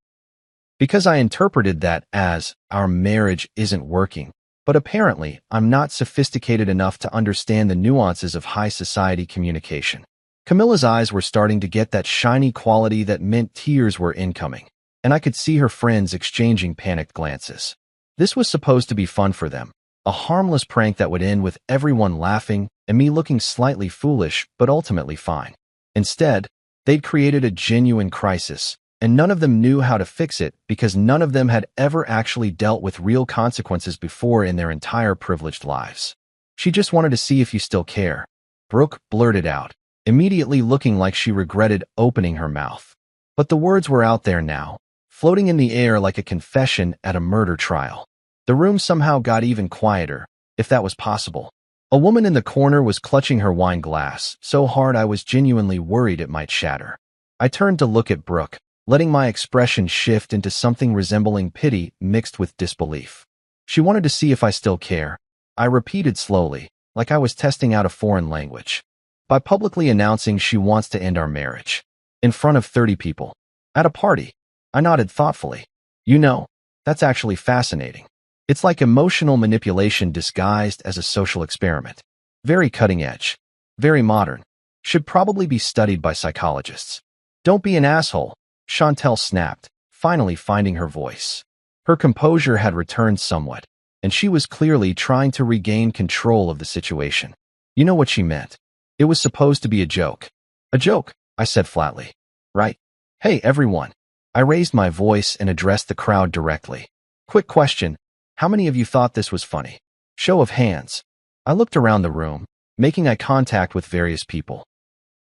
S1: Because I interpreted that as, our marriage isn't working, but apparently I'm not sophisticated enough to understand the nuances of high society communication. Camilla's eyes were starting to get that shiny quality that meant tears were incoming, and I could see her friends exchanging panicked glances. This was supposed to be fun for them, a harmless prank that would end with everyone laughing and me looking slightly foolish but ultimately fine. Instead, they'd created a genuine crisis, and none of them knew how to fix it because none of them had ever actually dealt with real consequences before in their entire privileged lives. She just wanted to see if you still care, Brooke blurted out, immediately looking like she regretted opening her mouth. But the words were out there now, floating in the air like a confession at a murder trial. The room somehow got even quieter, if that was possible. A woman in the corner was clutching her wine glass so hard I was genuinely worried it might shatter. I turned to look at Brooke, letting my expression shift into something resembling pity mixed with disbelief. She wanted to see if I still care. I repeated slowly, like I was testing out a foreign language. By publicly announcing she wants to end our marriage. In front of 30 people. At a party. I nodded thoughtfully. You know, That's actually fascinating. It's like emotional manipulation disguised as a social experiment. Very cutting edge. Very modern. Should probably be studied by psychologists. Don't be an asshole, Chantel snapped, finally finding her voice. Her composure had returned somewhat, and she was clearly trying to regain control of the situation. You know what she meant. It was supposed to be a joke. A joke, I said flatly. Right. Hey, everyone. I raised my voice and addressed the crowd directly. Quick question. How many of you thought this was funny? Show of hands. I looked around the room, making eye contact with various people.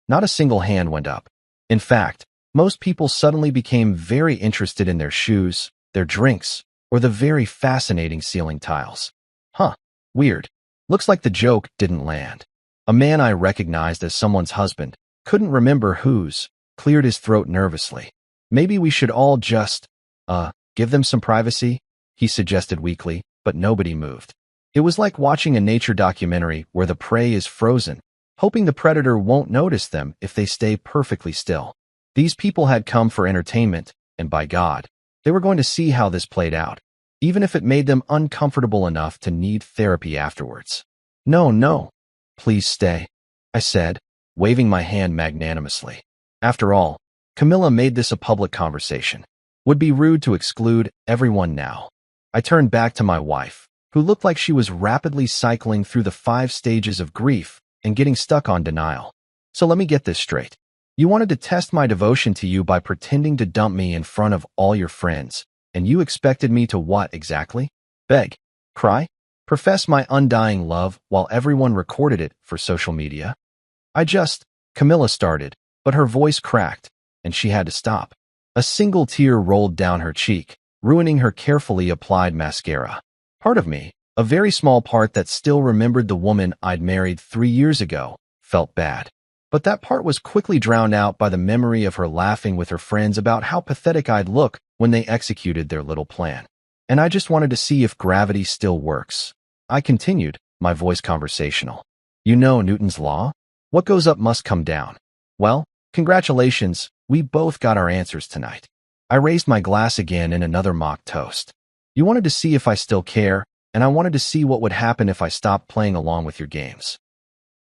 S1: Not a single hand went up. In fact, most people suddenly became very interested in their shoes, their drinks, or the very fascinating ceiling tiles. Huh. Weird. Looks like the joke didn't land. A man I recognized as someone's husband, couldn't remember whose, cleared his throat nervously. Maybe we should all just, give them some privacy, he suggested weakly, but nobody moved. It was like watching a nature documentary where the prey is frozen, hoping the predator won't notice them if they stay perfectly still. These people had come for entertainment, and by God, they were going to see how this played out, even if it made them uncomfortable enough to need therapy afterwards. No, please stay, I said, waving my hand magnanimously. After all, Camilla made this a public conversation. Would be rude to exclude everyone now. I turned back to my wife, who looked like she was rapidly cycling through the 5 stages of grief and getting stuck on denial. So let me get this straight. You wanted to test my devotion to you by pretending to dump me in front of all your friends, and you expected me to what exactly? Beg? Cry? Profess my undying love while everyone recorded it for social media? Camilla started, but her voice cracked, and she had to stop. A single tear rolled down her cheek, ruining her carefully applied mascara. Part of me, a very small part that still remembered the woman I'd married 3 years ago, felt bad. But that part was quickly drowned out by the memory of her laughing with her friends about how pathetic I'd look when they executed their little plan. And I just wanted to see if gravity still works. I continued, my voice conversational. You know Newton's law? What goes up must come down. Well, congratulations, we both got our answers tonight. I raised my glass again in another mock toast. You wanted to see if I still care, and I wanted to see what would happen if I stopped playing along with your games.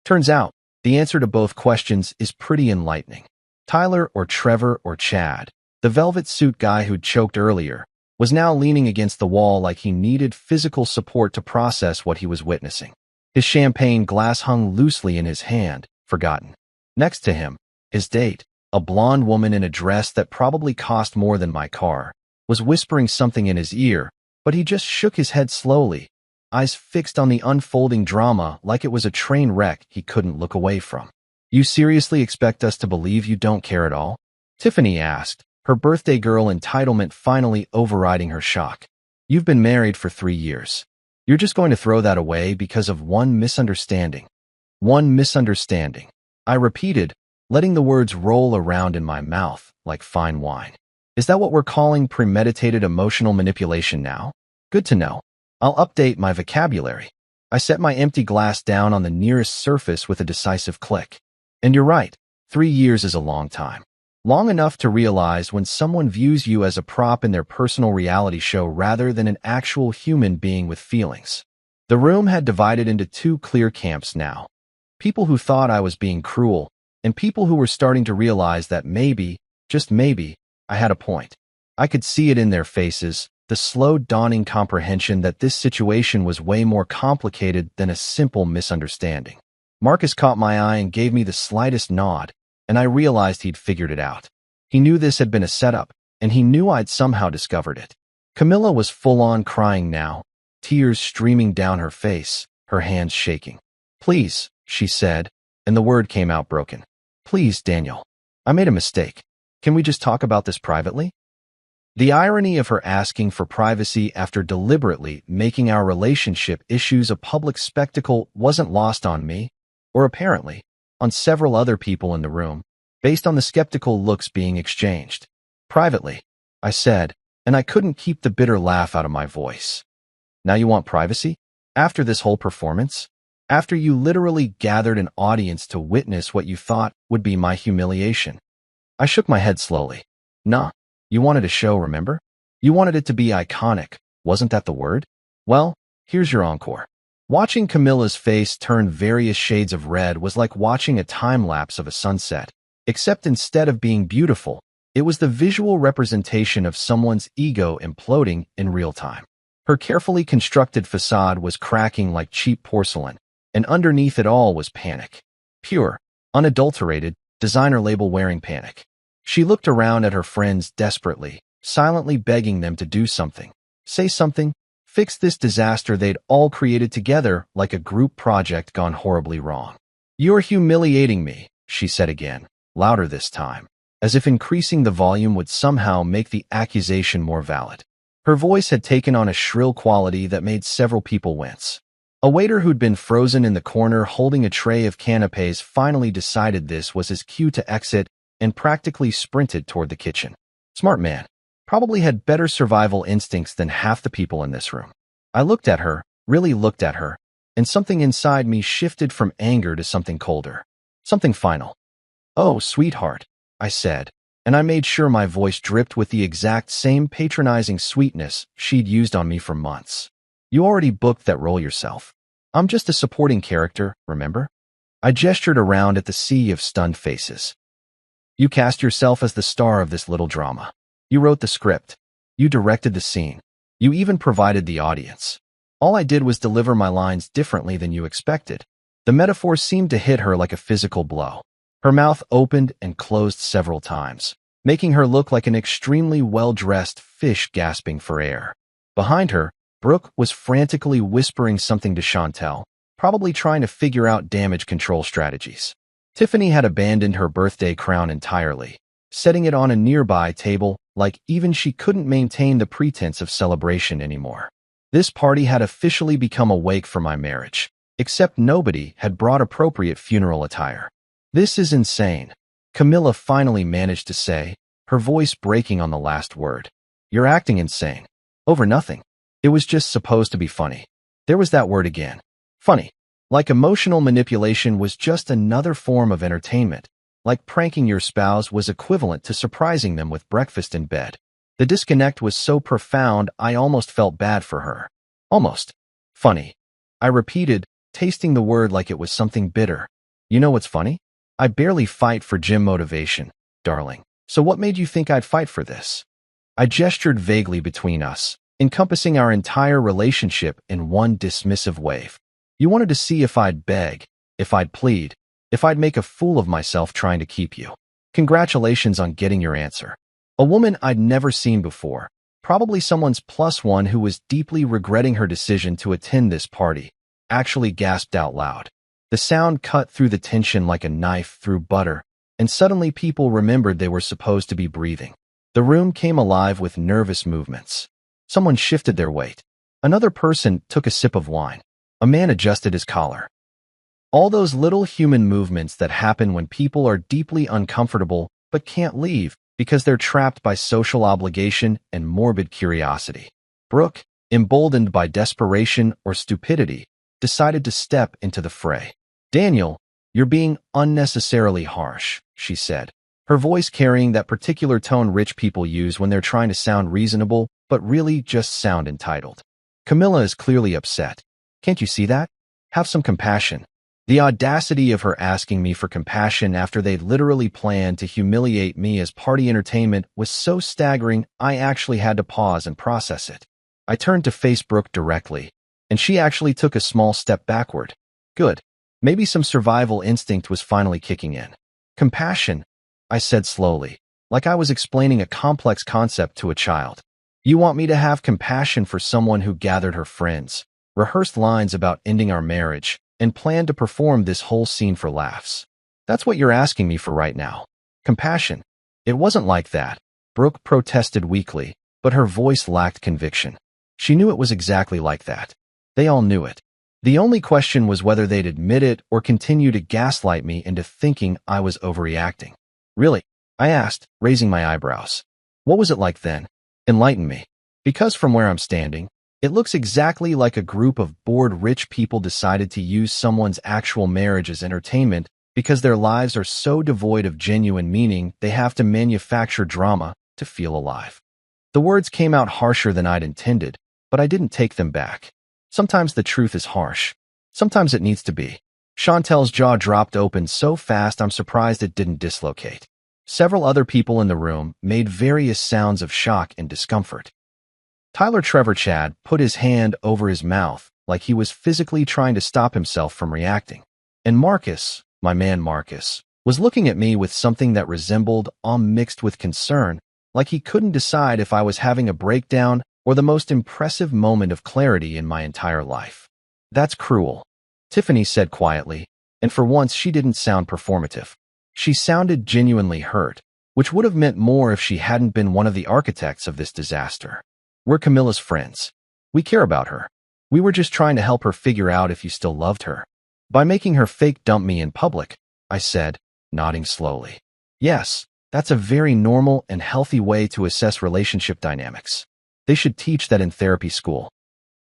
S1: Turns out, the answer to both questions is pretty enlightening. Tyler or Trevor or Chad, the velvet suit guy who'd choked earlier, was now leaning against the wall like he needed physical support to process what he was witnessing. His champagne glass hung loosely in his hand, forgotten. Next to him, his date, a blonde woman in a dress that probably cost more than my car, was whispering something in his ear, but he just shook his head slowly, eyes fixed on the unfolding drama like it was a train wreck he couldn't look away from. You seriously expect us to believe you don't care at all? Tiffany asked, her birthday girl entitlement finally overriding her shock. You've been married for 3 years. You're just going to throw that away because of one misunderstanding. One misunderstanding. I repeated, letting the words roll around in my mouth like fine wine. Is that what we're calling premeditated emotional manipulation now? Good to know. I'll update my vocabulary. I set my empty glass down on the nearest surface with a decisive click. And you're right, 3 years is a long time. Long enough to realize when someone views you as a prop in their personal reality show rather than an actual human being with feelings. The room had divided into 2 clear camps now. People who thought I was being cruel, and people who were starting to realize that maybe, just maybe, I had a point. I could see it in their faces, the slow dawning comprehension that this situation was way more complicated than a simple misunderstanding. Marcus caught my eye and gave me the slightest nod, and I realized he'd figured it out. He knew this had been a setup, and he knew I'd somehow discovered it. Camilla was full-on crying now, tears streaming down her face, her hands shaking. Please, she said, and the word came out broken. Please, Daniel. I made a mistake. Can we just talk about this privately? The irony of her asking for privacy after deliberately making our relationship issues a public spectacle wasn't lost on me, or apparently, on several other people in the room, based on the skeptical looks being exchanged. Privately, I said, and I couldn't keep the bitter laugh out of my voice. Now you want privacy? After this whole performance? After you literally gathered an audience to witness what you thought would be my humiliation? I shook my head slowly. Nah, you wanted a show, remember? You wanted it to be iconic, wasn't that the word? Well, here's your encore. Watching Camilla's face turn various shades of red was like watching a time-lapse of a sunset, except instead of being beautiful, it was the visual representation of someone's ego imploding in real time. Her carefully constructed facade was cracking like cheap porcelain, and underneath it all was panic. Pure, unadulterated, designer label-wearing panic. She looked around at her friends desperately, silently begging them to do something, say something, fix this disaster they'd all created together like a group project gone horribly wrong. "You're humiliating me," she said again, louder this time, as if increasing the volume would somehow make the accusation more valid. Her voice had taken on a shrill quality that made several people wince. A waiter who'd been frozen in the corner holding a tray of canapes finally decided this was his cue to exit and practically sprinted toward the kitchen. Smart man. Probably had better survival instincts than half the people in this room. I looked at her, really looked at her, and something inside me shifted from anger to something colder. Something final. "Oh, sweetheart," I said, and I made sure my voice dripped with the exact same patronizing sweetness she'd used on me for months. "You already booked that role yourself. I'm just a supporting character, remember?" I gestured around at the sea of stunned faces. "You cast yourself as the star of this little drama. You wrote the script. You directed the scene. You even provided the audience. All I did was deliver my lines differently than you expected." The metaphor seemed to hit her like a physical blow. Her mouth opened and closed several times, making her look like an extremely well-dressed fish gasping for air. Behind her, Brooke was frantically whispering something to Chantel, probably trying to figure out damage control strategies. Tiffany had abandoned her birthday crown entirely, setting it on a nearby table like even she couldn't maintain the pretense of celebration anymore. This party had officially become a wake for my marriage, except nobody had brought appropriate funeral attire. "This is insane," Camilla finally managed to say, her voice breaking on the last word. "You're acting insane. Over nothing. It was just supposed to be funny." There was that word again. Funny. Like emotional manipulation was just another form of entertainment. Like pranking your spouse was equivalent to surprising them with breakfast in bed. The disconnect was so profound I almost felt bad for her. Almost. "Funny," I repeated, tasting the word like it was something bitter. "You know what's funny? I barely fight for gym motivation, darling. So what made you think I'd fight for this?" I gestured vaguely between us, encompassing our entire relationship in one dismissive wave. "You wanted to see if I'd beg, if I'd plead, if I'd make a fool of myself trying to keep you. Congratulations on getting your answer." A woman I'd never seen before, probably someone's +1 who was deeply regretting her decision to attend this party, actually gasped out loud. The sound cut through the tension like a knife through butter, and suddenly people remembered they were supposed to be breathing. The room came alive with nervous movements. Someone shifted their weight. Another person took a sip of wine. A man adjusted his collar. All those little human movements that happen when people are deeply uncomfortable but can't leave because they're trapped by social obligation and morbid curiosity. Brooke, emboldened by desperation or stupidity, decided to step into the fray. "Daniel, you're being unnecessarily harsh," she said, her voice carrying that particular tone rich people use when they're trying to sound reasonable but really just sound entitled. "Camilla is clearly upset. Can't you see that? Have some compassion." The audacity of her asking me for compassion after they'd literally planned to humiliate me as party entertainment was so staggering I actually had to pause and process it. I turned to face Brooke directly, and she actually took a small step backward. Good. Maybe some survival instinct was finally kicking in. "Compassion," I said slowly, like I was explaining a complex concept to a child. "You want me to have compassion for someone who gathered her friends, rehearsed lines about ending our marriage, and planned to perform this whole scene for laughs. That's what you're asking me for right now. Compassion." "It wasn't like that," Brooke protested weakly, but her voice lacked conviction. She knew it was exactly like that. They all knew it. The only question was whether they'd admit it or continue to gaslight me into thinking I was overreacting. "Really?" I asked, raising my eyebrows. "What was it like then? Enlighten me. Because from where I'm standing, it looks exactly like a group of bored rich people decided to use someone's actual marriage as entertainment because their lives are so devoid of genuine meaning they have to manufacture drama to feel alive." The words came out harsher than I'd intended, but I didn't take them back. Sometimes the truth is harsh. Sometimes it needs to be. Chantel's jaw dropped open so fast I'm surprised it didn't dislocate. Several other people in the room made various sounds of shock and discomfort. Tyler Trevor Chad put his hand over his mouth like he was physically trying to stop himself from reacting. And Marcus, my man Marcus, was looking at me with something that resembled awe mixed with concern, like he couldn't decide if I was having a breakdown or the most impressive moment of clarity in my entire life. That's cruel, Tiffany said quietly, and for once she didn't sound performative. She sounded genuinely hurt, which would have meant more if she hadn't been one of the architects of this disaster. We're Camilla's friends. We care about her. We were just trying to help her figure out if you still loved her. By making her fake dump me in public, I said, nodding slowly. Yes, that's a very normal and healthy way to assess relationship dynamics. They should teach that in therapy school.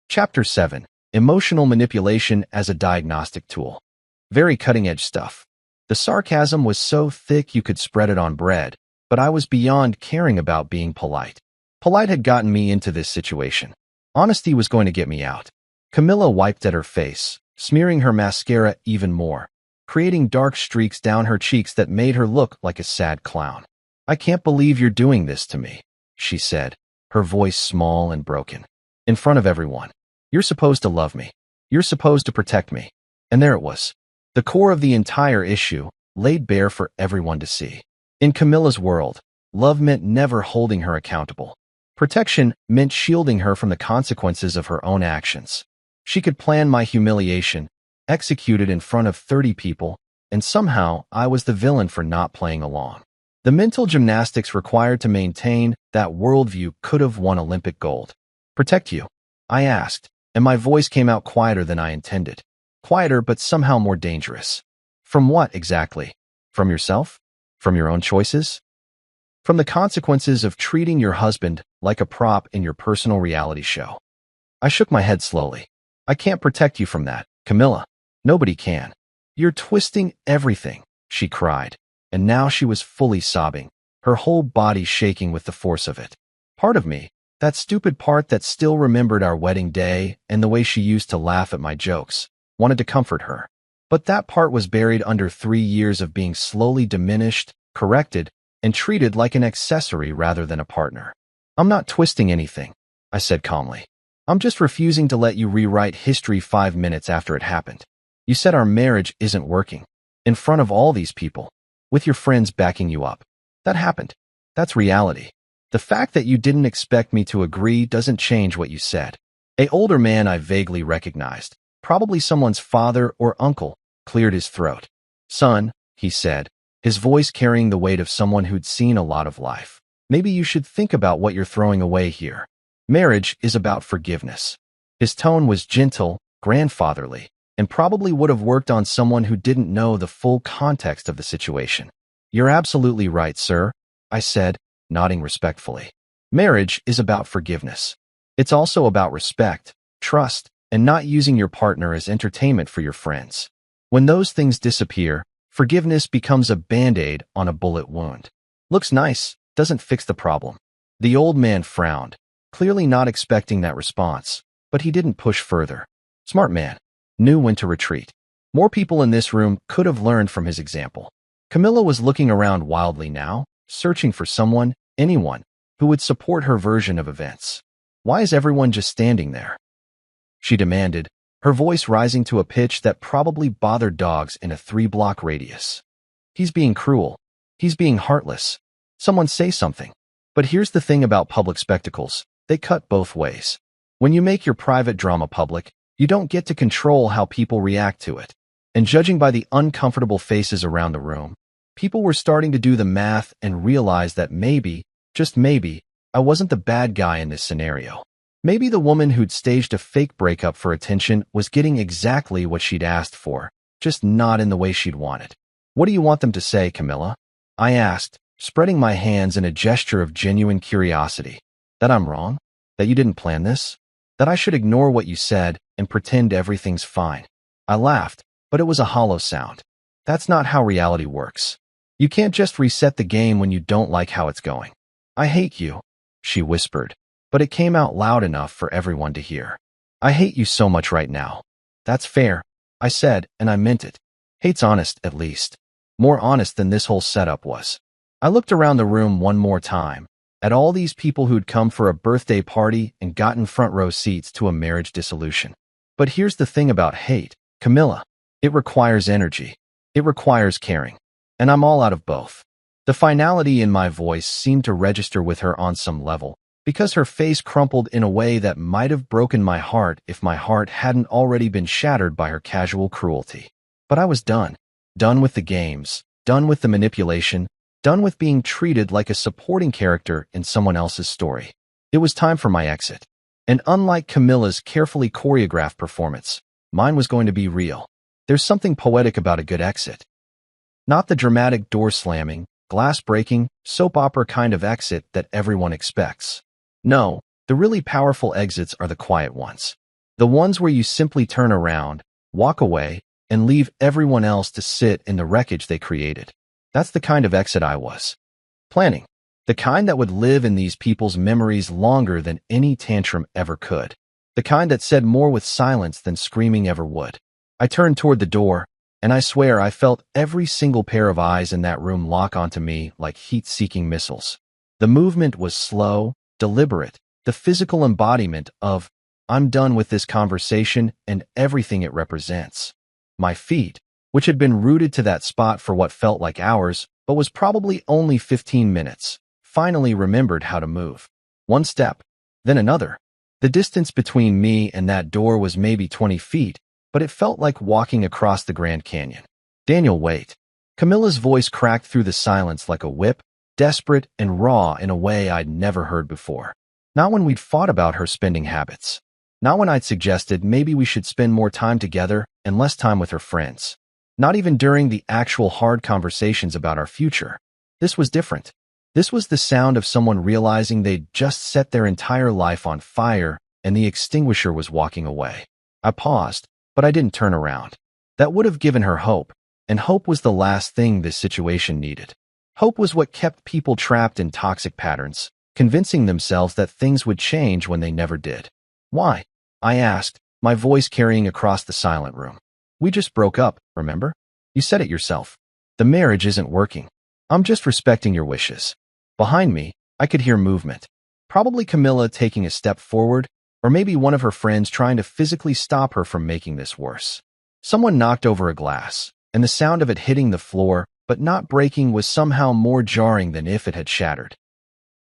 S1: Chapter 7. Emotional Manipulation as a Diagnostic Tool. Very cutting-edge stuff. The sarcasm was so thick you could spread it on bread, but I was beyond caring about being polite. Polite had gotten me into this situation. Honesty was going to get me out. Camilla wiped at her face, smearing her mascara even more, creating dark streaks down her cheeks that made her look like a sad clown. I can't believe you're doing this to me, she said, her voice small and broken. In front of everyone. You're supposed to love me. You're supposed to protect me. And there it was. The core of the entire issue, laid bare for everyone to see. In Camilla's world, love meant never holding her accountable. Protection meant shielding her from the consequences of her own actions. She could plan my humiliation, execute it in front of 30 people, and somehow I was the villain for not playing along. The mental gymnastics required to maintain that worldview could have won Olympic gold. Protect you? I asked, and my voice came out quieter than I intended. Quieter, but somehow more dangerous. From what exactly? From yourself? From your own choices? From the consequences of treating your husband like a prop in your personal reality show. I shook my head slowly. I can't protect you from that, Camilla. Nobody can. You're twisting everything, she cried, and now she was fully sobbing, her whole body shaking with the force of it. Part of me, that stupid part that still remembered our wedding day and the way she used to laugh at my jokes, wanted to comfort her. But that part was buried under 3 years of being slowly diminished, corrected, and treated like an accessory rather than a partner. I'm not twisting anything, I said calmly. I'm just refusing to let you rewrite history 5 minutes after it happened. You said our marriage isn't working. In front of all these people. With your friends backing you up. That happened. That's reality. The fact that you didn't expect me to agree doesn't change what you said. An older man I vaguely recognized, probably someone's father or uncle, cleared his throat. Son, he said, his voice carrying the weight of someone who'd seen a lot of life. Maybe you should think about what you're throwing away here. Marriage is about forgiveness. His tone was gentle, grandfatherly, and probably would have worked on someone who didn't know the full context of the situation. You're absolutely right, sir, I said, nodding respectfully. Marriage is about forgiveness. It's also about respect, trust, and not using your partner as entertainment for your friends. When those things disappear, forgiveness becomes a band-aid on a bullet wound. Looks nice, doesn't fix the problem. The old man frowned, clearly not expecting that response, but he didn't push further. Smart man. Knew when to retreat. More people in this room could have learned from his example. Camilla was looking around wildly now, searching for someone, anyone, who would support her version of events. Why is everyone just standing there? She demanded, her voice rising to a pitch that probably bothered dogs in a 3-block radius. He's being cruel. He's being heartless. Someone say something. But here's the thing about public spectacles. They cut both ways. When you make your private drama public, you don't get to control how people react to it. And judging by the uncomfortable faces around the room, people were starting to do the math and realize that maybe, just maybe, I wasn't the bad guy in this scenario. Maybe the woman who'd staged a fake breakup for attention was getting exactly what she'd asked for, just not in the way she'd wanted. What do you want them to say, Camilla? I asked, spreading my hands in a gesture of genuine curiosity. That I'm wrong? That you didn't plan this? That I should ignore what you said and pretend everything's fine? I laughed, but it was a hollow sound. That's not how reality works. You can't just reset the game when you don't like how it's going. I hate you, she whispered, but it came out loud enough for everyone to hear. I hate you so much right now. That's fair, I said, and I meant it. Hate's honest, at least. More honest than this whole setup was. I looked around the room one more time, at all these people who'd come for a birthday party and gotten front row seats to a marriage dissolution. But here's the thing about hate, Camilla. It requires energy. It requires caring. And I'm all out of both. The finality in my voice seemed to register with her on some level, because her face crumpled in a way that might have broken my heart if my heart hadn't already been shattered by her casual cruelty. But I was done. Done with the games, done with the manipulation, done with being treated like a supporting character in someone else's story. It was time for my exit. And unlike Camilla's carefully choreographed performance, mine was going to be real. There's something poetic about a good exit. Not the dramatic door slamming, glass breaking, soap opera kind of exit that everyone expects. No, the really powerful exits are the quiet ones. The ones where you simply turn around, walk away, and leave everyone else to sit in the wreckage they created. That's the kind of exit I was planning. The kind that would live in these people's memories longer than any tantrum ever could. The kind that said more with silence than screaming ever would. I turned toward the door, and I swear I felt every single pair of eyes in that room lock onto me like heat-seeking missiles. The movement was slow, deliberate, the physical embodiment of, I'm done with this conversation and everything it represents. My feet, which had been rooted to that spot for what felt like hours, but was probably only 15 minutes, finally remembered how to move. One step, then another. The distance between me and that door was maybe 20 feet, but it felt like walking across the Grand Canyon. Daniel, wait. Camilla's voice cracked through the silence like a whip, desperate and raw in a way I'd never heard before. Not when we'd fought about her spending habits. Not when I'd suggested maybe we should spend more time together and less time with her friends. Not even during the actual hard conversations about our future. This was different. This was the sound of someone realizing they'd just set their entire life on fire and the extinguisher was walking away. I paused, but I didn't turn around. That would have given her hope, and hope was the last thing this situation needed. Hope was what kept people trapped in toxic patterns, convincing themselves that things would change when they never did. Why? I asked, my voice carrying across the silent room. We just broke up, remember? You said it yourself. The marriage isn't working. I'm just respecting your wishes. Behind me, I could hear movement. Probably Camilla taking a step forward, or maybe one of her friends trying to physically stop her from making this worse. Someone knocked over a glass, and the sound of it hitting the floor, but not breaking, was somehow more jarring than if it had shattered.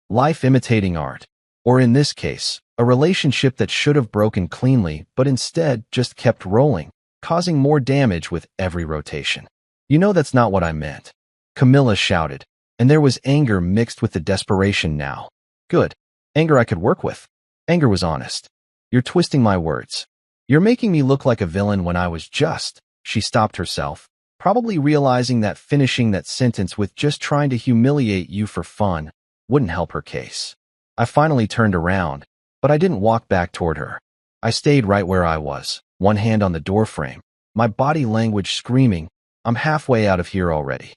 S1: Life imitating art. Or in this case, a relationship that should have broken cleanly, but instead just kept rolling, causing more damage with every rotation. You know that's not what I meant. Camilla shouted, and there was anger mixed with the desperation now. Good. Anger I could work with. Anger was honest. You're twisting my words. You're making me look like a villain when I was just. She stopped herself, probably realizing that finishing that sentence with just trying to humiliate you for fun wouldn't help her case. I finally turned around, but I didn't walk back toward her. I stayed right where I was, one hand on the doorframe, my body language screaming, I'm halfway out of here already.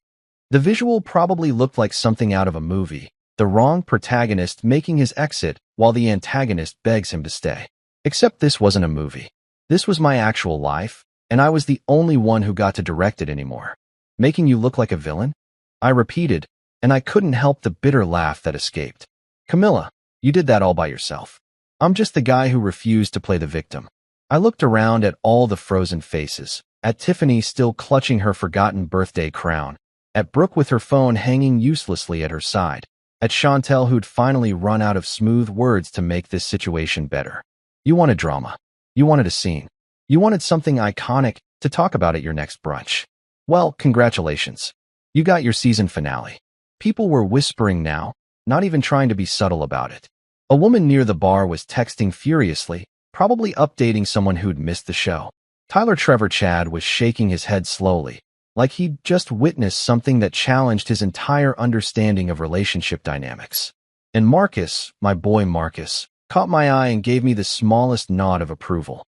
S1: The visual probably looked like something out of a movie, the wrong protagonist making his exit while the antagonist begs him to stay. Except this wasn't a movie. This was my actual life, and I was the only one who got to direct it anymore. Making you look like a villain? I repeated, and I couldn't help the bitter laugh that escaped. Camilla, you did that all by yourself. I'm just the guy who refused to play the victim. I looked around at all the frozen faces, at Tiffany still clutching her forgotten birthday crown, at Brooke with her phone hanging uselessly at her side, at Chantel who'd finally run out of smooth words to make this situation better. You wanted drama. You wanted a scene. You wanted something iconic to talk about at your next brunch. Well, congratulations. You got your season finale. People were whispering now, not even trying to be subtle about it. A woman near the bar was texting furiously, probably updating someone who'd missed the show. Tyler Trevor Chad was shaking his head slowly, like he'd just witnessed something that challenged his entire understanding of relationship dynamics. And Marcus, my boy Marcus, caught my eye and gave me the smallest nod of approval.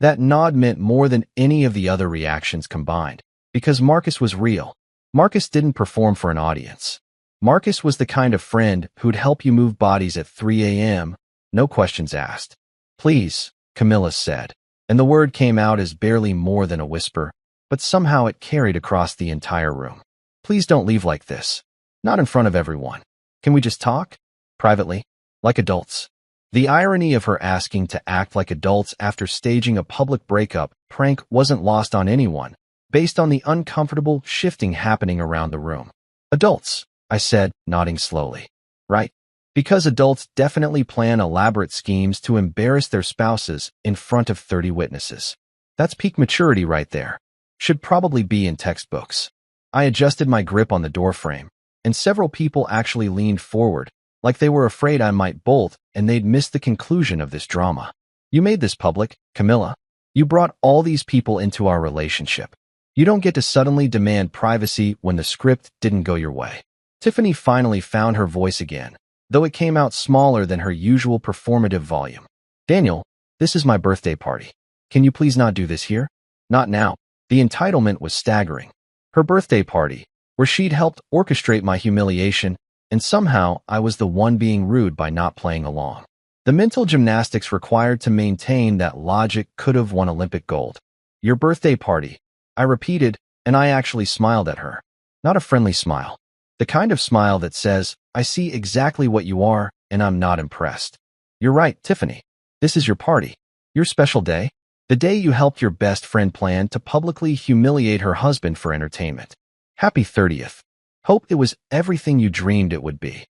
S1: That nod meant more than any of the other reactions combined, because Marcus was real. Marcus didn't perform for an audience. Marcus was the kind of friend who'd help you move bodies at 3 a.m., no questions asked. Please, Camilla said, and the word came out as barely more than a whisper, but somehow it carried across the entire room. Please don't leave like this. Not in front of everyone. Can we just talk? Privately? Like adults? The irony of her asking to act like adults after staging a public breakup prank wasn't lost on anyone, based on the uncomfortable shifting happening around the room. Adults, I said, nodding slowly. Right. Because adults definitely plan elaborate schemes to embarrass their spouses in front of 30 witnesses. That's peak maturity right there. Should probably be in textbooks. I adjusted my grip on the doorframe, and several people actually leaned forward, like they were afraid I might bolt and they'd miss the conclusion of this drama. You made this public, Camilla. You brought all these people into our relationship. You don't get to suddenly demand privacy when the script didn't go your way. Tiffany finally found her voice again, though it came out smaller than her usual performative volume. Daniel, this is my birthday party. Can you please not do this here? Not now. The entitlement was staggering. Her birthday party, where she'd helped orchestrate my humiliation, and somehow I was the one being rude by not playing along. The mental gymnastics required to maintain that logic could have won Olympic gold. Your birthday party, I repeated, and I actually smiled at her. Not a friendly smile. The kind of smile that says, I see exactly what you are, and I'm not impressed. You're right, Tiffany. This is your party. Your special day. The day you helped your best friend plan to publicly humiliate her husband for entertainment. Happy 30th. Hope it was everything you dreamed it would be.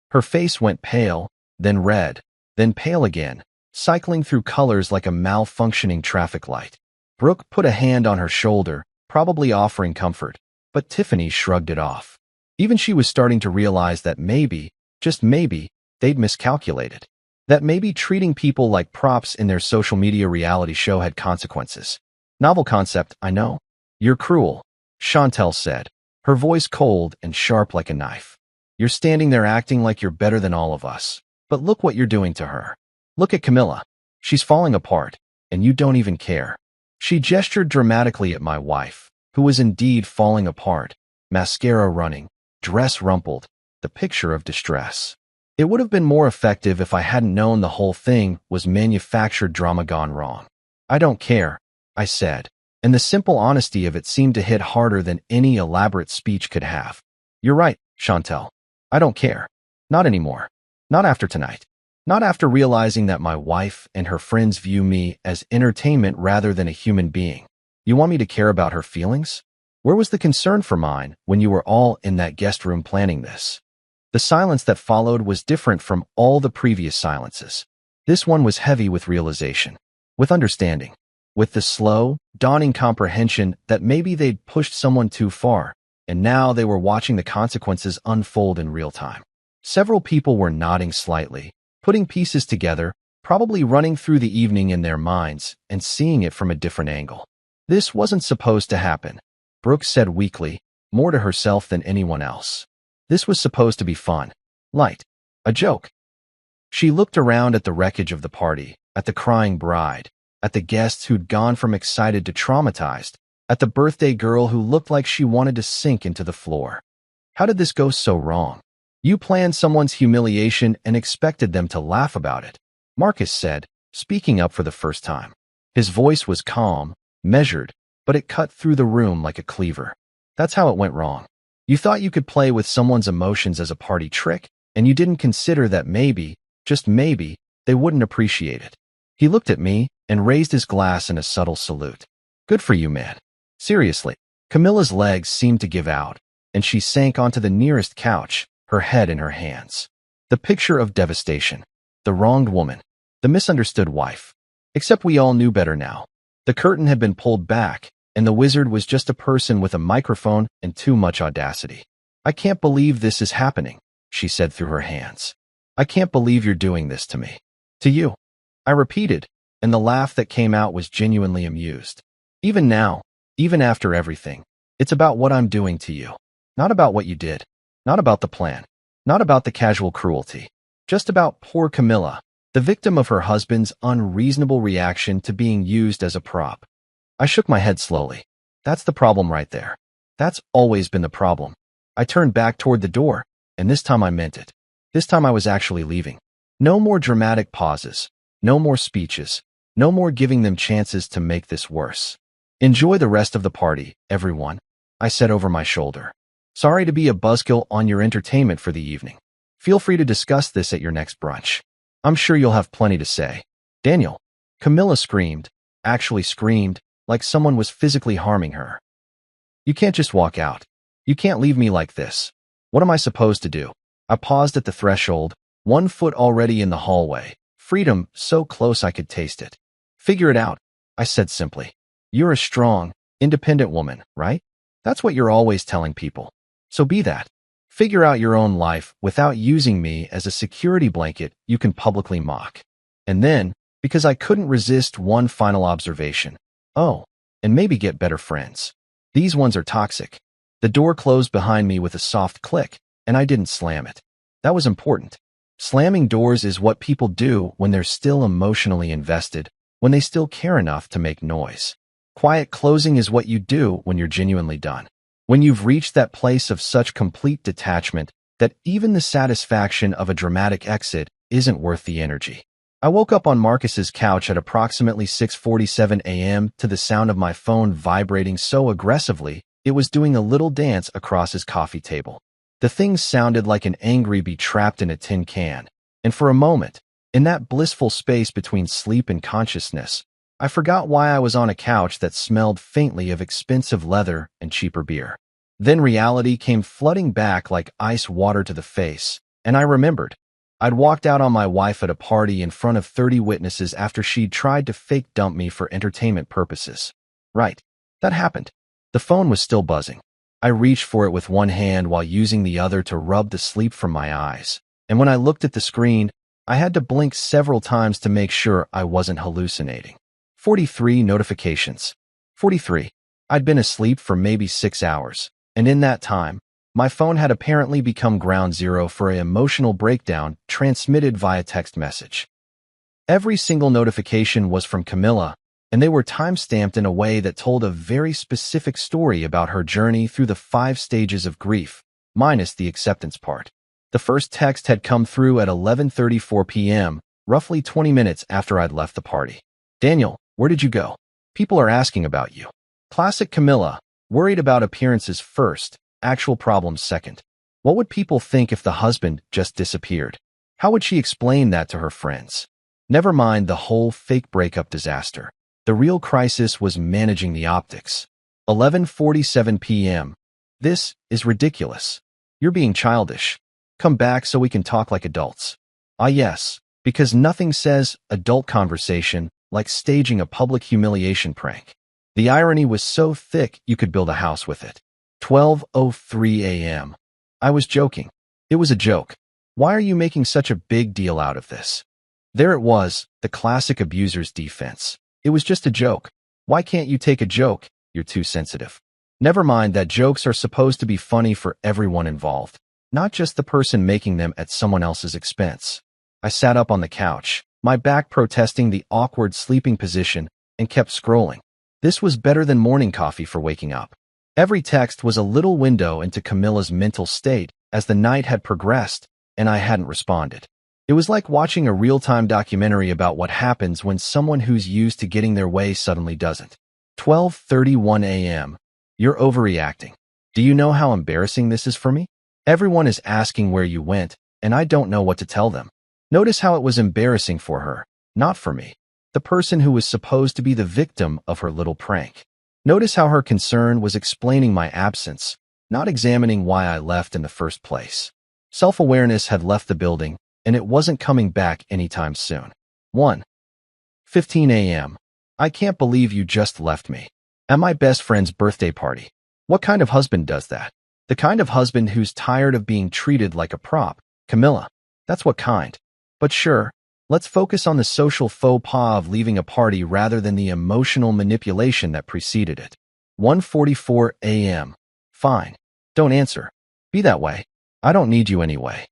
S1: Her face went pale, then red, then pale again, cycling through colors like a malfunctioning traffic light. Brooke put a hand on her shoulder, probably offering comfort, but Tiffany shrugged it off. Even she was starting to realize that maybe, just maybe, they'd miscalculated. That maybe treating people like props in their social media reality show had consequences. Novel concept, I know. You're cruel, Chantel said, her voice cold and sharp like a knife. You're standing there acting like you're better than all of us. But look what you're doing to her. Look at Camilla. She's falling apart, and you don't even care. She gestured dramatically at my wife, who was indeed falling apart, mascara running, dress rumpled, the picture of distress. It would have been more effective if I hadn't known the whole thing was manufactured drama gone wrong. I don't care, I said, and the simple honesty of it seemed to hit harder than any elaborate speech could have. You're right, Chantel. I don't care. Not anymore. Not after tonight. Not after realizing that my wife and her friends view me as entertainment rather than a human being. You want me to care about her feelings? Where was the concern for mine when you were all in that guest room planning this? The silence that followed was different from all the previous silences. This one was heavy with realization, with understanding, with the slow, dawning comprehension that maybe they'd pushed someone too far, and now they were watching the consequences unfold in real time. Several people were nodding slightly, putting pieces together, probably running through the evening in their minds and seeing it from a different angle. This wasn't supposed to happen, Brooke said weakly, more to herself than anyone else. This was supposed to be fun, light, a joke. She looked around at the wreckage of the party, at the crying bride, at the guests who'd gone from excited to traumatized, at the birthday girl who looked like she wanted to sink into the floor. How did this go so wrong? You planned someone's humiliation and expected them to laugh about it, Marcus said, speaking up for the first time. His voice was calm, measured, but it cut through the room like a cleaver. That's how it went wrong. You thought you could play with someone's emotions as a party trick, and you didn't consider that maybe, just maybe, they wouldn't appreciate it. He looked at me and raised his glass in a subtle salute. Good for you, man. Seriously. Camilla's legs seemed to give out, and she sank onto the nearest couch, her head in her hands. The picture of devastation. The wronged woman. The misunderstood wife. Except we all knew better now. The curtain had been pulled back, and the wizard was just a person with a microphone and too much audacity. I can't believe this is happening, she said through her hands. I can't believe you're doing this to me. To you. I repeated, and the laugh that came out was genuinely amused. Even now, even after everything, it's about what I'm doing to you. Not about what you did. Not about the plan. Not about the casual cruelty. Just about poor Camilla, the victim of her husband's unreasonable reaction to being used as a prop. I shook my head slowly. That's the problem right there. That's always been the problem. I turned back toward the door, And this time I meant it. This time I was actually leaving. No more dramatic pauses. No more speeches. No more giving them chances to make this worse. Enjoy the rest of the party, everyone, I said over my shoulder. Sorry to be a buzzkill on your entertainment for the evening. Feel free to discuss this at your next brunch. I'm sure you'll have plenty to say. Daniel. Camilla screamed, actually screamed, like someone was physically harming her. You can't just walk out. You can't leave me like this. What am I supposed to do? I paused at the threshold, 1 foot already in the hallway. Freedom, so close I could taste it. Figure it out, I said simply. You're a strong, independent woman, right? That's what you're always telling people. So be that. Figure out your own life without using me as a security blanket you can publicly mock. And then, because I couldn't resist one final observation. Oh, and maybe get better friends. These ones are toxic. The door closed behind me with a soft click, and I didn't slam it. That was important. Slamming doors is what people do when they're still emotionally invested, when they still care enough to make noise. Quiet closing is what you do when you're genuinely done. When you've reached that place of such complete detachment that even the satisfaction of a dramatic exit isn't worth the energy. I woke up on Marcus's couch at approximately 6:47 a.m. to the sound of my phone vibrating so aggressively it was doing a little dance across his coffee table. The thing sounded like an angry bee trapped in a tin can, and for a moment, in that blissful space between sleep and consciousness, I forgot why I was on a couch that smelled faintly of expensive leather and cheaper beer. Then reality came flooding back like ice water to the face, and I remembered. I'd walked out on my wife at a party in front of 30 witnesses after she'd tried to fake dump me for entertainment purposes. Right. That happened. The phone was still buzzing. I reached for it with one hand while using the other to rub the sleep from my eyes. And when I looked at the screen, I had to blink several times to make sure I wasn't hallucinating. 43 notifications. 43. I'd been asleep for maybe 6 hours, and in that time, my phone had apparently become ground zero for an emotional breakdown transmitted via text message. Every single notification was from Camilla, and they were time-stamped in a way that told a very specific story about her journey through the 5 stages of grief, minus the acceptance part. The first text had come through at 11:34 p.m., roughly 20 minutes after I'd left the party. Daniel, where did you go? People are asking about you. Classic Camilla, worried about appearances first, actual problems second. What would people think if the husband just disappeared? How would she explain that to her friends? Never mind the whole fake breakup disaster. The real crisis was managing the optics. 11:47 p.m. This is ridiculous. You're being childish. Come back so we can talk like adults. Ah yes, because nothing says adult conversation like staging a public humiliation prank. The irony was so thick you could build a house with it. 12:03 a.m. I was joking. It was a joke. Why are you making such a big deal out of this? There it was, the classic abuser's defense. It was just a joke. Why can't you take a joke? You're too sensitive. Never mind that jokes are supposed to be funny for everyone involved, not just the person making them at someone else's expense. I sat up on the couch, my back protesting the awkward sleeping position, and kept scrolling. This was better than morning coffee for waking up. Every text was a little window into Camilla's mental state as the night had progressed, and I hadn't responded. It was like watching a real-time documentary about what happens when someone who's used to getting their way suddenly doesn't. 12:31 a.m. You're overreacting. Do you know how embarrassing this is for me? Everyone is asking where you went, and I don't know what to tell them. Notice how it was embarrassing for her, not for me, the person who was supposed to be the victim of her little prank. Notice how her concern was explaining my absence, not examining why I left in the first place. Self-awareness had left the building, and it wasn't coming back anytime soon. 1:15 a.m. I can't believe you just left me. At my best friend's birthday party. What kind of husband does that? The kind of husband who's tired of being treated like a prop. Camilla. That's what kind. But sure, let's focus on the social faux pas of leaving a party rather than the emotional manipulation that preceded it. 1:44 a.m. Fine. Don't answer. Be that way. I don't need you anyway.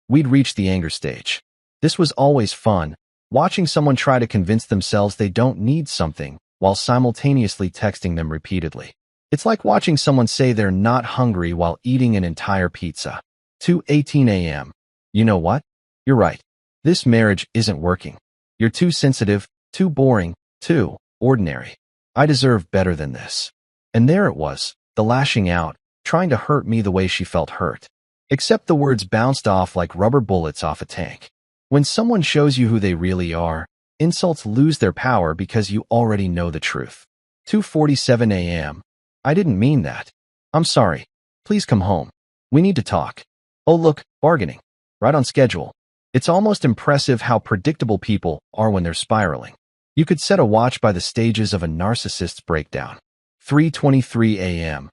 S1: We'd reached the anger stage. This was always fun, watching someone try to convince themselves they don't need something while simultaneously texting them repeatedly. It's like watching someone say they're not hungry while eating an entire pizza. 2:18 a.m. You know what? You're right. This marriage isn't working. You're too sensitive, too boring, too ordinary. I deserve better than this. And there it was, the lashing out, trying to hurt me the way she felt hurt. Except the words bounced off like rubber bullets off a tank. When someone shows you who they really are, insults lose their power because you already know the truth. 2:47 a.m. I didn't mean that. I'm sorry. Please come home. We need to talk. Oh look, bargaining. Right on schedule. It's almost impressive how predictable people are when they're spiraling. You could set a watch by the stages of a narcissist's breakdown. 3:23 a.m.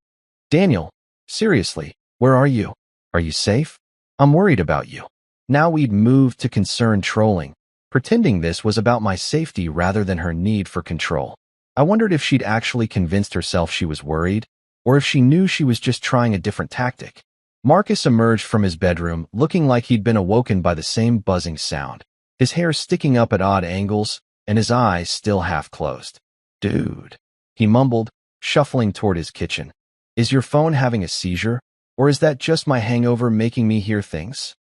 S1: Daniel, seriously, where are you? Are you safe? I'm worried about you. Now we'd moved to concerned trolling, pretending this was about my safety rather than her need for control. I wondered if she'd actually convinced herself she was worried, or if she knew she was just trying a different tactic. Marcus emerged from his bedroom looking like he'd been awoken by the same buzzing sound, his hair sticking up at odd angles and his eyes still half closed. Dude, he mumbled, shuffling toward his kitchen. Is your phone having a seizure, or is that just my hangover making me hear things?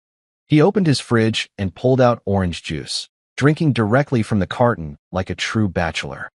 S1: He opened his fridge and pulled out orange juice, drinking directly from the carton like a true bachelor.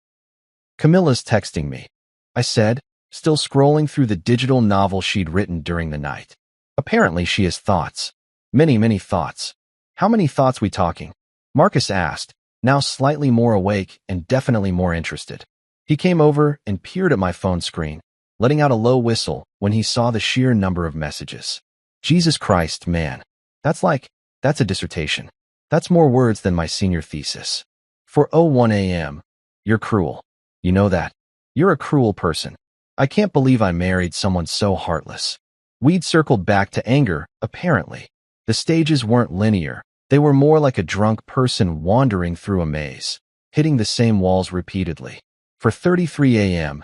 S1: Camilla's texting me, I said, still scrolling through the digital novel she'd written during the night. Apparently she has thoughts. Many, many thoughts. How many thoughts we talking? Marcus asked, now slightly more awake and definitely more interested. He came over and peered at my phone screen, letting out a low whistle when he saw the sheer number of messages. Jesus Christ, man. That's a dissertation. That's more words than my senior thesis. 4:01 a.m. You're cruel. You know that. You're a cruel person. I can't believe I married someone so heartless. We'd circled back to anger, apparently. The stages weren't linear. They were more like a drunk person wandering through a maze, hitting the same walls repeatedly. 4:33 a.m.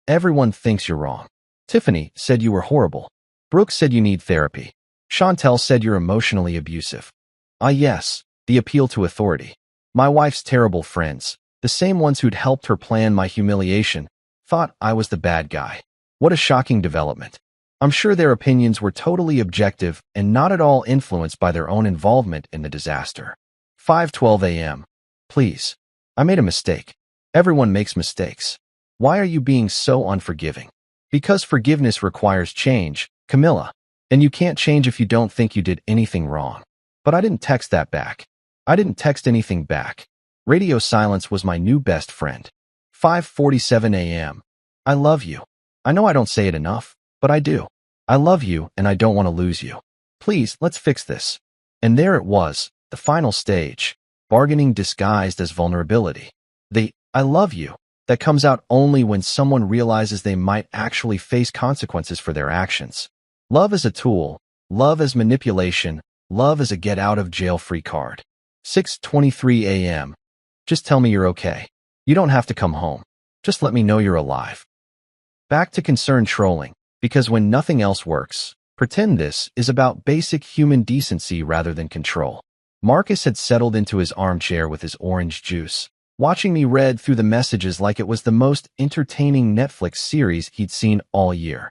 S1: Everyone thinks you're wrong. Tiffany said you were horrible. Brooke said you need therapy. Chantel said you're emotionally abusive. Yes, the appeal to authority. My wife's terrible friends, the same ones who'd helped her plan my humiliation, thought I was the bad guy. What a shocking development. I'm sure their opinions were totally objective and not at all influenced by their own involvement in the disaster. 5:12 a.m. Please. I made a mistake. Everyone makes mistakes. Why are you being so unforgiving? Because forgiveness requires change, Camilla. And you can't change if you don't think you did anything wrong. But I didn't text that back. I didn't text anything back. Radio silence was my new best friend. 5:47 a.m. I love you. I know I don't say it enough, but I do. I love you and I don't want to lose you. Please, let's fix this. And there it was, the final stage, bargaining disguised as vulnerability. The I love you that comes out only when someone realizes they might actually face consequences for their actions. Love as a tool, love as manipulation, love as a get-out-of-jail-free card. 6:23 a.m. Just tell me you're okay. You don't have to come home. Just let me know you're alive. Back to concerned trolling, because when nothing else works, pretend this is about basic human decency rather than control. Marcus had settled into his armchair with his orange juice, watching me read through the messages like it was the most entertaining Netflix series he'd seen all year.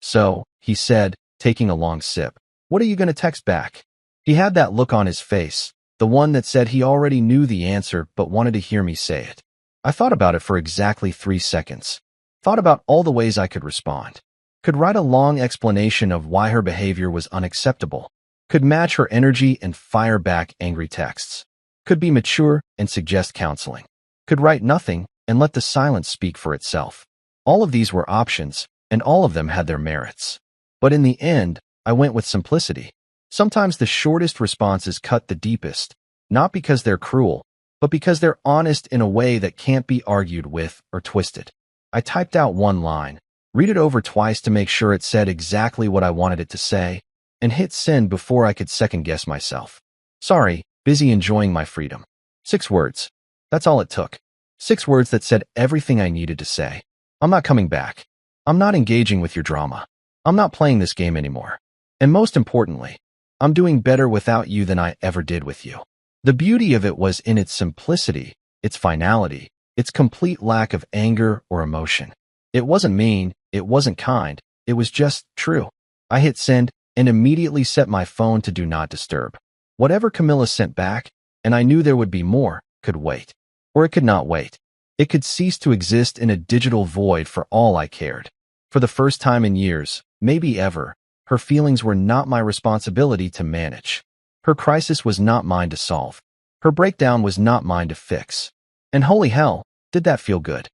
S1: So, he said, taking a long sip, what are you going to text back? He had that look on his face, the one that said he already knew the answer but wanted to hear me say it. I thought about it for exactly 3 seconds. Thought about all the ways I could respond. Could write a long explanation of why her behavior was unacceptable. Could match her energy and fire back angry texts. Could be mature and suggest counseling. Could write nothing and let the silence speak for itself. All of these were options, and all of them had their merits. But in the end, I went with simplicity. Sometimes the shortest responses cut the deepest, not because they're cruel, but because they're honest in a way that can't be argued with or twisted. I typed out one line, read it over twice to make sure it said exactly what I wanted it to say, and hit send before I could second-guess myself. Sorry, busy enjoying my freedom. 6 words. That's all it took. 6 words that said everything I needed to say. I'm not coming back. I'm not engaging with your drama. I'm not playing this game anymore. And most importantly, I'm doing better without you than I ever did with you. The beauty of it was in its simplicity, its finality, its complete lack of anger or emotion. It wasn't mean, it wasn't kind, it was just true. I hit send, and immediately set my phone to Do Not Disturb. Whatever Camilla sent back, and I knew there would be more, could wait. Or it could not wait. It could cease to exist in a digital void for all I cared. For the first time in years, maybe ever, her feelings were not my responsibility to manage. Her crisis was not mine to solve. Her breakdown was not mine to fix. And holy hell, did that feel good.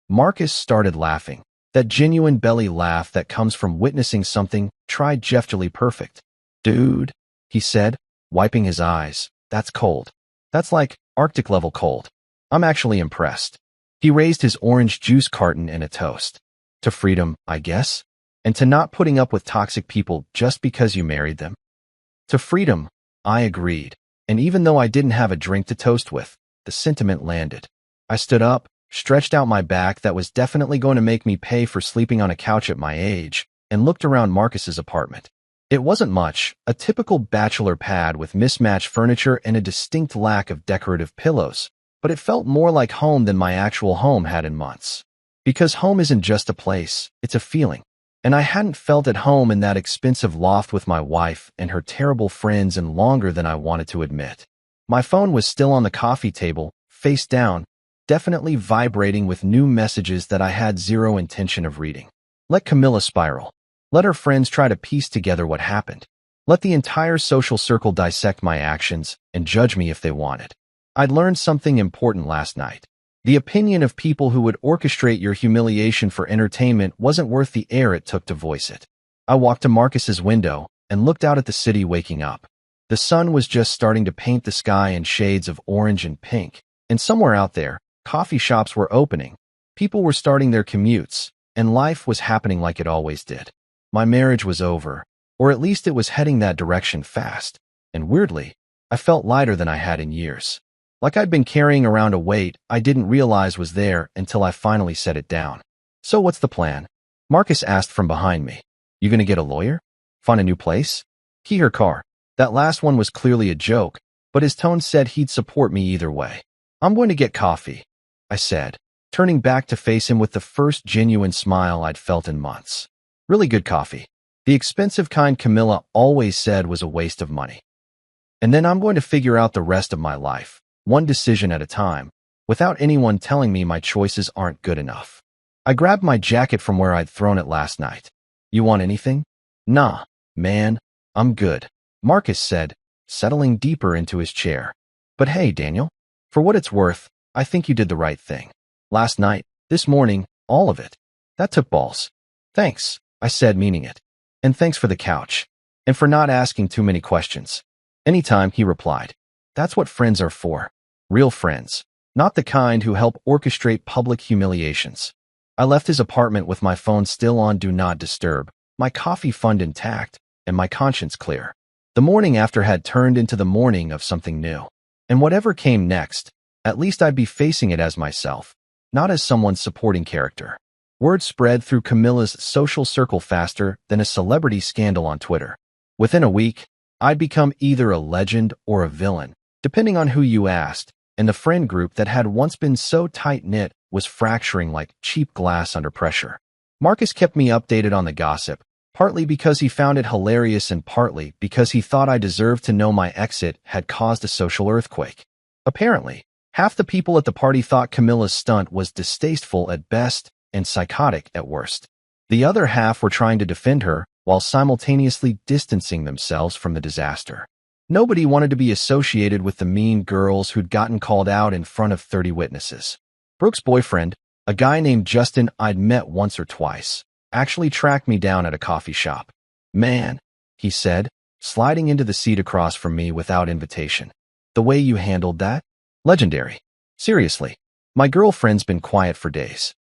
S1: Marcus started laughing. That genuine belly laugh that comes from witnessing something tragically perfect. Dude, he said, wiping his eyes, that's cold. That's like Arctic-level cold. I'm actually impressed. He raised his orange juice carton and a toast. To freedom, I guess? And to not putting up with toxic people just because you married them? To freedom, I agreed. And even though I didn't have a drink to toast with, the sentiment landed. I stood up, stretched out my back that was definitely going to make me pay for sleeping on a couch at my age, and looked around Marcus's apartment. It wasn't much, a typical bachelor pad with mismatched furniture and a distinct lack of decorative pillows, but it felt more like home than my actual home had in months. Because home isn't just a place, it's a feeling. And I hadn't felt at home in that expensive loft with my wife and her terrible friends in longer than I wanted to admit. My phone was still on the coffee table, face down, definitely vibrating with new messages that I had zero intention of reading. Let Camilla spiral. Let her friends try to piece together what happened. Let the entire social circle dissect my actions and judge me if they wanted. I'd learned something important last night. The opinion of people who would orchestrate your humiliation for entertainment wasn't worth the air it took to voice it. I walked to Marcus's window and looked out at the city waking up. The sun was just starting to paint the sky in shades of orange and pink, and somewhere out there, coffee shops were opening, people were starting their commutes, and life was happening like it always did. My marriage was over, or at least it was heading that direction fast, and weirdly, I felt lighter than I had in years. Like I'd been carrying around a weight I didn't realize was there until I finally set it down. So what's the plan? Marcus asked from behind me. You gonna get a lawyer? Find a new place? Key her car. That last one was clearly a joke, but his tone said he'd support me either way. I'm going to get coffee, I said, turning back to face him with the first genuine smile I'd felt in months. Really good coffee. The expensive kind Camilla always said was a waste of money. And then I'm going to figure out the rest of my life, one decision at a time, without anyone telling me my choices aren't good enough. I grabbed my jacket from where I'd thrown it last night. You want anything? Nah, man, I'm good, Marcus said, settling deeper into his chair. But hey, Daniel, for what it's worth, I think you did the right thing. Last night, this morning, all of it. That took balls. Thanks, I said, meaning it. And thanks for the couch. And for not asking too many questions. Anytime, he replied. That's what friends are for. Real friends. Not the kind who help orchestrate public humiliations. I left his apartment with my phone still on Do Not Disturb, my coffee fund intact, and my conscience clear. The morning after had turned into the morning of something new. And whatever came next, at least I'd be facing it as myself, not as someone's supporting character. Word spread through Camilla's social circle faster than a celebrity scandal on Twitter. Within a week, I'd become either a legend or a villain, depending on who you asked, and the friend group that had once been so tight-knit was fracturing like cheap glass under pressure. Marcus kept me updated on the gossip, partly because he found it hilarious and partly because he thought I deserved to know my exit had caused a social earthquake. Apparently, half the people at the party thought Camilla's stunt was distasteful at best and psychotic at worst. The other half were trying to defend her while simultaneously distancing themselves from the disaster. Nobody wanted to be associated with the mean girls who'd gotten called out in front of 30 witnesses. Brooke's boyfriend, a guy named Justin I'd met once or twice, actually tracked me down at a coffee shop. Man, he said, sliding into the seat across from me without invitation. The way you handled that? Legendary. Seriously, my girlfriend's been quiet for days.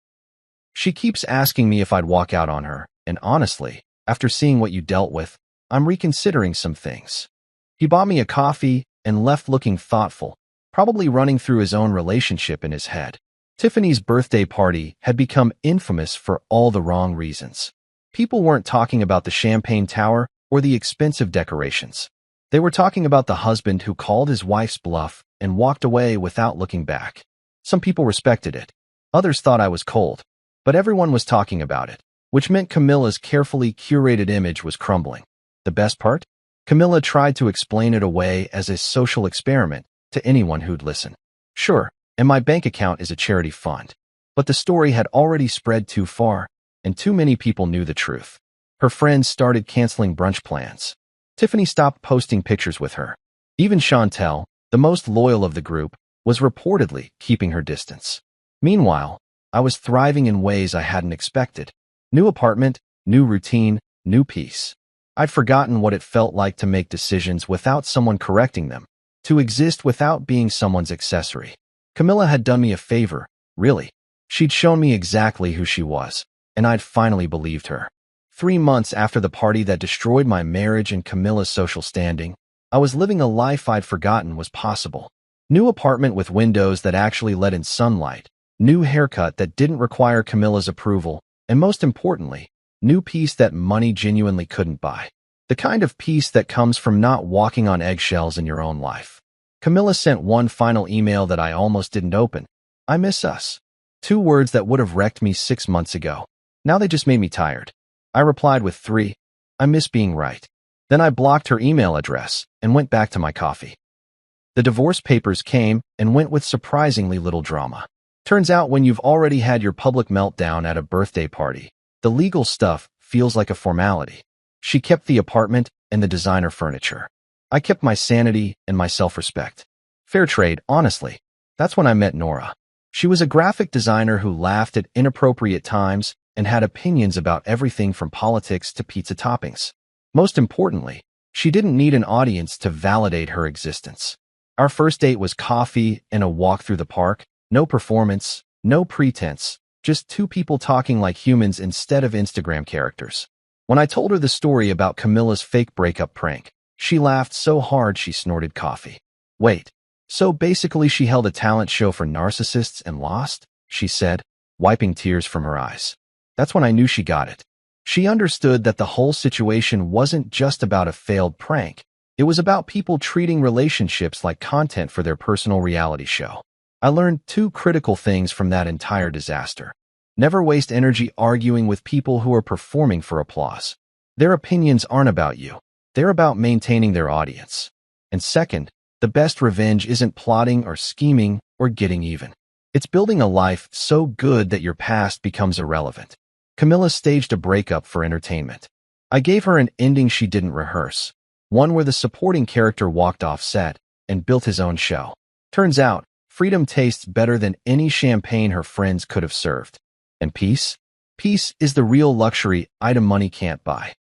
S1: She keeps asking me if I'd walk out on her, and honestly, after seeing what you dealt with, I'm reconsidering some things. He bought me a coffee and left looking thoughtful, probably running through his own relationship in his head. Tiffany's birthday party had become infamous for all the wrong reasons. People weren't talking about the champagne tower or the expensive decorations. They were talking about the husband who called his wife's bluff and walked away without looking back. Some people respected it. Others thought I was cold. But everyone was talking about it, which meant Camilla's carefully curated image was crumbling. The best part? Camilla tried to explain it away as a social experiment to anyone who'd listen. Sure, and my bank account is a charity fund. But the story had already spread too far, and too many people knew the truth. Her friends started canceling brunch plans. Tiffany stopped posting pictures with her. Even Chantel, the most loyal of the group, was reportedly keeping her distance. Meanwhile, I was thriving in ways I hadn't expected. New apartment, new routine, new peace. I'd forgotten what it felt like to make decisions without someone correcting them, to exist without being someone's accessory. Camilla had done me a favor, really. She'd shown me exactly who she was, and I'd finally believed her. 3 months after the party that destroyed my marriage and Camilla's social standing, I was living a life I'd forgotten was possible. New apartment with windows that actually let in sunlight, new haircut that didn't require Camilla's approval, and most importantly, new peace that money genuinely couldn't buy. The kind of peace that comes from not walking on eggshells in your own life. Camilla sent one final email that I almost didn't open. I miss us. 2 words that would have wrecked me 6 months ago. Now they just made me tired. I replied with 3. I miss being right. Then I blocked her email address and went back to my coffee. The divorce papers came and went with surprisingly little drama. Turns out when you've already had your public meltdown at a birthday party, the legal stuff feels like a formality. She kept the apartment and the designer furniture. I kept my sanity and my self-respect. Fair trade, honestly. That's when I met Nora. She was a graphic designer who laughed at inappropriate times and had opinions about everything from politics to pizza toppings. Most importantly, she didn't need an audience to validate her existence. Our first date was coffee and a walk through the park, no performance, no pretense, just 2 people talking like humans instead of Instagram characters. When I told her the story about Camilla's fake breakup prank, she laughed so hard she snorted coffee. Wait, so basically she held a talent show for narcissists and lost? She said, wiping tears from her eyes. That's when I knew she got it. She understood that the whole situation wasn't just about a failed prank. It was about people treating relationships like content for their personal reality show. I learned 2 critical things from that entire disaster. Never waste energy arguing with people who are performing for applause. Their opinions aren't about you. They're about maintaining their audience. And second, the best revenge isn't plotting or scheming or getting even. It's building a life so good that your past becomes irrelevant. Camilla staged a breakup for entertainment. I gave her an ending she didn't rehearse, one where the supporting character walked off set and built his own show. Turns out, freedom tastes better than any champagne her friends could have served. And peace? Peace is the real luxury item money can't buy.